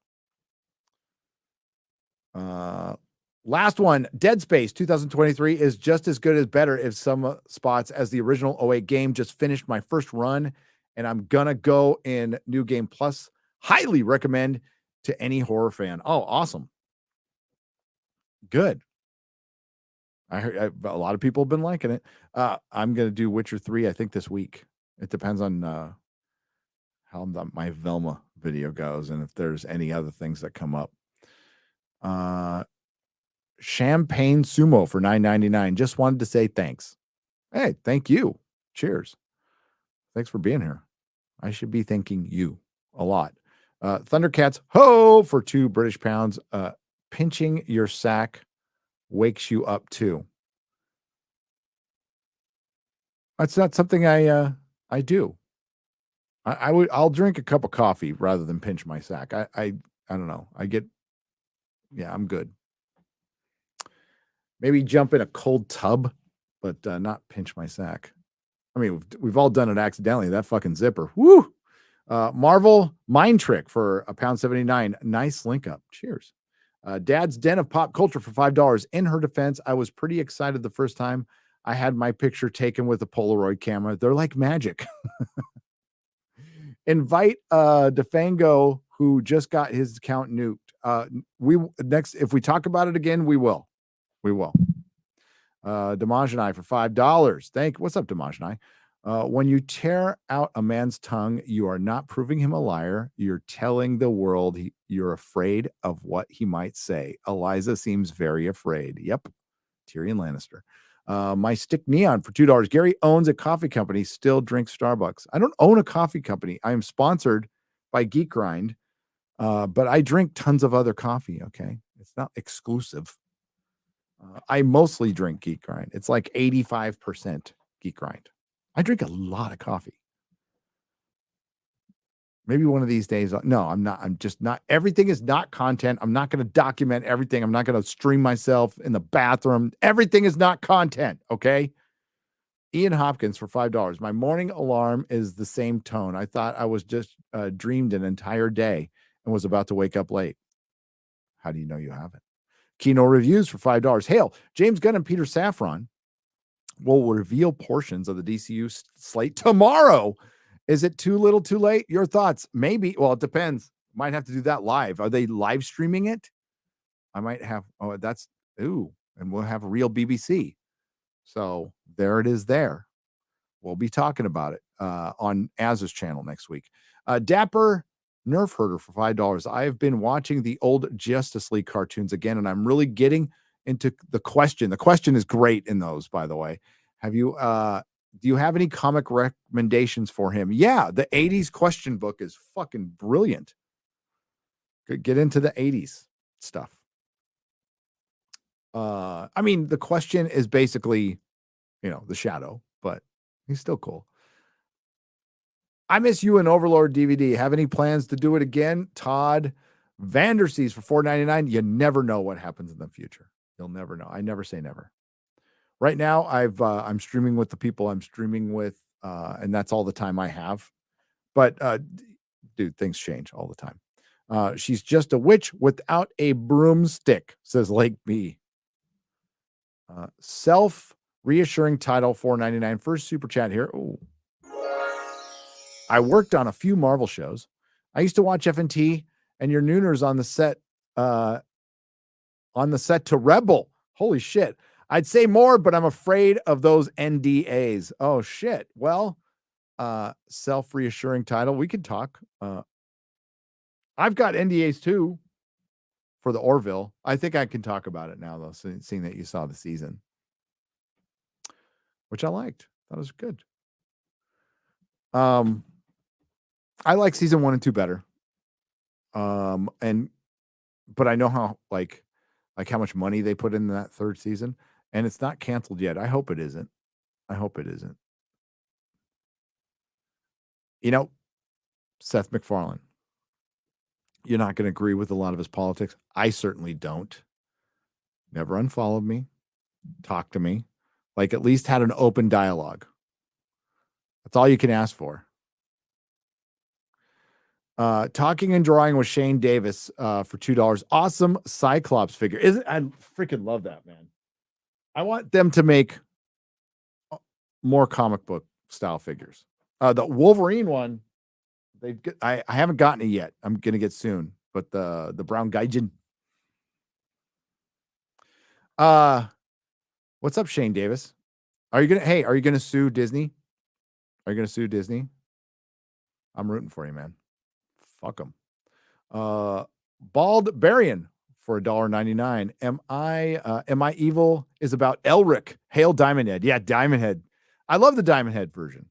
Last one, Dead Space 2023 is just as good as better if some spots as the original 08 game. Just finished my first run, and I'm gonna go in New Game Plus. Highly recommend to any horror fan. Oh, awesome. Good. I heard a lot of people have been liking it. I'm going to do Witcher 3, I think, this week. It depends on how my Velma video goes and if there's any other things that come up. Champagne Sumo for $9.99. Just wanted to say thanks. Hey, thank you. Cheers. Thanks for being here. I should be thanking you a lot. Thundercats, ho, for £2 British. Pinching your sack wakes you up too. That's not something I do. I'll drink a cup of coffee rather than pinch my sack. I don't know. I'm good. Maybe jump in a cold tub, but not pinch my sack. I mean, we've all done it accidentally. That fucking zipper. Woo! Marvel Mind Trick for £1.79. Nice link up. Cheers. Dad's Den of Pop Culture for $5. In her defense, I was pretty excited the first time I had my picture taken with a Polaroid camera. They're like magic. Invite Defango, who just got his account nuked. If we talk about it again, we will. We will. Damajanai for $5. What's up, Damajanai? When you tear out a man's tongue, you are not proving him a liar. You're telling the world you're afraid of what he might say. Eliza seems very afraid. Yep. Tyrion Lannister. My Stick Neon for $2. Gary owns a coffee company, still drinks Starbucks. I don't own a coffee company. I am sponsored by Geek Grind, but I drink tons of other coffee, okay? It's not exclusive. I mostly drink Geek Grind. It's like 85% Geek Grind. I drink a lot of coffee. Maybe one of these days. No, I'm not. I'm just not. Everything is not content. I'm not going to document everything. I'm not going to stream myself in the bathroom. Everything is not content. Okay. Ian Hopkins for $5. My morning alarm is the same tone. I thought I was just dreamed an entire day and was about to wake up late. How do you know you haven't? Kino Reviews for $5. Hail, James Gunn and Peter Safran will reveal portions of the DCU slate tomorrow. Is it too little too late? Your thoughts? Maybe. Well, it depends. Might have to do that live. Are they live streaming it? I might have. Oh, and we'll have a real BBC. So there it is there. We'll be talking about it on Az's channel next week. Dapper Nerf Herder for $5. I have been watching the old Justice League cartoons again, and I'm really getting into the question. The question is great in those, by the way. Have you do you have any comic recommendations for him? Yeah, the 80s question book is fucking brilliant. Get into the 80s stuff. I mean, the question is basically, the Shadow, but he's still cool. I Miss You and Overlord DVD. Have any plans to do it again? Todd Vanderseas for $4.99. You never know what happens in the future. You'll never know. I never say never. Right now, I'm streaming with the people I'm streaming with, and that's all the time I have. But dude, things change all the time. She's just a witch without a broomstick, says Lake B. Self-reassuring title, $4.99. First super chat here. Ooh. I worked on a few Marvel shows. I used to watch FNT and your Nooners on the set to Rebel. Holy shit. I'd say more, but I'm afraid of those NDAs. Oh shit. Well, self-reassuring title. We could talk I've got NDAs too for the Orville. I think I can talk about it now, though, seeing that you saw the season, which I liked. That was good. I like season 1 and 2 better. But I know how how much money they put in that third season, and it's not canceled yet. I hope it isn't. You know, Seth MacFarlane, you're not going to agree with a lot of his politics. I certainly don't. Never unfollowed me, talked to me, at least had an open dialogue. That's all you can ask for. Talking and drawing with Shane Davis for $2. Awesome Cyclops figure. I freaking love that, man. I want them to make more comic book style figures. The Wolverine one, I haven't gotten it yet. I'm gonna get soon. But the Brown Gaijin. What's up, Shane Davis? Are you gonna sue Disney? Are you gonna sue Disney? I'm rooting for you, man. Fuck them. Bald Barian for $1.99. Am I evil is about Elric. Hail Diamond Head. Yeah, Diamond Head. I love the Diamond Head version.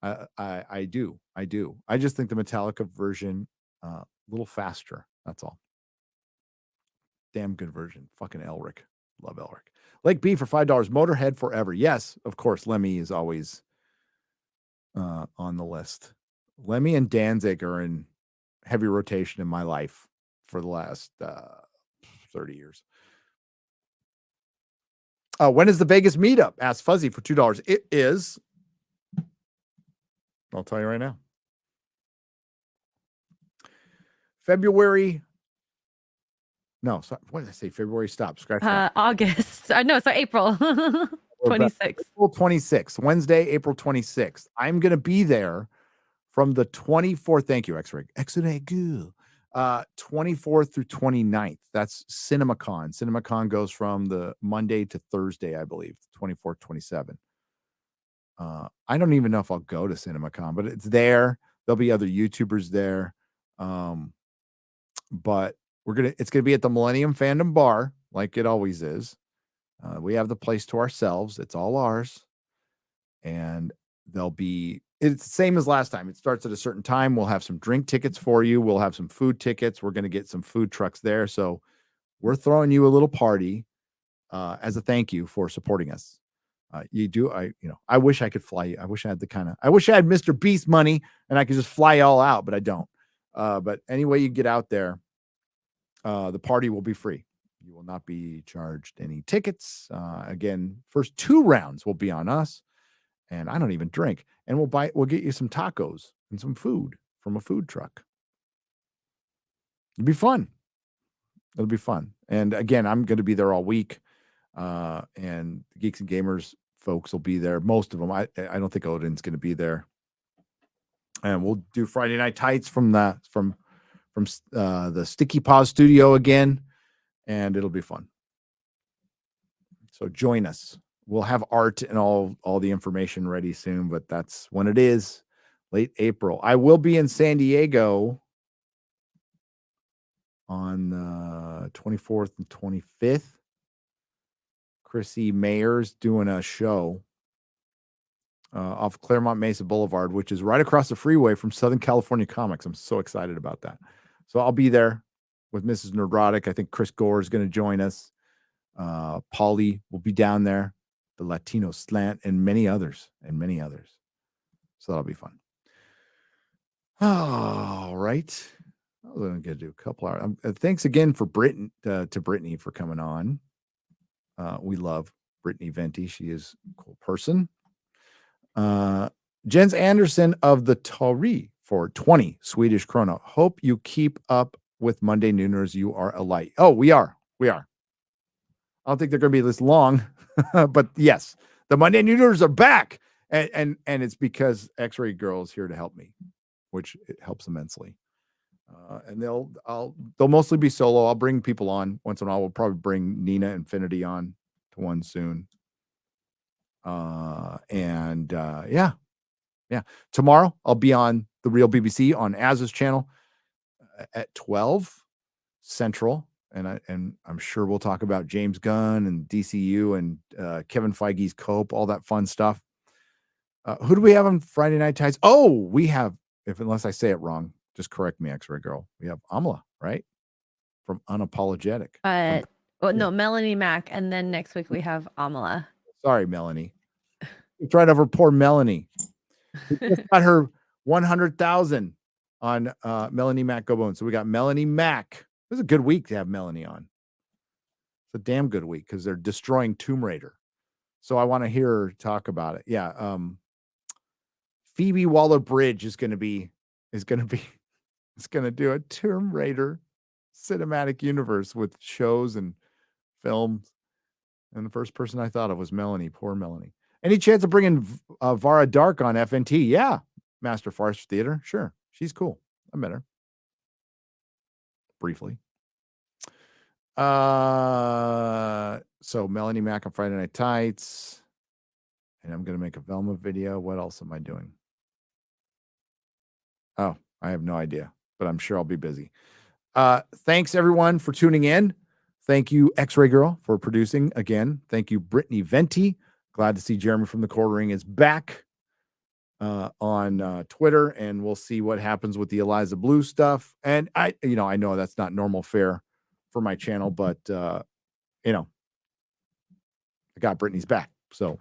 I do. I just think the Metallica version a little faster. That's all. Damn good version. Fucking Elric. Love Elric. Lake B for $5. Motorhead forever. Yes, of course. Lemmy is always on the list. Lemmy and Danzig are in heavy rotation in my life for the last 30 years. When is the Vegas meetup? Asked Fuzzy for $2. It is. I'll tell you right now. February. No, sorry, what did I say? February. Stop. Scratch that. August. No, sorry, April 26th. April 26th. Wednesday, April 26th. I'm going to be there from the 24th. Thank you, X-Ray. X-Ray Goo. 24th through 29th. That's CinemaCon. CinemaCon goes from the Monday to Thursday, I believe. 24th, 27th. I don't even know if I'll go to CinemaCon, but it's there. There'll be other YouTubers there. But it's gonna be at the Millennium Fandom Bar, like it always is. We have the place to ourselves. It's all ours. And it's the same as last time. It starts at a certain time. We'll have some drink tickets for you. We'll have some food tickets. We're going to get some food trucks there. So we're throwing you a little party as a thank you for supporting us. I wish I could fly you. I wish I had Mr. Beast money and I could just fly all out, but I don't. But anyway, you get out there, the party will be free. You will not be charged any tickets. Again, first 2 rounds will be on us, and I don't even drink. And we'll get you some tacos and some food from a food truck. It'll be fun. And again, I'm going to be there all week. And the Geeks and Gamers folks will be there. Most of them. I don't think Odin's going to be there. And we'll do Friday Night Tights from the Sticky Paws studio again, and it'll be fun. So join us. We'll have art and all the information ready soon, but that's when it is, late April. I will be in San Diego on the 24th and 25th. Chrissy Mayer's doing a show off Claremont Mesa Boulevard, which is right across the freeway from Southern California Comics. I'm so excited about that. So I'll be there with Mrs. Nerdrotic. I think Chris Gore is going to join us. Paulie will be down there, the Latino Slant, and many others. So that'll be fun. All right. I was going to do a couple hours. Thanks again for to Brittany for coming on. We love Brittany Venti. She is a cool person. Jens Anderson of the Tori for 20 Swedish krona. Hope you keep up with Monday Nooners. You are a light. Oh, we are. I don't think they're going to be this long, but yes, the Monday Nooners are back, and it's because X-Ray Girl is here to help me, which it helps immensely. And they'll mostly be solo. I'll bring people on once in a while. We'll probably bring Nina Infinity on to one soon. Yeah. Tomorrow I'll be on the Real BBC on Az's channel. at 12 Central. And I'm sure we'll talk about James Gunn and DCU and Kevin Feige's Cope, all that fun stuff. Who do we have on Friday Night Tights? Oh, we have, unless I say it wrong, just correct me, X-Ray Girl. We have Amala, right? From Unapologetic. No, Melanie Mack, and then next week we have Amala. Sorry, Melanie. It's right over poor Melanie. We just got her 100,000 on Melanie Mack Go Bone. So we got Melanie Mack. It was a good week to have Melanie on. It's a damn good week because they're destroying Tomb Raider. So I want to hear her talk about it. Yeah. Phoebe Waller-Bridge is going to do a Tomb Raider cinematic universe with shows and films. And the first person I thought of was Melanie. Poor Melanie. Any chance of bringing Vara Dark on FNT? Yeah. Master Farce Theater. Sure. She's cool. I met her. Briefly. So Melanie Mack on Friday Night Tights. And I'm going to make a Velma video. What else am I doing? Oh, I have no idea, but I'm sure I'll be busy. Thanks everyone for tuning in. Thank you, X-Ray Girl, for producing again. Thank you, Brittany Venti. Glad to see Jeremy from the Quartering is back on Twitter, and we'll see what happens with the Eliza Blue stuff. And I know that's not normal fare for my channel, but I got Brittany's back. So,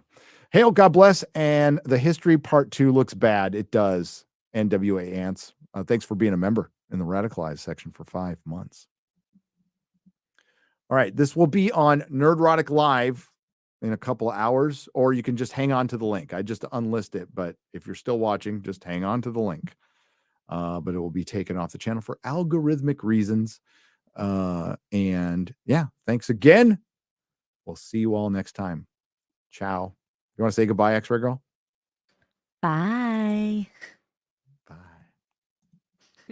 hail, God bless, and the history part 2 looks bad. It does. NWA Ants. Thanks for being a member in the Radicalized section for 5 months. All right, this will be on Nerdrotic Live in a couple of hours, or you can just hang on to the link. I just unlist it, but if you're still watching, just hang on to the link. But it will be taken off the channel for algorithmic reasons. And yeah, thanks again. We'll see you all next time. Ciao. You want to say goodbye, X-Ray Girl? Bye.